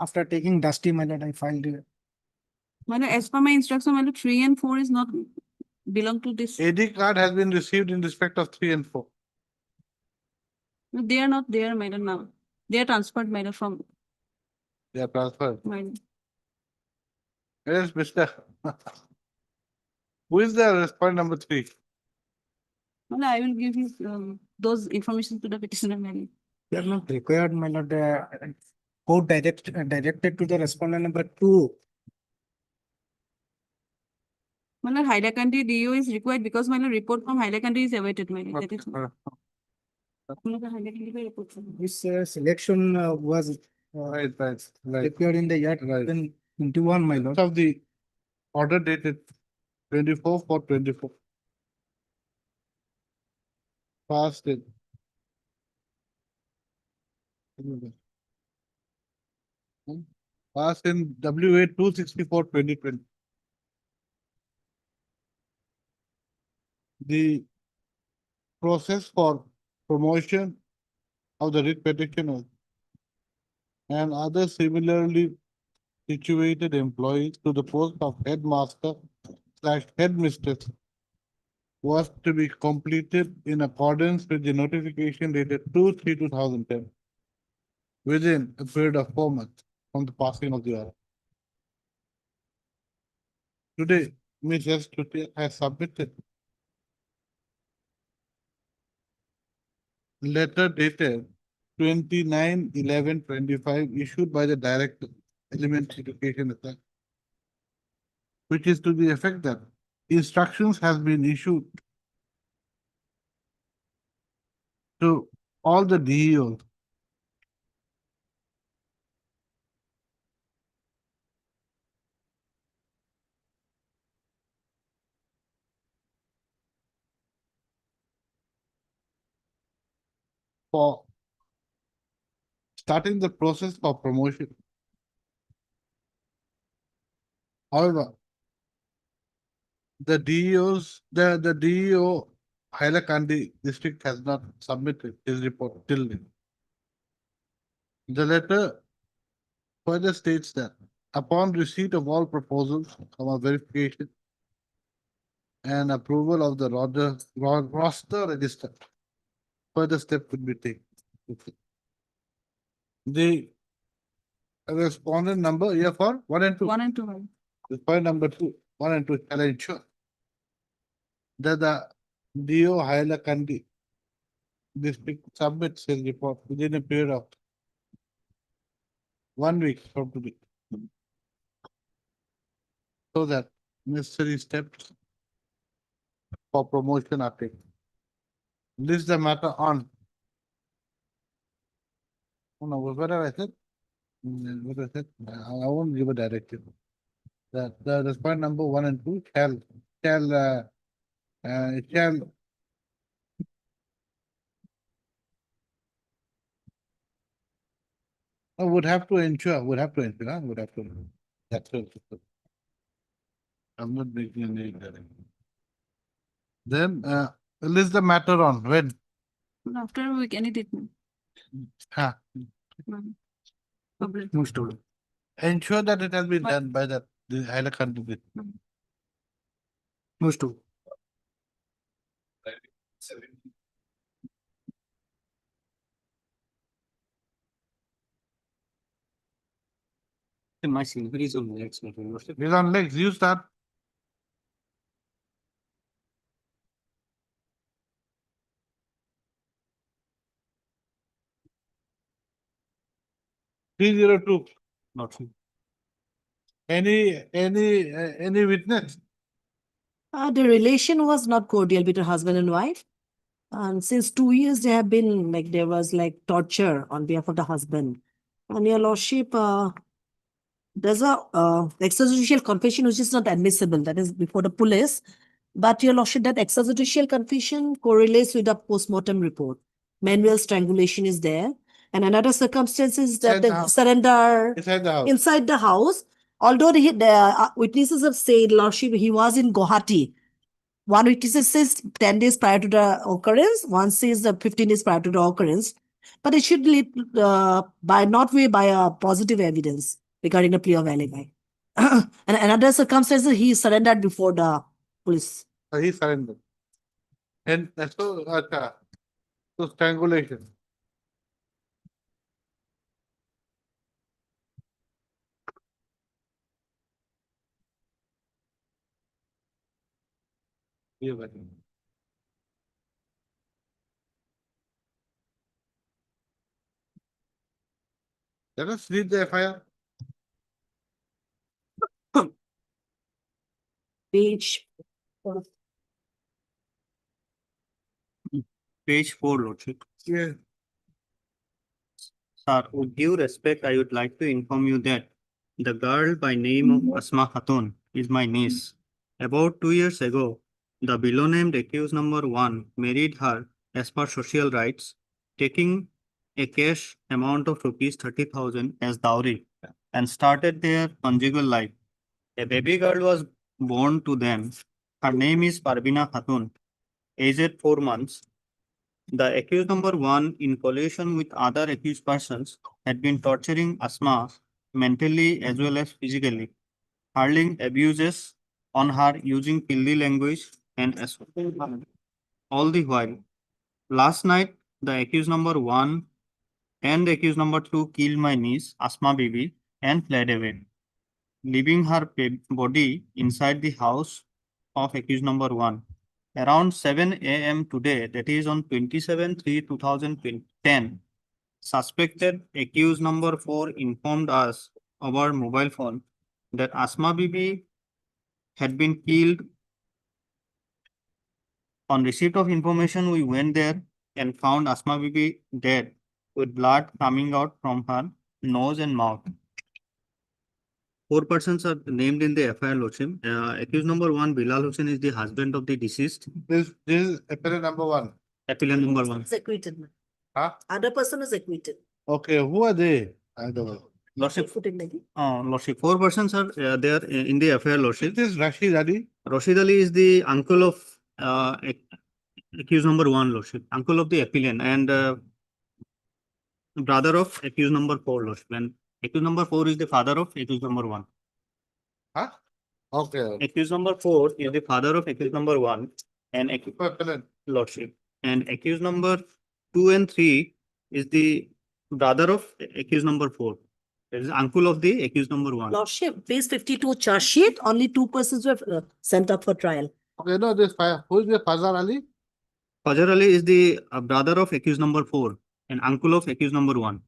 after taking dusty, my lord, I filed. My lord, as per my instruction, my lord, 3 and 4 is not belong to this. AD card has been received in respect of 3 and 4. They are not there, my lord, now. They are transferred, my lord, from They are transferred. my lord. Yes, Mr. Who is the respondent number 3? My lord, I will give you those information to the petitioner, my lord. They are not required, my lord. Court directed to the respondent number 2. My lord, Hailakandi DO is required because my lord, report from Hailakandi is awaited, my lord. That is. My lord, the Hailakandi का report, sir. This selection was Right. prepared in the year Right. 2021, my lord. Of the order dated 24/4/24. Passed it. Passed in WA 264/2020. The process for promotion of the writ petitioner and other similarly situated employees to the post of headmaster/headmistress was to be completed in accordance with the notification dated 2/3/2010 within a period of 4 months from the passing of the order. Today, Ms. S. Tutia has submitted letter dated 29/11/25 issued by the Director, Elementary Education, Authority, which is to the effect that instructions has been issued to all the DEOs for starting the process of promotion. However, the DEO Hailakandi district has not submitted his report till then. The letter further states that upon receipt of all proposals, verification and approval of the roster register, further step will be taken. The respondent number here for 1 and 2. 1 and 2, my lord. Point number 2, 1 and 2 shall ensure that the DO Hailakandi district submits his report within a period of 1 week from today. So that necessary steps for promotion are taken. This is the matter on. Oh, no, what have I said? What I said? I won't give a directive. That the point number 1 and 2 shall would have to ensure, would have to. That's it. I'm not making any directive. Then list the matter on when. After a week, any date, my Ha. lord. Public. Ensure that it has been done by the Hailakandi. Most to. My silver is on next meeting. He's on legs, you start. Three zero two. Not Any witness? The relation was not cordial between husband and wife. And since 2 years, there have been like there was like torture on behalf of the husband. And your lordship, there's a extrajudicial confession which is not admissible. That is before the police. But your lordship, that extrajudicial confession correlates with the postmortem report. Manual strangulation is there. And another circumstance is that Inside the the house. surrender Inside the house. inside the house. Although the witnesses have said, lordship, he was in Guwahati. One witness says 10 days prior to the occurrence, one says 15 days prior to the occurrence. But it should lead by a positive evidence regarding the plea of alibi. And another circumstance, he surrendered before the police. He surrendered. And so strangulation. Yeah, but- Let us read the FIR. Page. Page 4, Lordship. Yeah. Sir, with due respect, I would like to inform you that the girl by name of Asma Khatun is my niece. About 2 years ago, the below named accused number 1 married her as per social rights, taking a cash amount of rupees 30,000 as dowry and started their conjugal life. A baby girl was born to them. Her name is Parvina Khatun, aged 4 months. The accused number 1, in coalition with other accused persons, had been torturing Asma mentally as well as physically, hurling abuses on her using filthy language and assaulting her all the while. Last night, the accused number 1 and accused number 2 killed my niece, Asma Bibi, and fled away, leaving her body inside the house of accused number 1. Around 7 a.m. today, that is on 27/3/2010, suspected accused number 4 informed us over mobile phone that Asma Bibi had been killed. On receipt of information, we went there and found Asma Bibi dead with blood coming out from her nose and mouth. 4 persons are named in the FIR, Lordship. Accused number 1, Bilal Hussain, is the husband of the deceased. This is appellant number 1. Appellant number 1. Is acquitted. Huh? Other person is acquitted. Okay, who are they? I don't know. Lordship, Footing maybe. Lordship, 4 persons are there in the FIR, Lordship. This is Rashid Ali. Rashid Ali is the uncle of accused number 1, Lordship. Uncle of the appellant and brother of accused number 4, Lordship. And accused number 4 is the father of accused number 1. Huh? Okay. Accused number 4 is the father of accused number 1 and Appellant. Lordship. And accused number 2 and 3 is the brother of accused number 4. That is uncle of the accused number 1. Lordship, page 52 charge sheet, only 2 persons were sent up for trial. Okay, no, who is the Fazar Ali? Fajr Ali is the brother of accused number 4 and uncle of accused number 1.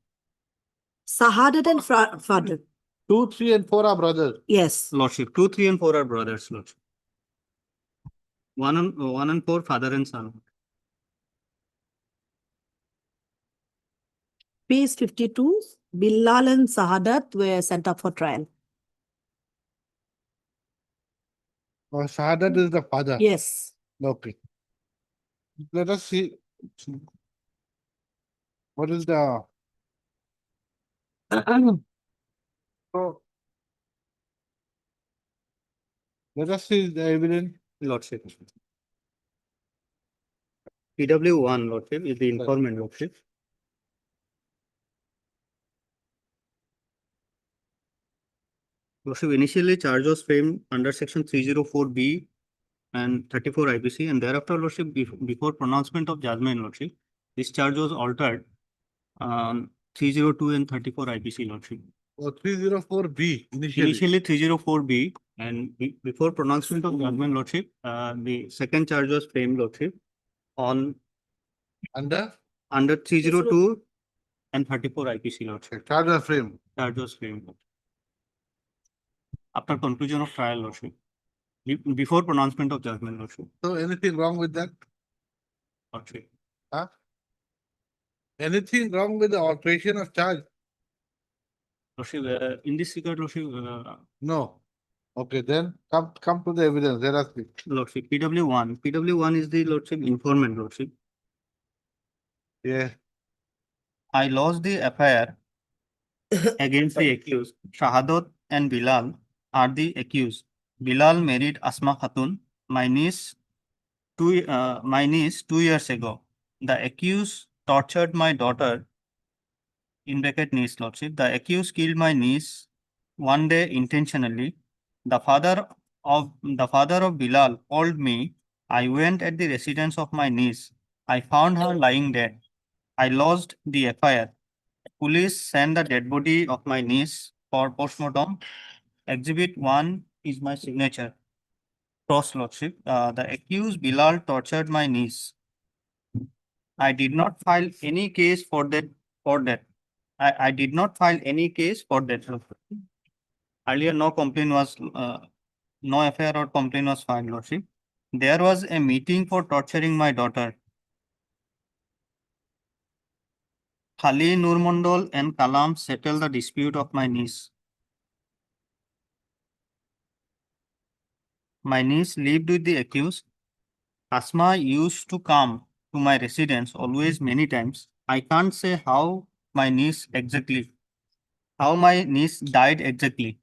Sahadat and father. 2, 3, and 4 are brothers. Yes. Lordship, 2, 3, and 4 are brothers, Lordship. 1 and 4, father and son. Page 52, Bilal and Sahadat were sent up for trial. Shahadat is the father. Yes. Okay. Let us see. What is the so, let us see the evidence. Lordship. PW1, Lordship, is the informant, Lordship. Lordship, initially charge was framed under section 304B and 34 IPC, and thereafter, Lordship, before pronouncement of judgment, Lordship, this charge was altered on 302 and 34 IPC, Lordship. Oh, 304B initially. Initially 304B, and before pronouncement of judgment, Lordship, the second charge was framed, Lordship, on Under 302 and 34 IPC, Lordship. charge of frame. Charge was framed. after conclusion of trial, Lordship. Before pronouncement of judgment, Lordship. So anything wrong with that? Lordship. Huh? Anything wrong with the alteration of charge? Lordship, in this regard, Lordship, No. Okay, then come to the evidence. There are three. Lordship, PW1 is the Lordship informant, Lordship. Yeah. I lost the FIR against the accused. Shahadat and Bilal are the accused. Bilal married Asma Khatun, my niece 2 years ago. The accused tortured my daughter, in bracket niece, Lordship. The accused killed my niece one day intentionally. The father of Bilal called me. I went at the residence of my niece. I found her lying dead. I lost the FIR. Police sent the dead body of my niece for postmortem. Exhibit 1 is my signature. Cross, Lordship. The accused Bilal tortured my niece. I did not file any case for that. I did not file any case for that. Earlier, no complaint was, no FIR or complaint was filed, Lordship. There was a meeting for torturing my daughter. Khali Nurmandol and Kalam settled the dispute of my niece. My niece lived with the accused. Asma used to come to my residence always many times. I can't say how my niece died exactly.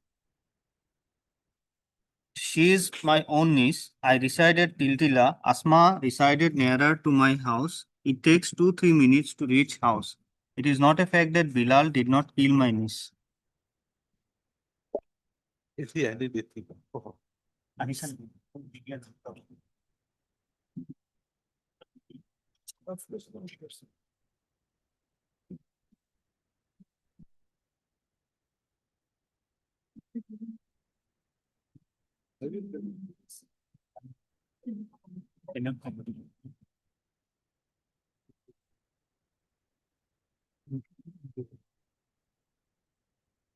She is my own niece. I resided Tiltila. Asma resided nearer to my house. It takes 2-3 minutes to reach house. It is not a fact that Bilal did not kill my niece. Yeah, I did it.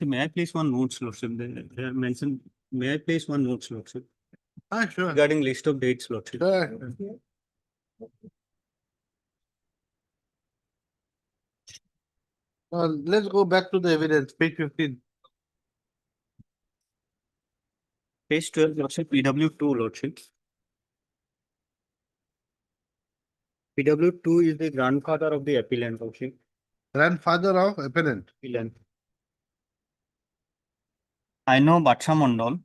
May I place one note, Lordship? They have mentioned, may I place one note, Lordship? Sure. Regarding list of dates, Lordship. Sure. Let's go back to the evidence, page 15. Page 12, Lordship, PW2, Lordship. PW2 is the grandfather of the appellant, Lordship. Grandfather of appellant. Appellant. I know Batsha Mondal.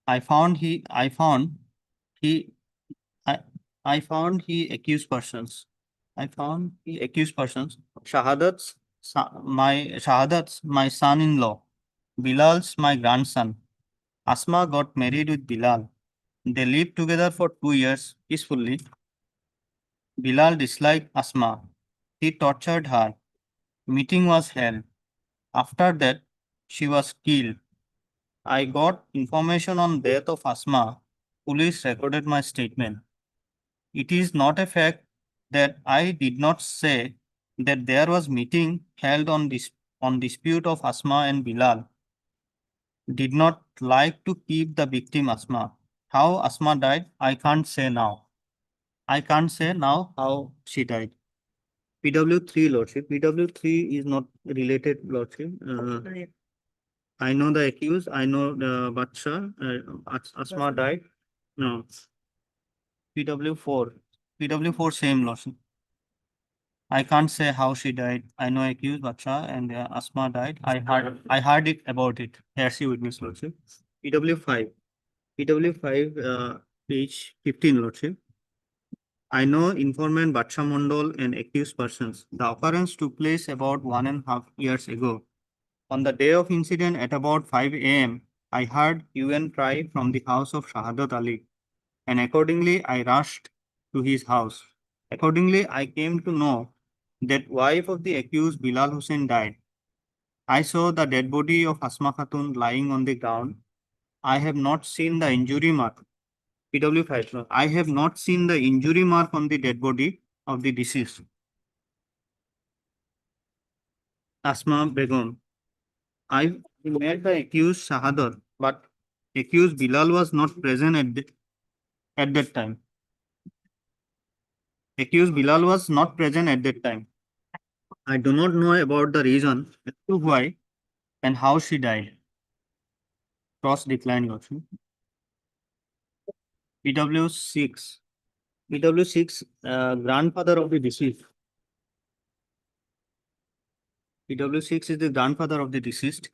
I found he accused persons. Shahadat's my son-in-law. Bilal's my grandson. Asma got married with Bilal. They lived together for 2 years peacefully. Bilal disliked Asma. He tortured her. Meeting was held. After that, she was killed. I got information on death of Asma. Police recorded my statement. It is not a fact that I did not say that there was meeting held on dispute of Asma and Bilal. Did not like to keep the victim Asma. How Asma died, I can't say now. How she died. PW3, Lordship. PW3 is not related, Lordship. I know the accused. I know the Batsha. Asma died. No. PW4. PW4 same, Lordship. I can't say how she died. I know accused Batsha and Asma died. I heard it about it. Here she witness, Lordship. PW5. PW5, page 15, Lordship. I know informant Batsha Mondal and accused persons. The occurrence took place about 1.5 years ago. On the day of incident at about 5 a.m., I heard UN cry from the house of Shahadat Ali, and accordingly I rushed to his house. Accordingly, I came to know that wife of the accused Bilal Hussain died. I saw the dead body of Asma Khatun lying on the ground. I have not seen the injury mark. PW5. I have not seen the injury mark on the dead body of the deceased. Asma Begum. I met the accused Shahadat, but accused Bilal was not present at that time. Accused Bilal was not present at that time. I do not know about the reason as to why and how she died. Cross decline, Your Worship. PW6. PW6, grandfather of the deceased. PW6 is the grandfather of the deceased.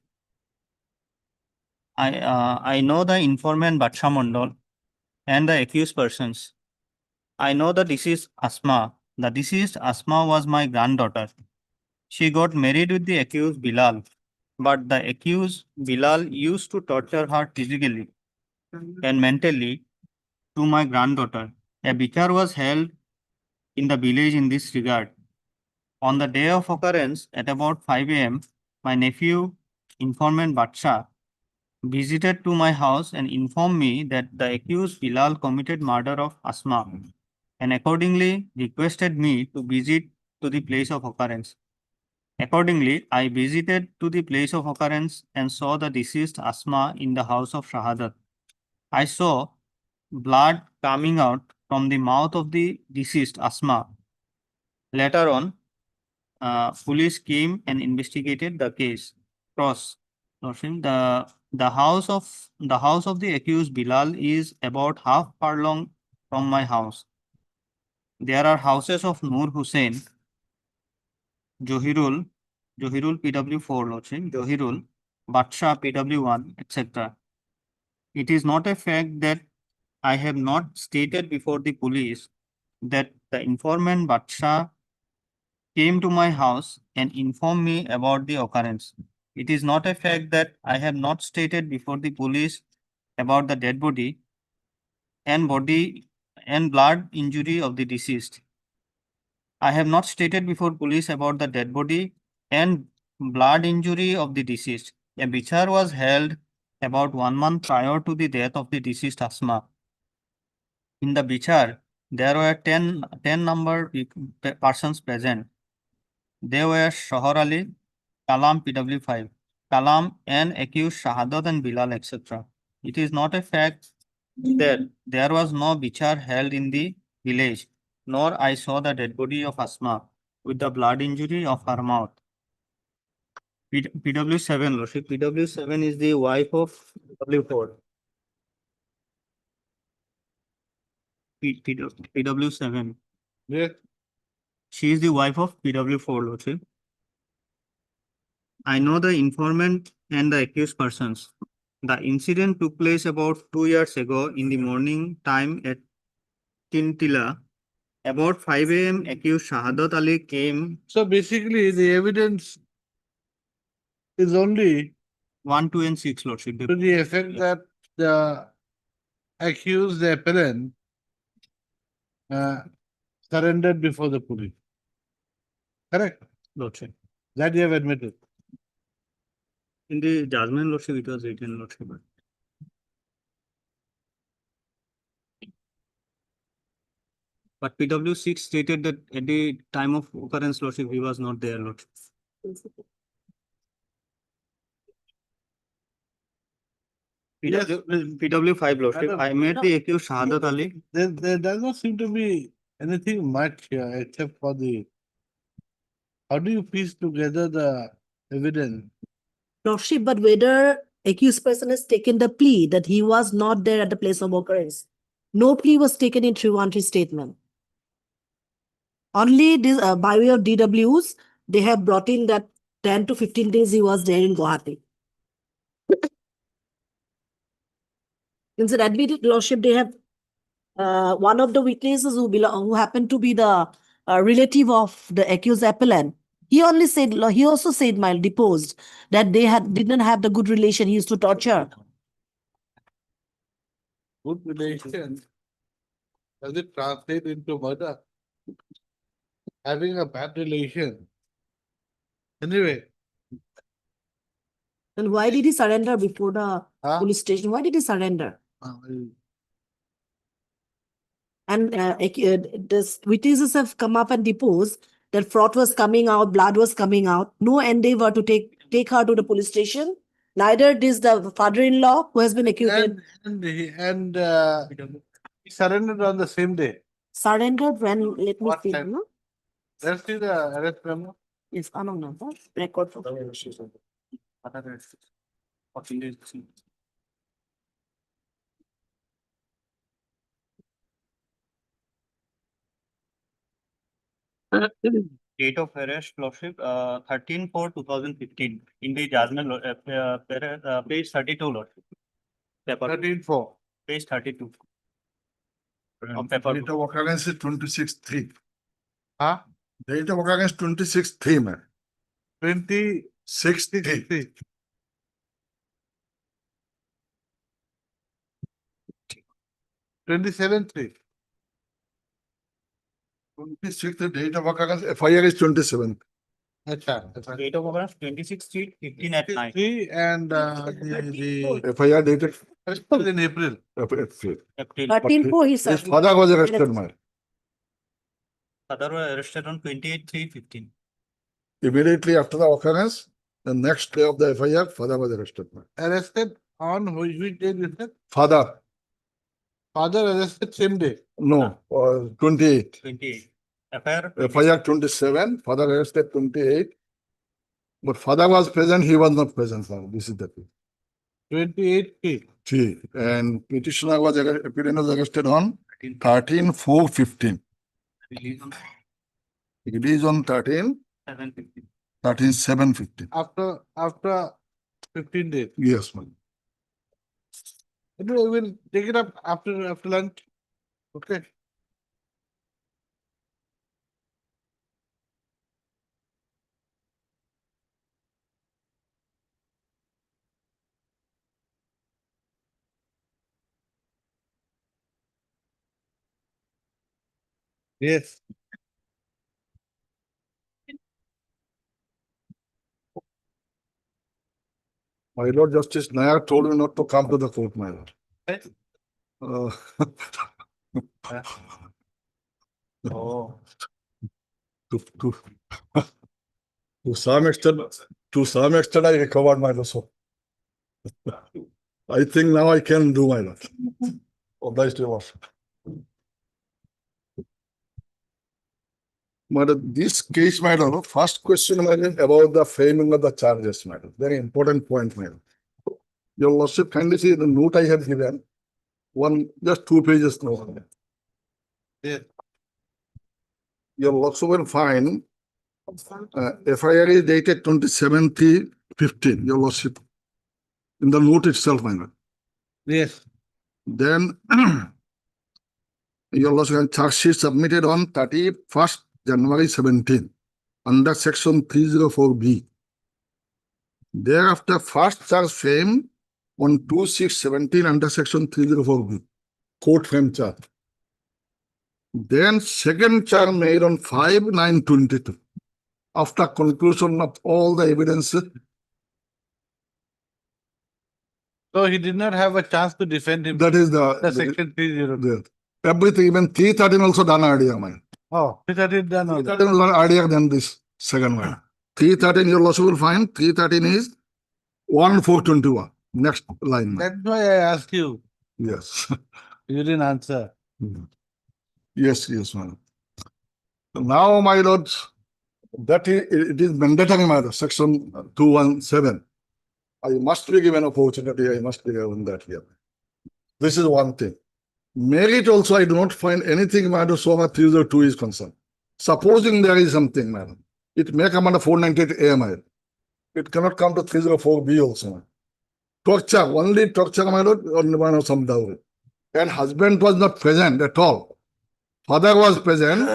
I know the informant Baksha Mandal and the accused persons. I know the deceased Asma. The deceased Asma was my granddaughter. She got married with the accused Bilal, but the accused Bilal used to torture her physically and mentally to my granddaughter. A bichar was held in the village in this regard. On the day of occurrence at about 5 a.m., my nephew, informant Baksha, visited to my house and informed me that the accused Bilal committed murder of Asma and accordingly requested me to visit to the place of occurrence. Accordingly, I visited to the place of occurrence and saw the deceased Asma in the house of Shahadat. I saw blood coming out from the mouth of the deceased Asma. Later on, police came and investigated the case. Cross. The house of the accused Bilal is about half furlong from my house. There are houses of Noor Hussain, Johirul PW4 Lordship, Johirul, Baksha PW1, etc. It is not a fact that I have not stated before the police that the informant Baksha came to my house and informed me about the occurrence. It is not a fact that I have not stated before the police about the dead body and blood injury of the deceased. I have not stated before police about the dead body and blood injury of the deceased. A bichar was held about 1 month prior to the death of the deceased Asma. In the bichar, there were 10 number persons present. They were Shohar Ali, Kalam PW5, Kalam and accused Shahadat and Bilal, etc. It is not a fact that there was no bichar held in the village, nor I saw the dead body of Asma with the blood injury of her mouth. PW7, Lordship. PW7 is the wife of PW4. PW7. Yeah. She is the wife of PW4, Lordship. I know the informant and the accused persons. The incident took place about 2 years ago in the morning time at Tintila. About 5 a.m., accused Shahadat Ali came. So basically, the evidence is only 1, 2, and 6, Lordship. to the effect that the accused, the appellant, surrendered before the police. Correct? Lordship. That you have admitted. In the judgment, Lordship, it was written, Lordship. But PW6 stated that at the time of occurrence, Lordship, he was not there, Lordship. Yes, PW5, Lordship. I met the accused Shahadat Ali. There does not seem to be anything much here except for the. How do you piece together the evidence? Lordship, but whether accused person has taken the plea that he was not there at the place of occurrence. No plea was taken in 313 statement. Only this, by way of DWs, they have brought in that 10 to 15 days he was there in Guwahati. In the admitted Lordship, they have one of the witnesses who happened to be the relative of the accused appellant. He also said, mild deposed, that they didn't have the good relation. He used to torture. Good relation. Does it translate into murder? Having a bad relation. Anyway. And why did he surrender before the police station? Why did he surrender? And the witnesses have come up and deposed that froth was coming out, blood was coming out. No endeavor to take her to the police station Neither does the father-in-law who has been acquitted. He surrendered on the same day. Surrendered when, let me What see, time? no? Let's see the arrest memo. Yes, no, record. Date of arrest, Lordship, 13/4/2015, in the judgment, page 32, Lordship. Paper, 13/4. page 32. Date of occurrence is 26/3. Huh? Date of occurrence 26/3, man. 26/3. 27/3. 26th, the date of occurrence, FIR is 27th. Acha. Date of occurrence 26/3/15 at night. 3 and the FIR dated arrested in April. April. April. 13/4 he His said. father was arrested, man. Father was arrested on 28/3/15. Immediately after the occurrence, the next day of the FIR, father was arrested, man. Arrested on which day you said? Father, Father arrested same day. no, 28. 28. FIR. FIR 27, father arrested 28. But father was present, he was not present, sir. This is the thing. 28K. See, and petitioner was, applicant was arrested on 13/4/15. Release on 7/15. 13/7/15. After 15 days. Yes, man. We will take it up after lunch. Okay. Yes. My Lord Justice Nayak told me not to come to the court, my lord. Uh, Oh. to some extent, I recovered my loss. I think now I can do my lord. Obliged to your worship. Madam, this case, madam, first question, madam, about the framing of the charges, madam. Very important point, madam. Your lordship, kindly see the note I have given. Just 2 pages note. Yes. Your lordship will find FIR is dated 27/3/15, your lordship. In the note itself, madam. Yes. Then your lordship charge sheet submitted on 31st January 17 under section 304B. Thereafter, first charge frame on 2/6/17 under section 304B, court frame charge. Then second charge made on 5/9/22 after conclusion of all the evidence. So he did not have a chance to defend him. That is The section 302. everything, even 313 also done earlier, man. Oh, 313 done all. 313 was earlier than this second one. 313, your lordship will find 313 is 1/4/21. Next line. That's why I asked you. Yes. You didn't answer. Yes, madam. Now, my lord, that it is mandatory, madam, section 217. I must be given opportunity, I must be given that here. This is one thing. Merit also, I do not find anything, madam, so much 302 is concerned. Supposing there is something, madam, it may come under 498A, madam. It cannot come to 304B also, madam. Torture, only torture, my lord, on one of some dowry. And husband was not present at all. Father was present.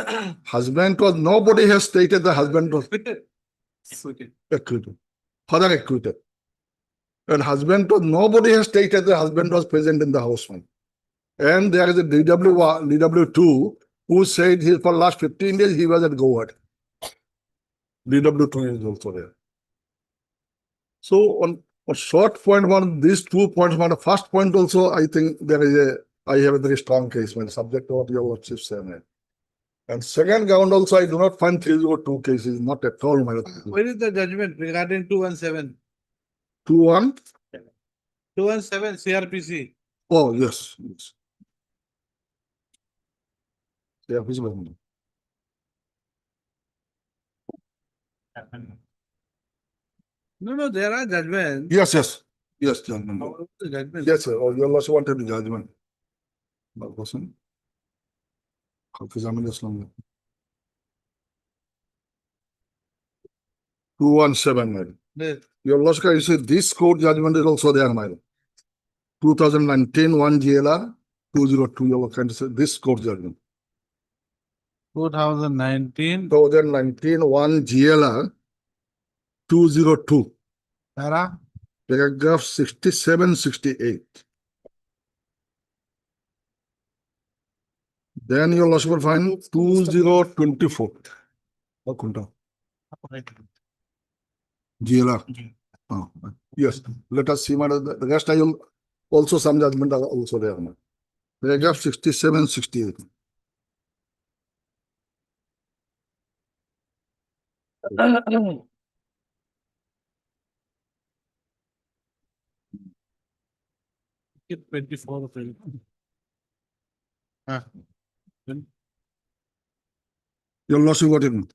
Husband was, nobody has stated the husband was acquitted. Father acquitted. And husband was, nobody has stated the husband was present in the house. Man. And there is a DW2 who said he, for last 15 days he was at Goa. DW2 is also there. So on a short point one, these 2 points, one, the first point also, I think there is I have a very strong case, man, subject to what your lordship said. Man. And second ground also, I do not find 302 cases, not at all, my lord. Where is the judgment regarding 217? 2-1. 217 CRPC. Oh, yes, yes. Yeah, visible. No, there are judgments. Yes, yes, yes, judgment. How are the judgments? Yes, sir. Oh, you also wanted the judgment. That person. Hafiz Ahmed Islam. 217, madam. Yes. Your logical, you say this court judgment is also there, madam. 2019 1 GLR 202. You can say this court judgment. 2019. 2019 1 GLR 202. Para. Paragraph 67, 68. Then your loss will find 2024. GLR. Oh, yes, let us see, madam. The rest I will also some judgment are also there. Madam. Paragraph 67, 68. Get 24 of it. Your loss you got it.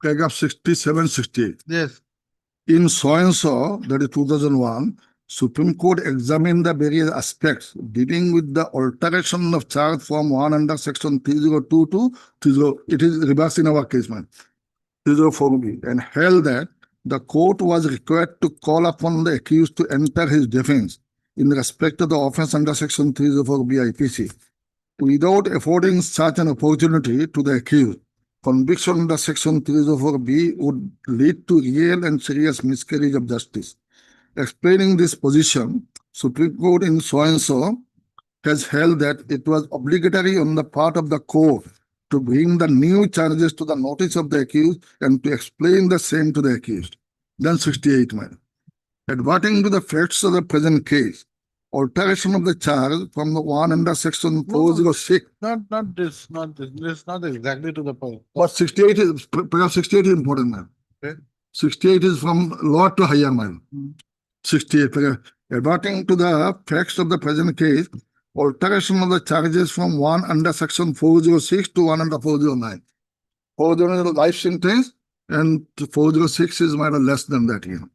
Paragraph 67, 68. Yes. In so and so, that is 2001, Supreme Court examined the various aspects dealing with the alteration of charge from 1 under section 302 to 30. It is reversed in our case, man. 304B, and held that the court was required to call upon the accused to enter his defense in respect of the offense under section 304B IPC without affording such an opportunity to the accused. Conviction under section 304B would lead to real and serious miscarriage of justice. Explaining this position, Supreme Court in so and so has held that it was obligatory on the part of the court to bring the new charges to the notice of the accused and to explain the same to the accused. Then 68, madam. Adverting to the facts of the present case, alteration of the charge from the 1 under section 406. Not this. This is not exactly to the point. But 68 is, paragraph 68 is important, man. Okay. 68 is from lower to higher, man. 68, adverting to the facts of the present case, alteration of the charges from 1 under section 406 to 1 under 409. 409 is life sentence and 406 is less than that, you know.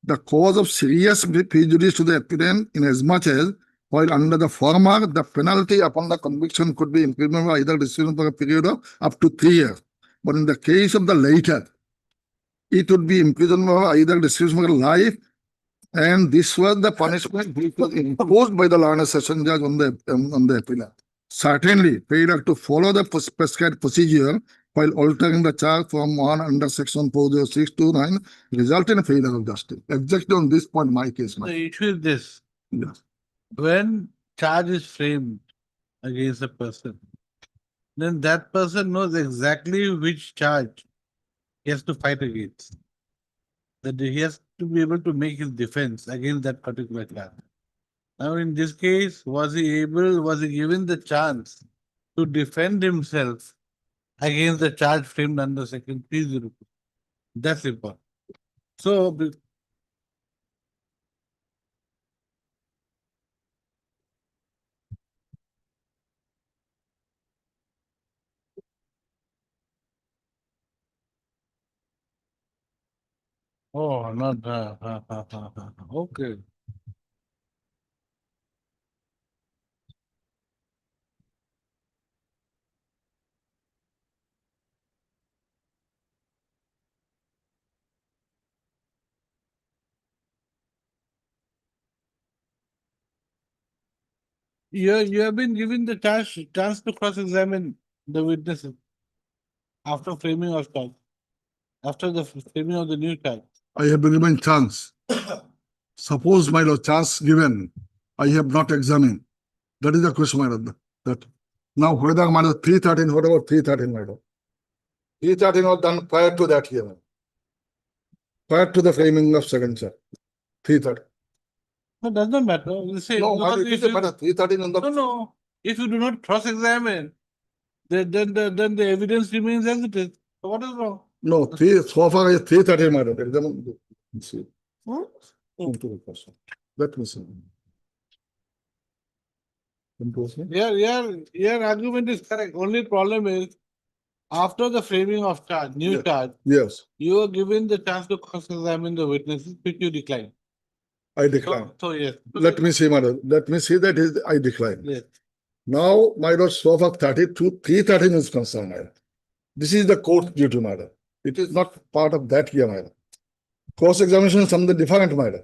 The cause of serious prejudice to the applicant inasmuch as while under the former, the penalty upon the conviction could be imprisonment or either decision for a period of up to 3 years. But in the case of the later, it would be imprisonment or either decision for life, and this was the punishment which was imposed by the learned session judge on the appellant. Certainly, failure to follow the prescribed procedure while altering the charge from 1 under section 406 to 9 result in a failure of justice. Exactly on this point, my case. The issue is this. Yes. When charge is framed against a person, then that person knows exactly which charge he has to fight against. That he has to be able to make his defense against that particular charge. Now, in this case, was he given the chance to defend himself against the charge framed under section 302? That's important. So, oh, not okay. You have been given the chance to cross-examine the witnesses after framing of charge, after the framing of the new charge. I have been given chance. Suppose my lord, chance given, I have not examined. That is the question, my lord. That now whether my lord 313, what about 313, my lord? 313 was done prior to that here. Prior to the framing of second charge. 313. No, does not matter. You say, No, because it if doesn't you- matter. 313 in the. No. If you do not cross-examine, then the evidence remains as it is. So what is wrong? No, so far is 3:30, madam. Exam. See. Come to the question. Let me see. Come to us, yeah? Your argument is correct. Only problem is, after the framing of charge, new Yeah. charge, Yes, you are given the chance to cross-examine the witnesses, which you decline. I decline. So yes. Let me see, madam. Let me see that is, I decline. Yes. Now, my lord, so far 3:13 is concerned, madam. This is the court duty, madam. It is not part of that here, madam. Cross-examination is something different, madam.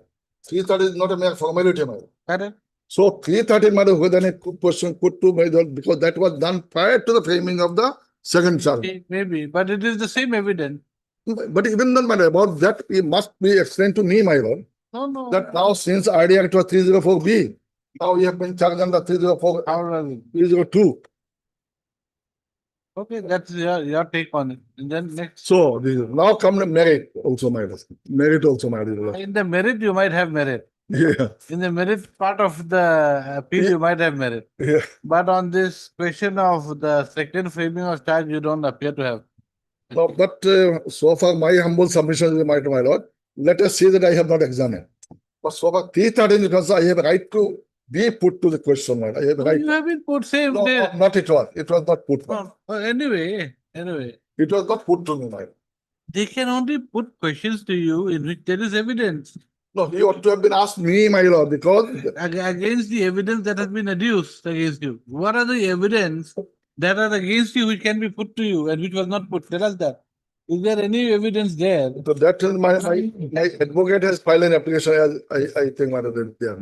3:30 is not a mere formality, madam. Correct. So 3:13, madam, whether any question put to my lord, because that was done prior to the framing of the second charge. Maybe, but it is the same evidence. But even then, madam, about that, it must be explained to me, my lord, No. that now since RD Act was 304B, now you have been charged under 304, How does it? 302. Okay, that's your take on it. And then next, So this is, now come the merit also, my lord. Merit also, my lord. in the merit, you might have merit. Yeah, In the merit part of the appeal, you might have merit. yeah. But on this question of the second framing of charge, you don't appear to have. No, but so far my humble submission is my lord. Let us say that I have not examined. But so far 3:13 because I have a right to be put to the question, my lord. I have a right. You have been put same No, day. not it was. It was not put. Anyway, It was not put to me, my lord. they can only put questions to you in which there is evidence No, he ought to have been asked me, my lord, because against the evidence that has been adduced against you. What are the evidence that are against you which can be put to you and which was not put? Tell us that. Is there any evidence there? so that is my advocate has filed an application as I think, my lord, there.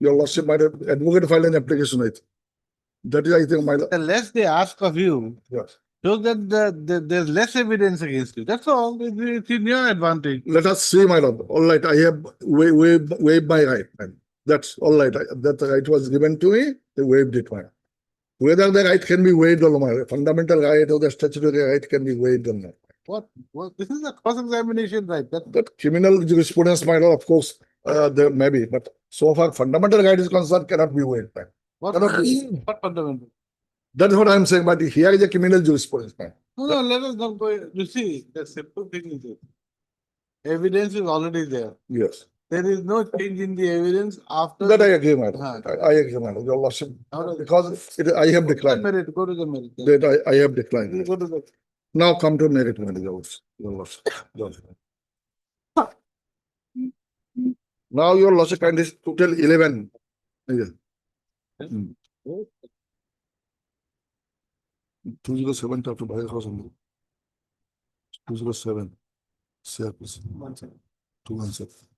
Your lordship might have advocate filed an application, I think. That is, I think, my lord. The less they ask of you, Yes. shows that there's less evidence against you. That's all. It's in your advantage. Let us see, my lord. All right, I have waived my right. Man. That's all right. That right was given to me, they waived it, man. Whether the right can be waived or not, fundamental right or the statutory right can be waived or not. What? This is a cross-examination right. That criminal jurisprudence, my lord, of course, there may be, but so far fundamental right is concerned cannot be waived, man. What fundamental? That's what I'm saying, but here is a criminal jurisprudence, man. No, let us not go. You see, the simple thing is this. Evidence is already there. Yes. There is no change in the evidence after. That I agree, madam. I agree, madam. Your lordship, because I have declined. Go to the merit. That I have declined. Go to the. Now come to merit, madam. Your lordship. Now your lordship and is total 11. Yeah. 207 after by house only. 207. Service. 217.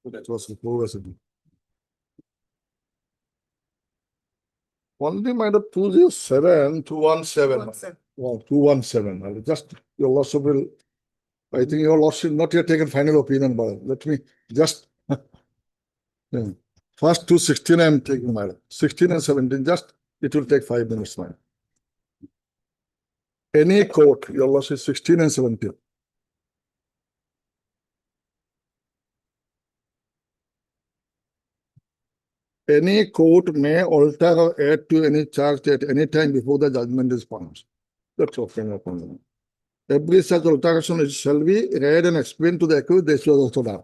That was the only my 207, 217. Wow, 217. Just your lordship will, I think your lordship not yet taken final opinion, but let me just yeah. First 216 I am taking, madam. 16 and 17, just it will take 5 minutes, madam. Any court, your lordship 16 and 17. Any court may alter or add to any charge at any time before the judgment is pronounced. That's okay, no problem. Every such alteration shall be read and explained to the accused. This was also done.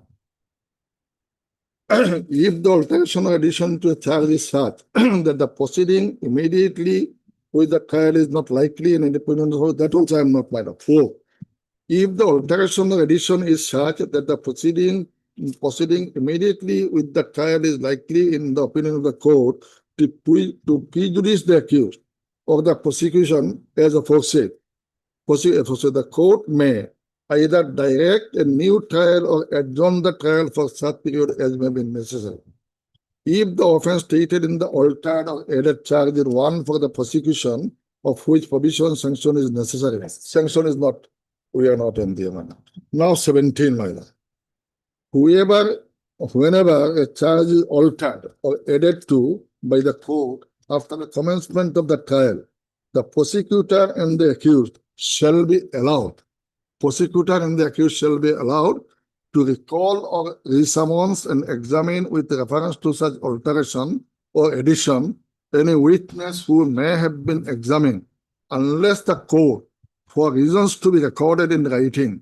If the alteration or addition to a charge is such that the proceeding immediately with the trial is not likely and independent of that also I am not mind of. 4. If the alteration or addition is such that the proceeding immediately with the trial is likely in the opinion of the court to prejudice the accused or the prosecution as aforesaid. The court may either direct a new trial or adjourn the trial for such period as may be necessary. If the offense stated in the altered or added charge is one for the prosecution of which provision sanction is necessary. Sanction is not, we are not in the amendment. Now 17, my lord. Whenever a charge is altered or added to by the court after the commencement of the trial, the prosecutor and the accused shall be allowed. Prosecutor and the accused shall be allowed to recall or resummons and examine with reference to such alteration or addition any witness who may have been examined, unless the court, for reasons to be recorded in writing,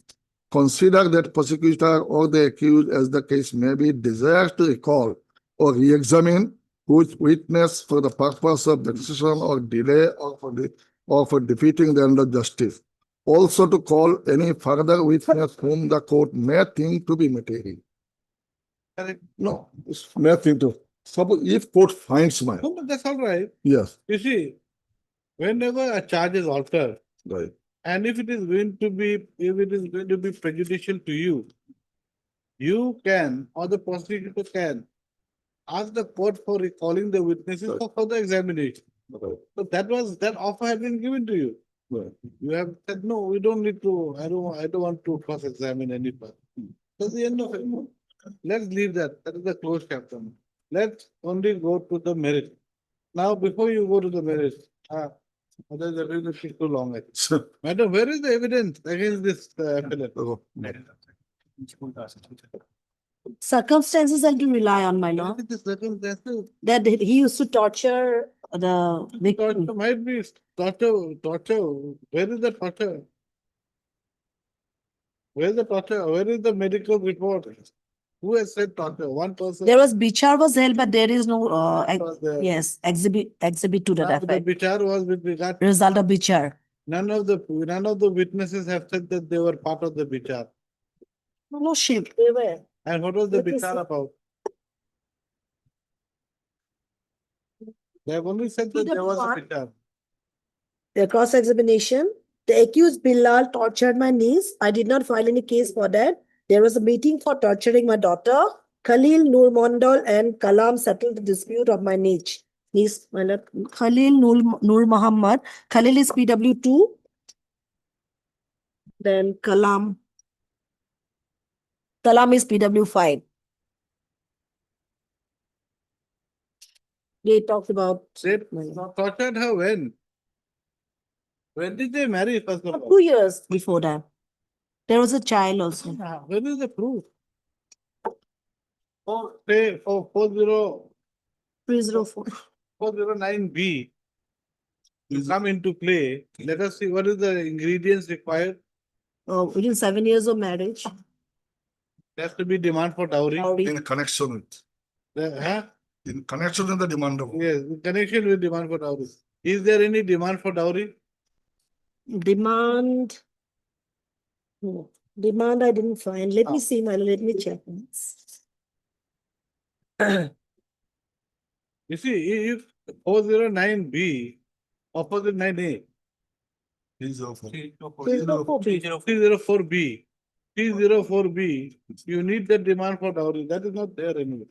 consider that prosecutor or the accused, as the case may be, desires to recall or re-examine which witness for the purpose of decision or delay or for defeating the end of justice. Also to call any further witness whom the court may think to be material. No, it's may think to. Suppose if court finds my, No, but that's all right. yes, You see, whenever a charge is altered, right. and if it is going to be prejudicial to you, you can, or the prosecutor can, ask the court for recalling the witnesses for further examination. Right. So that offer had been given to you. Right. You have said, no, we don't need to, I don't want to cross-examine any further. That's the end of it. Let's leave that. That is the closed chapter. Let's only go to the merit. Now, before you go to the merit, otherwise the will take too long. I think. Madam, where is the evidence against this appellant? Circumstances and to rely on, my lord. What is the circumstances? That he used to torture the victim. Torture might be torture. Where is the torture? Where is the torture? Where is the medical report? Who has said torture? One person. There was Bichar was held, but there is no, Was there. yes, exhibit to that The effect. Bichar was with regard. Result of Bichar. None of the witnesses have said that they were part of the Bichar. No ship, they were. And what was the Let me Bichar see. about? They have only said that there was a PW1. Bichar. The cross-examination. The accused Bilal tortured my niece. I did not file any case for that. There was a meeting for torturing my daughter. Khalil, Nur Mondal, and Kalam settled the dispute of my niece. My lord, Khalil, Nur Muhammad. Khalil is PW2. Then Kalam. Kalam is PW5. They talked about. They tortured her when? When did they marry first of all? 2 years before that. There was a child also. When is the proof? Say for 304. 409B will come into play. Let us see what is the ingredients required. Within 7 years of marriage. There has to be demand for dowry. In connection with, in connection with the demand of. Yes, in connection with demand for dowry. Is there any demand for dowry? Demand. No. Demand I didn't find. Let me see, let me check. You see, if 409B or 409A, 304B, 304B, you need the demand for dowry. That is not there anyway.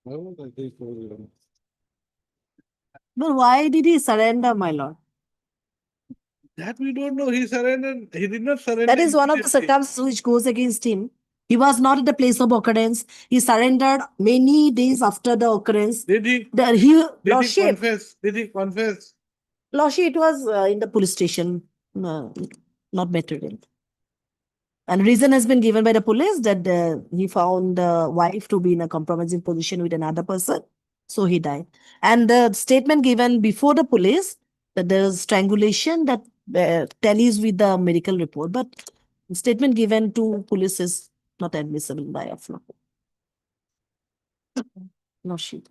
Why was I saying 409? But why did he surrender, my lord? That we don't know. He surrendered. He did not surrender. That is one of the immediately. circumstances which goes against him. He was not at the place of occurrence. He surrendered many days after the occurrence. Did he? Did Lordship, confess? Did he confess? Lordship, it was in the police station, not material. And reason has been given by the police that he found the wife to be in a compromising position with another person. So he died. And the statement given before the police that there is strangulation that tallies with the medical report. But the statement given to police is not admissible by AFLA. Lordship.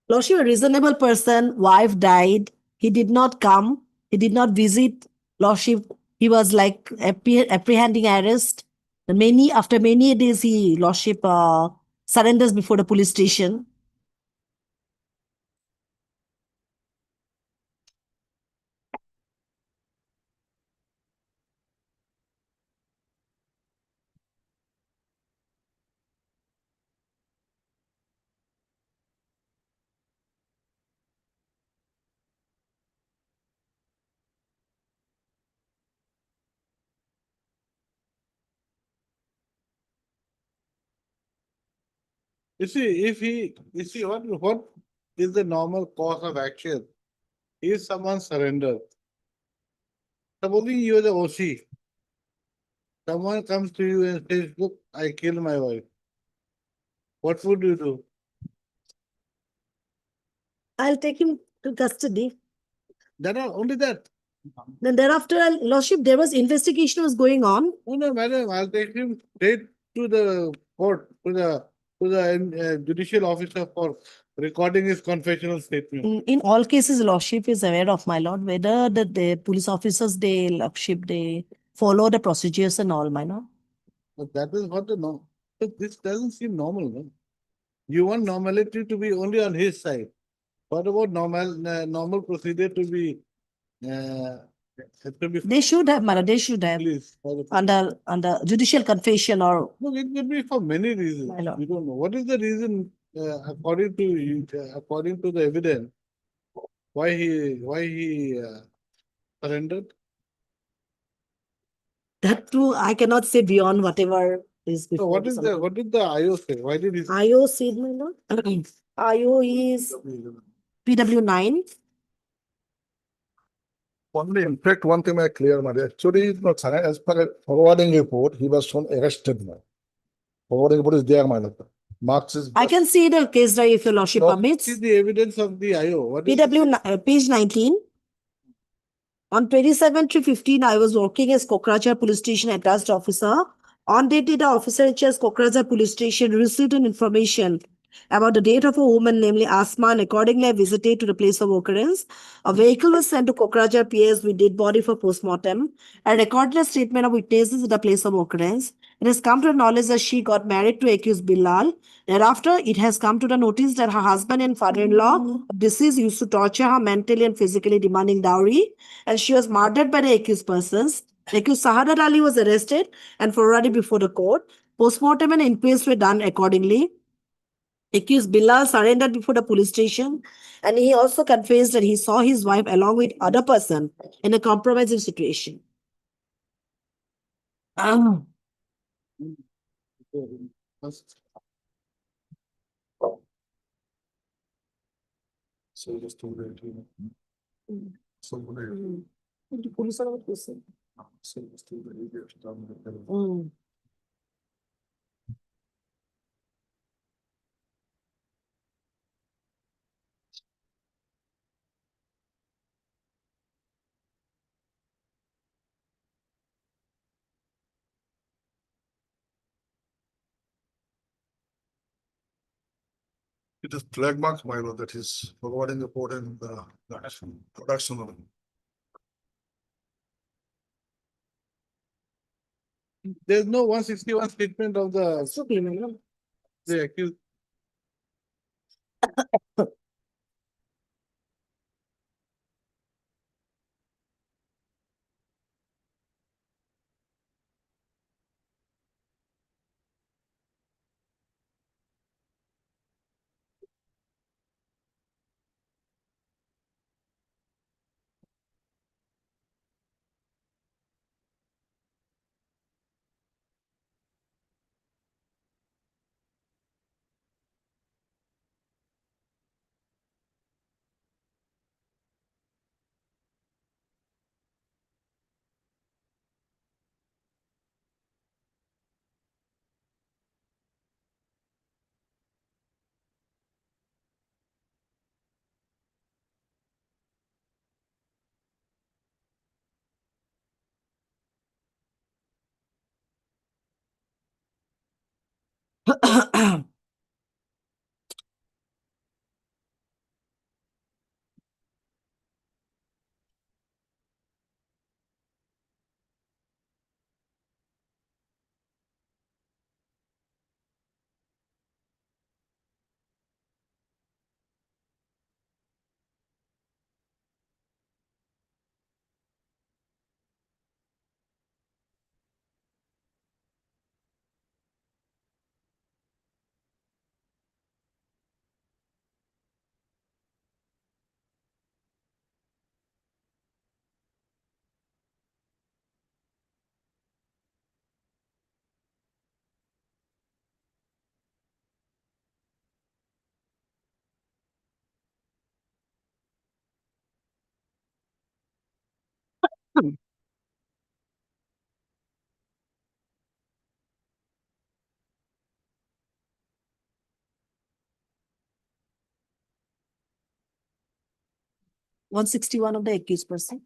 Lordship, a reasonable person, wife died. He did not come. He did not visit. Lordship, he was like apprehending arrest. After many days, Lordship surrenders before the police station. You see, what is the normal course of action. If someone surrenders, supposing you are the OC, someone comes to you and says, look, I killed my wife. What would you do? I'll take him to custody. That are only that. Then thereafter, Lordship, there was investigation was going on. No, no, madam, I'll take him straight to the court, to the judicial officer for recording his confessional statement. In all cases, Lordship is aware of, my lord, whether the police officers, they, Lordship, they follow the procedures and all, my lord. But that is what the no. But this doesn't seem normal, no? You want normality to be only on his side. What about normal procedure to be, They should have, my lord, they should have, Please, under judicial confession or, no, it could be for many reasons. My lord. We don't know. What is the reason, according to you, according to the evidence, why he surrendered? that too, I cannot say beyond whatever is So before. what did the IO say? Why did he? IO said, my lord? IO is PW9. Only, in fact, one thing I clear, Mary. Actually, not as per a forwarding report, he was shown arrested. Man. Forwarding report is there, my lord. Marks is. I can see the case diary if your lordship What permits. is the evidence of the IO? What is Page 19. On 27/3/15, I was working as Kokrajhar Police Station attached officer. On date, the officer in charge Kokrajhar Police Station received an information about the death of a woman, namely Asma, and accordingly I visited to the place of occurrence. A vehicle was sent to Kokrajhar PS with dead body for postmortem. I recorded a statement of witnesses at the place of occurrence. It has come to the knowledge that she got married to accused Bilal. Thereafter, it has come to the notice that her husband and father-in-law deceased used to torture her mentally and physically, demanding dowry, and she was murdered by the accused persons. The accused Sahadat Ali was arrested and forwarded before the court. Postmortem and inquest were done accordingly. Accused Bilal surrendered before the police station, and he also confessed that he saw his wife along with other person in a compromising situation. So just to wait, so The police are what they say. so just to wait, It is flag mark, my lord, that is forwarding report and the production of it. There's no 161 statement of the accused. 161 of the accused person.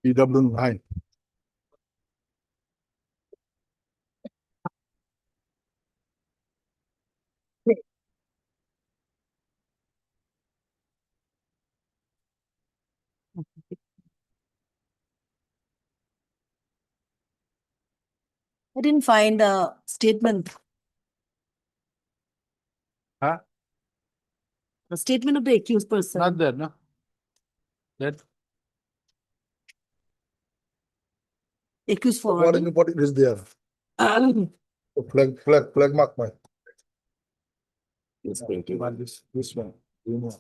EW9. I didn't find a statement. Huh? The statement of the accused person. Not there, no? That Accused What forwarding. important is there? Flag mark my. It's going to. This one. You know.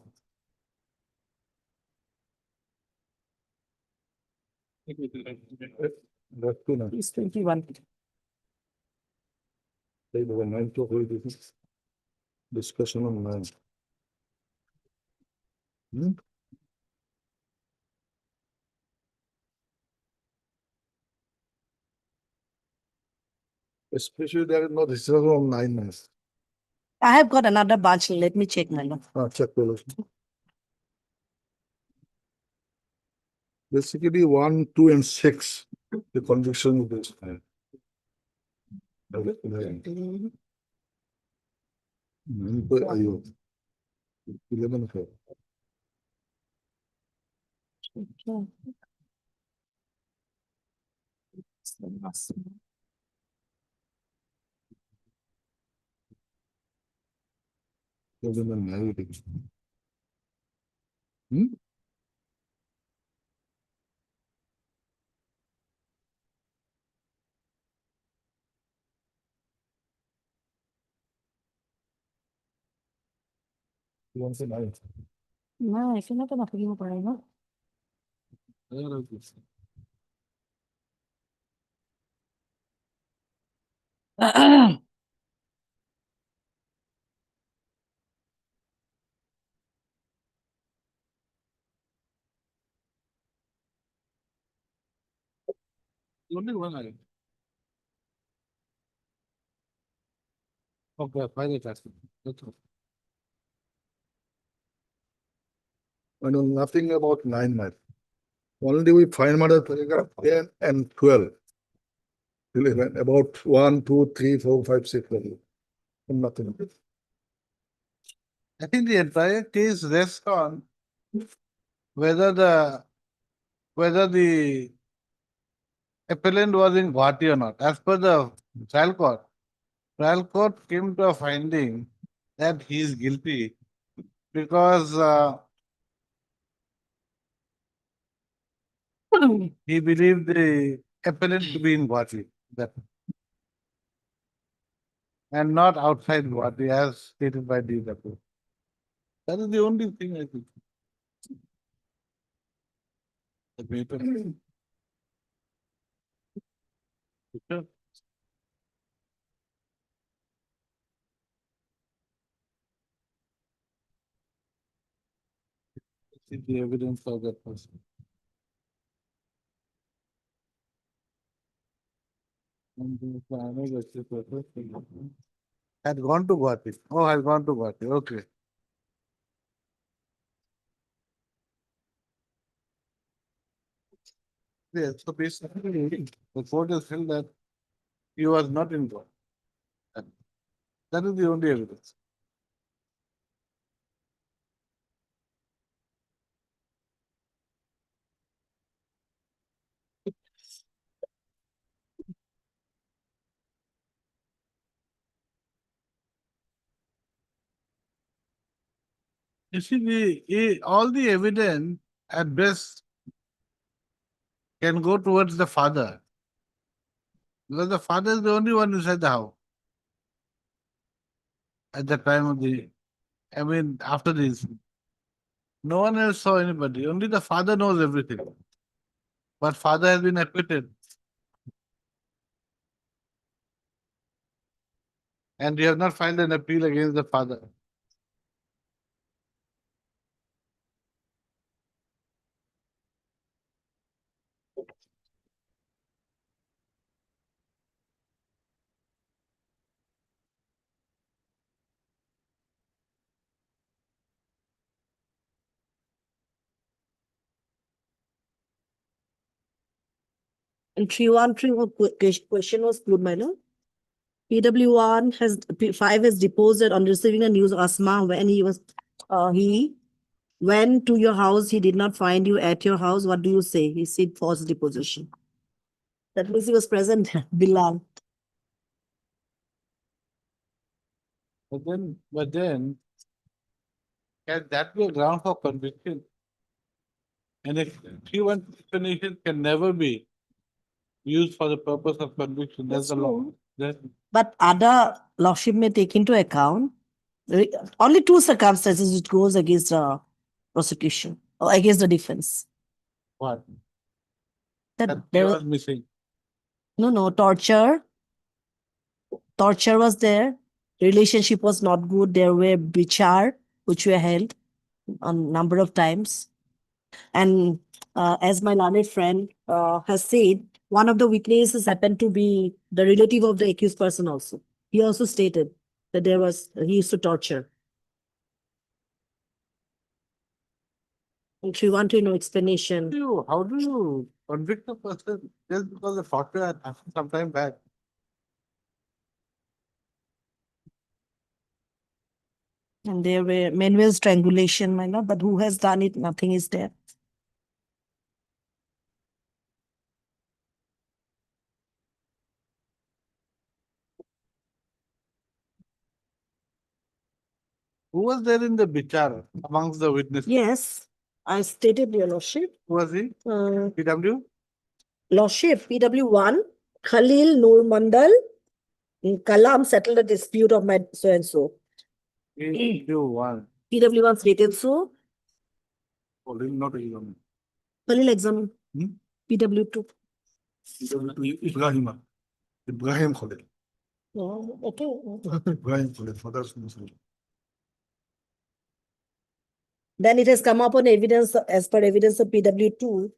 That's two now. It's 21. They were 9 to hold this discussion on 9. Especially there is no decision on 9 minutes. I have got another bunch. Let me check, my lord. Check the basically 1, 2, and 6. The conviction of this time. 11 of it. Okay. Government naivety. Hmm? You want to say naive? না এখানে তো নাথাকিব পাৰে ন Only one item. Okay, file it as. That's all. I know nothing about 9 months. Only we find matter paragraph 10 and 12. 11, about 1, 2, 3, 4, 5, 6, 7. Nothing. I think the entire case rests on whether the appellant was in Guwahati or not. As per the trial court came to a finding that he is guilty because he believed the appellant to be in Guwahati. And not outside Guwahati as stated by DW. That is the only thing I think. The paper. Sure. See the evidence of that person. And the final justice had gone to Guwahati. Oh, has gone to Guwahati. Okay. Yes, so basically, the court has held that he was not in Guwahati. That is the only evidence. You see, all the evidence at best can go towards the father. Because the father is the only one inside the house. At the time of after the incident. No one else saw anybody. Only the father knows everything. But father has been acquitted. And we have not filed an appeal against the father. And 313 question was put, my lord. PW1 has, P5 has deposed on receiving the news of Asma when he went to your house, he did not find you at your house. What do you say? He said false deposition. That means he was present, Bilal. But then, can that be a ground for conviction? And if 313 explanation can never be used for the purpose of conviction, that's the law. But other lordship may take into account only two circumstances which goes against the prosecution or against the defense. What? That He there was missing. no torture. Torture was there. Relationship was not good. There were bichar which were held a number of times. And as my learned friend has said, one of the witnesses happened to be the relative of the accused person also. He also stated that he used to torture. If you want to know explanation. How do you convict a person just because the torture had happened some time back? And there were manual strangulation, my lord, but who has done it? Nothing is there. Who was there in the Bichar amongst the witnesses? Yes, I stated, your lordship. Who was he? Uh, PW? Lordship, PW1, Khalil Noor Mandal, Kalam settled a dispute of my so and so. PW1. PW1 stated so. Oh, not even. Khalil examine. Hmm? PW2. Ibrahim. Ibrahim Khalil. Oh, okay. Ibrahim Khalil, father's Muslim. Then it has come up on evidence, as per evidence of PW2.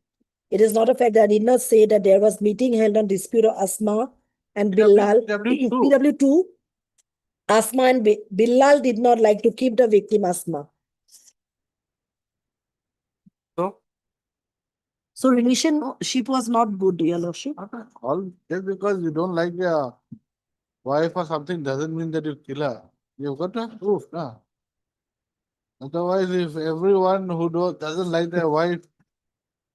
It is not a fact that I did not say that there was meeting held on dispute of Asma and Bilal. PW2. PW2. Asma and Bilal did not like to keep the victim Asma. So, So relationship was not good, your lordship. all just because you don't like your wife or something doesn't mean that you kill her. You've got to have proof, no? Otherwise, if everyone who doesn't like their wife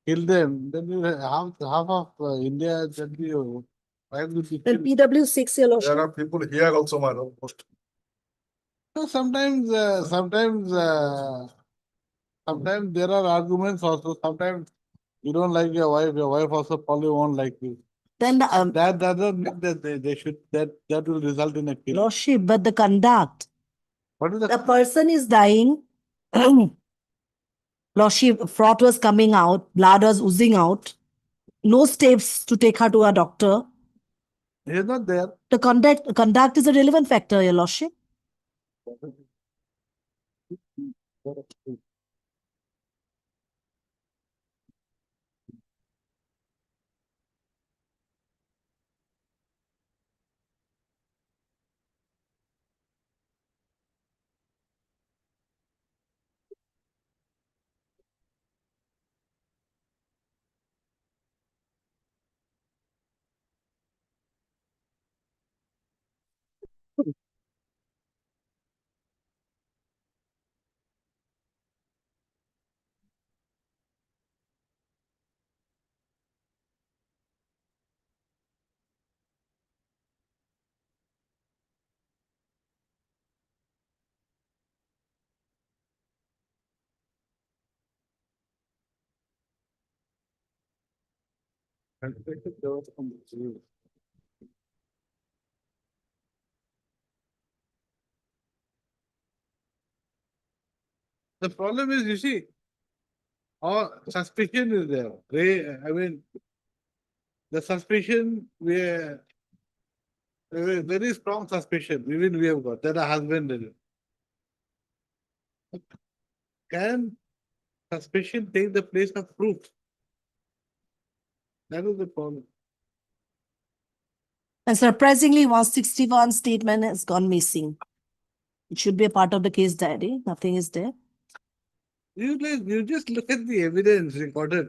kill them, then you half of India can be why would you And kill? PW6, your lordship. There are people here also, madam. So sometimes there are arguments also. Sometimes you don't like your wife also probably won't like you. Then the That doesn't mean that they should that will result in a kill. lordship, but the conduct. What is The person is dying. Lordship, froth was coming out, blood was oozing out. No steps to take her to a doctor. He is not there. The conduct is a relevant factor, your lordship. The problem is, you see, all suspicion is there. I mean, the suspicion very strong suspicion. Even we have got that a husband did it. Can suspicion take the place of proof? That is the problem. And surprisingly, 161 statement has gone missing. It should be a part of the case diary. Nothing is there. You just look at the evidence recorded.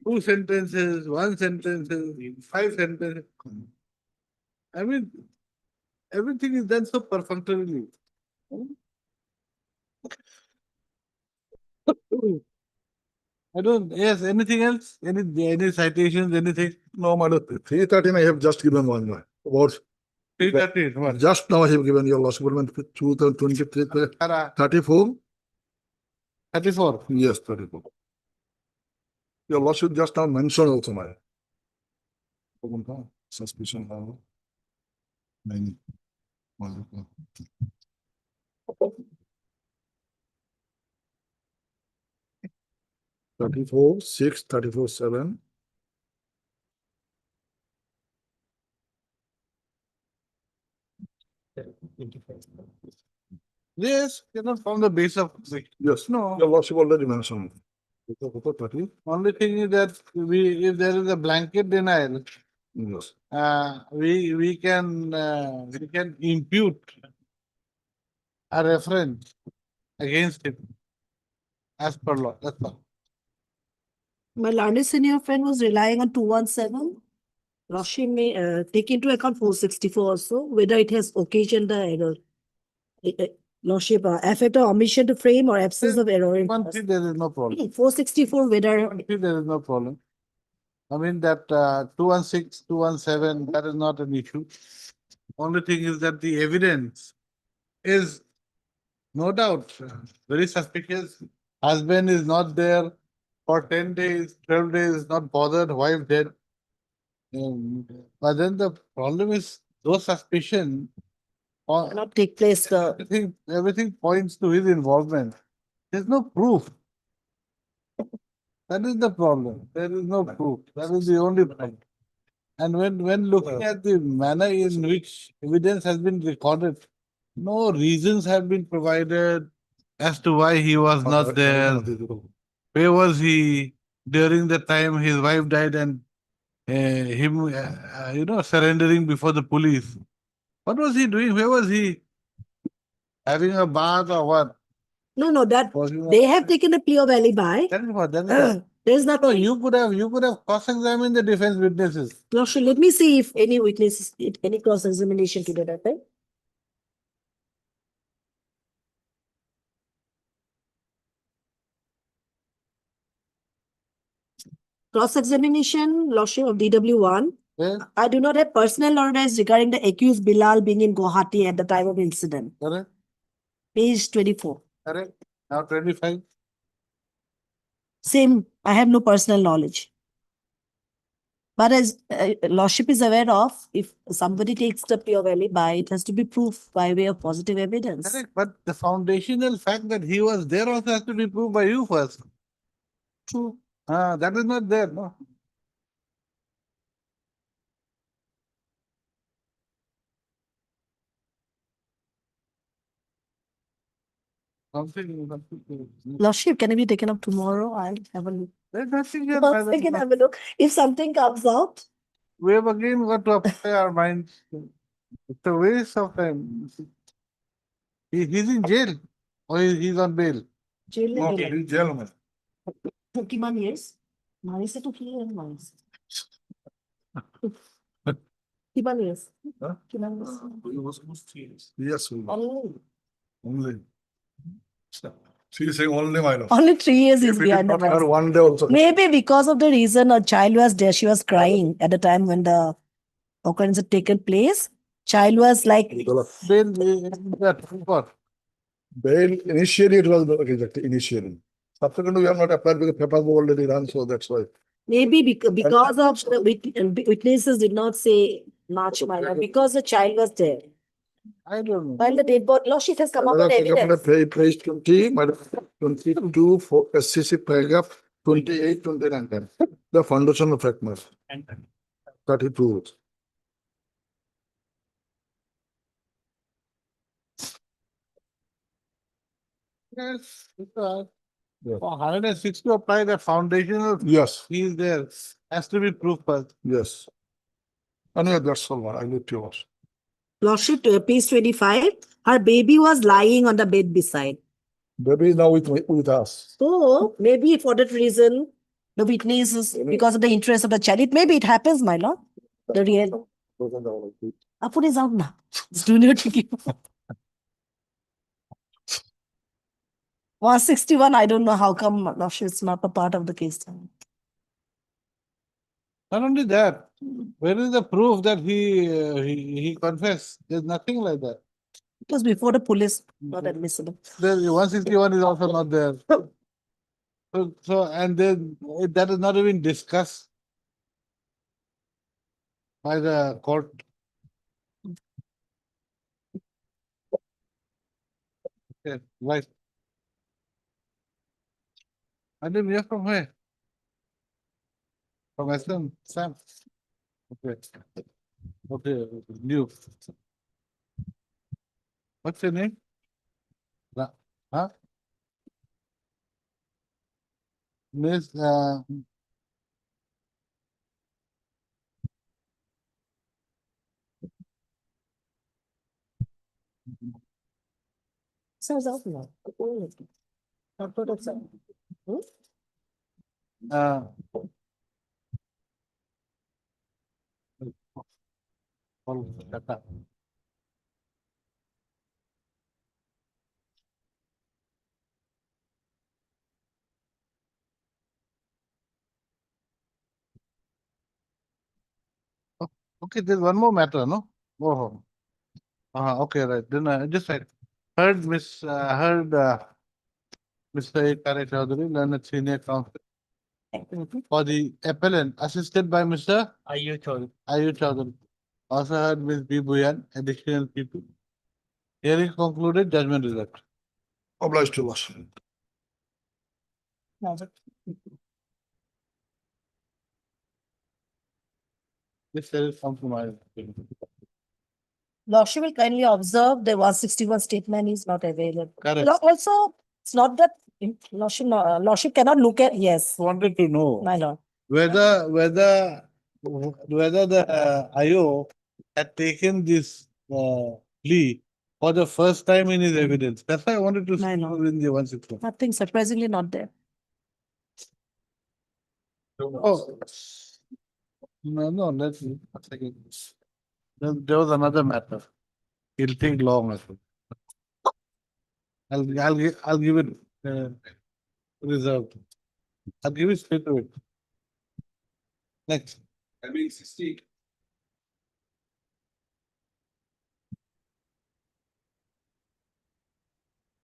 2 sentences, 1 sentence, 5 sentences. I mean, everything is done so perfunctorily. I don't, yes, anything else? Any citations, anything? No, madam. 313 I have just given one. About 313, what? just now I have given your lordship 2023, 34. 34. Yes, 34. Your lordship just now mentioned also my suspicion. Thirty-four, 6, 34, 7. Yes, cannot form the base of. Yes, No. your lordship already mentioned. Only thing is that if there is a blanket denial, Yes. we can impute a reference against him as per law. That's all. My learned senior friend was relying on 217. Lordship may take into account 464 also, whether it has occasioned the error. Lordship, effect of omission to frame or absence of error. in One thing, there is no problem. 464, whether One thing, there is no problem. I mean that 216, 217, that is not an issue. Only thing is that the evidence is no doubt very suspicious. Husband is not there for 10 days, 12 days, not bothered, wife dead. But then the problem is those suspicion. Cannot take place, Everything points to his involvement. There's no proof. That is the problem. There is no proof. That is the only problem. And when looking at the manner in which evidence has been recorded, no reasons have been provided as to why he was not there. Where was he during the time his wife died and him, surrendering before the police? What was he doing? Where was he? Having a bath or what? No, that they have taken a plea of alibi. That is what. That is what. There's nothing. No, you could have cross-examined the defense witnesses. Now, let me see if any witnesses, any cross-examination to that effect. Cross-examination, Lordship of DW1. Yes. I do not have personal knowledge regarding the accused Bilal being in Guwahati at the time of incident. Correct. Page 24. Correct. Now 25. Same, I have no personal knowledge. But as Lordship is aware of, if somebody takes the plea of alibi, it has to be proof by way of positive evidence. Correct. But the foundational fact that he was there also has to be proved by you first. True. That is not there, no. Something. Lordship, can it be taken up tomorrow? I'll have a look. There's nothing here. We can have a look. If something comes out, We have again got to apply our minds. It's a waste of time. He's in jail or he's on bail. jail No, में he's jail में. 21 years. मारे से तो किए हैं मारे से. 21 years. Huh? 21 years. Yes, we- Only, only. She is saying only, my lord. only 3 years is If it is behind the not her bars. one day also. Maybe because of the reason a child was there, she was crying at the time when the occurrence had taken place. Child was like, Bail, what? Bail, initially it was rejected, initially. Subsequently, we have not applied because papers were already done, so that's why. maybe because of the witnesses did not say much, my lord, because the child was there. I don't know. While the dead body, Lordship has come up with Paragraph evidence. Page 20, madam, 22 for SCC paragraph 28, 29, 10. The foundation of fact must. 32. Yes. Yeah. For 106 to apply the foundational, Yes, he is there. Has to be proof first. yes. Anyway, that's all. I need to watch. Lordship, page 25, her baby was lying on the bed beside. Baby is now with us. So maybe for that reason, the witnesses, because of the interest of the child, it happens, my lord. The real. Apun is out now. Do not give. 161, I don't know how come Lordship is not a part of the case. Not only that, where is the proof that he confessed? There's nothing like that. It was before the police, not admissible. The 161 is also not there. So and then that is not even discussed by the court. Okay, right. I didn't hear from where? From SM, Sam. Okay. Okay, new. What's your name? Huh? Miss, Sounds out now. Not part of some. Okay, there's one more matter, no? Oh, okay, right. Then just right. Heard Mr. A. Kare Chaudhary, learned senior counsel. For the appellant, assisted by Mr. Ayu Chaudhary. Ayu Chaudhary. Also heard Ms. B. Buyan, additional people. Hearing concluded, judgment reserved. Obliged to us. This is compromise. Lordship will kindly observe the 161 statement is not available. Correct. Also, it's not that Lordship cannot look at, yes, Wanted to know my lord. whether the IO had taken this plea for the first time in his evidence. That's why I wanted to see I know. in the 161. Nothing surprisingly not there. Oh. No, let's see. A second. Then there was another matter. It'll take long, I think. I'll give it reserved. I'll give it straight away. Next. I mean, 60.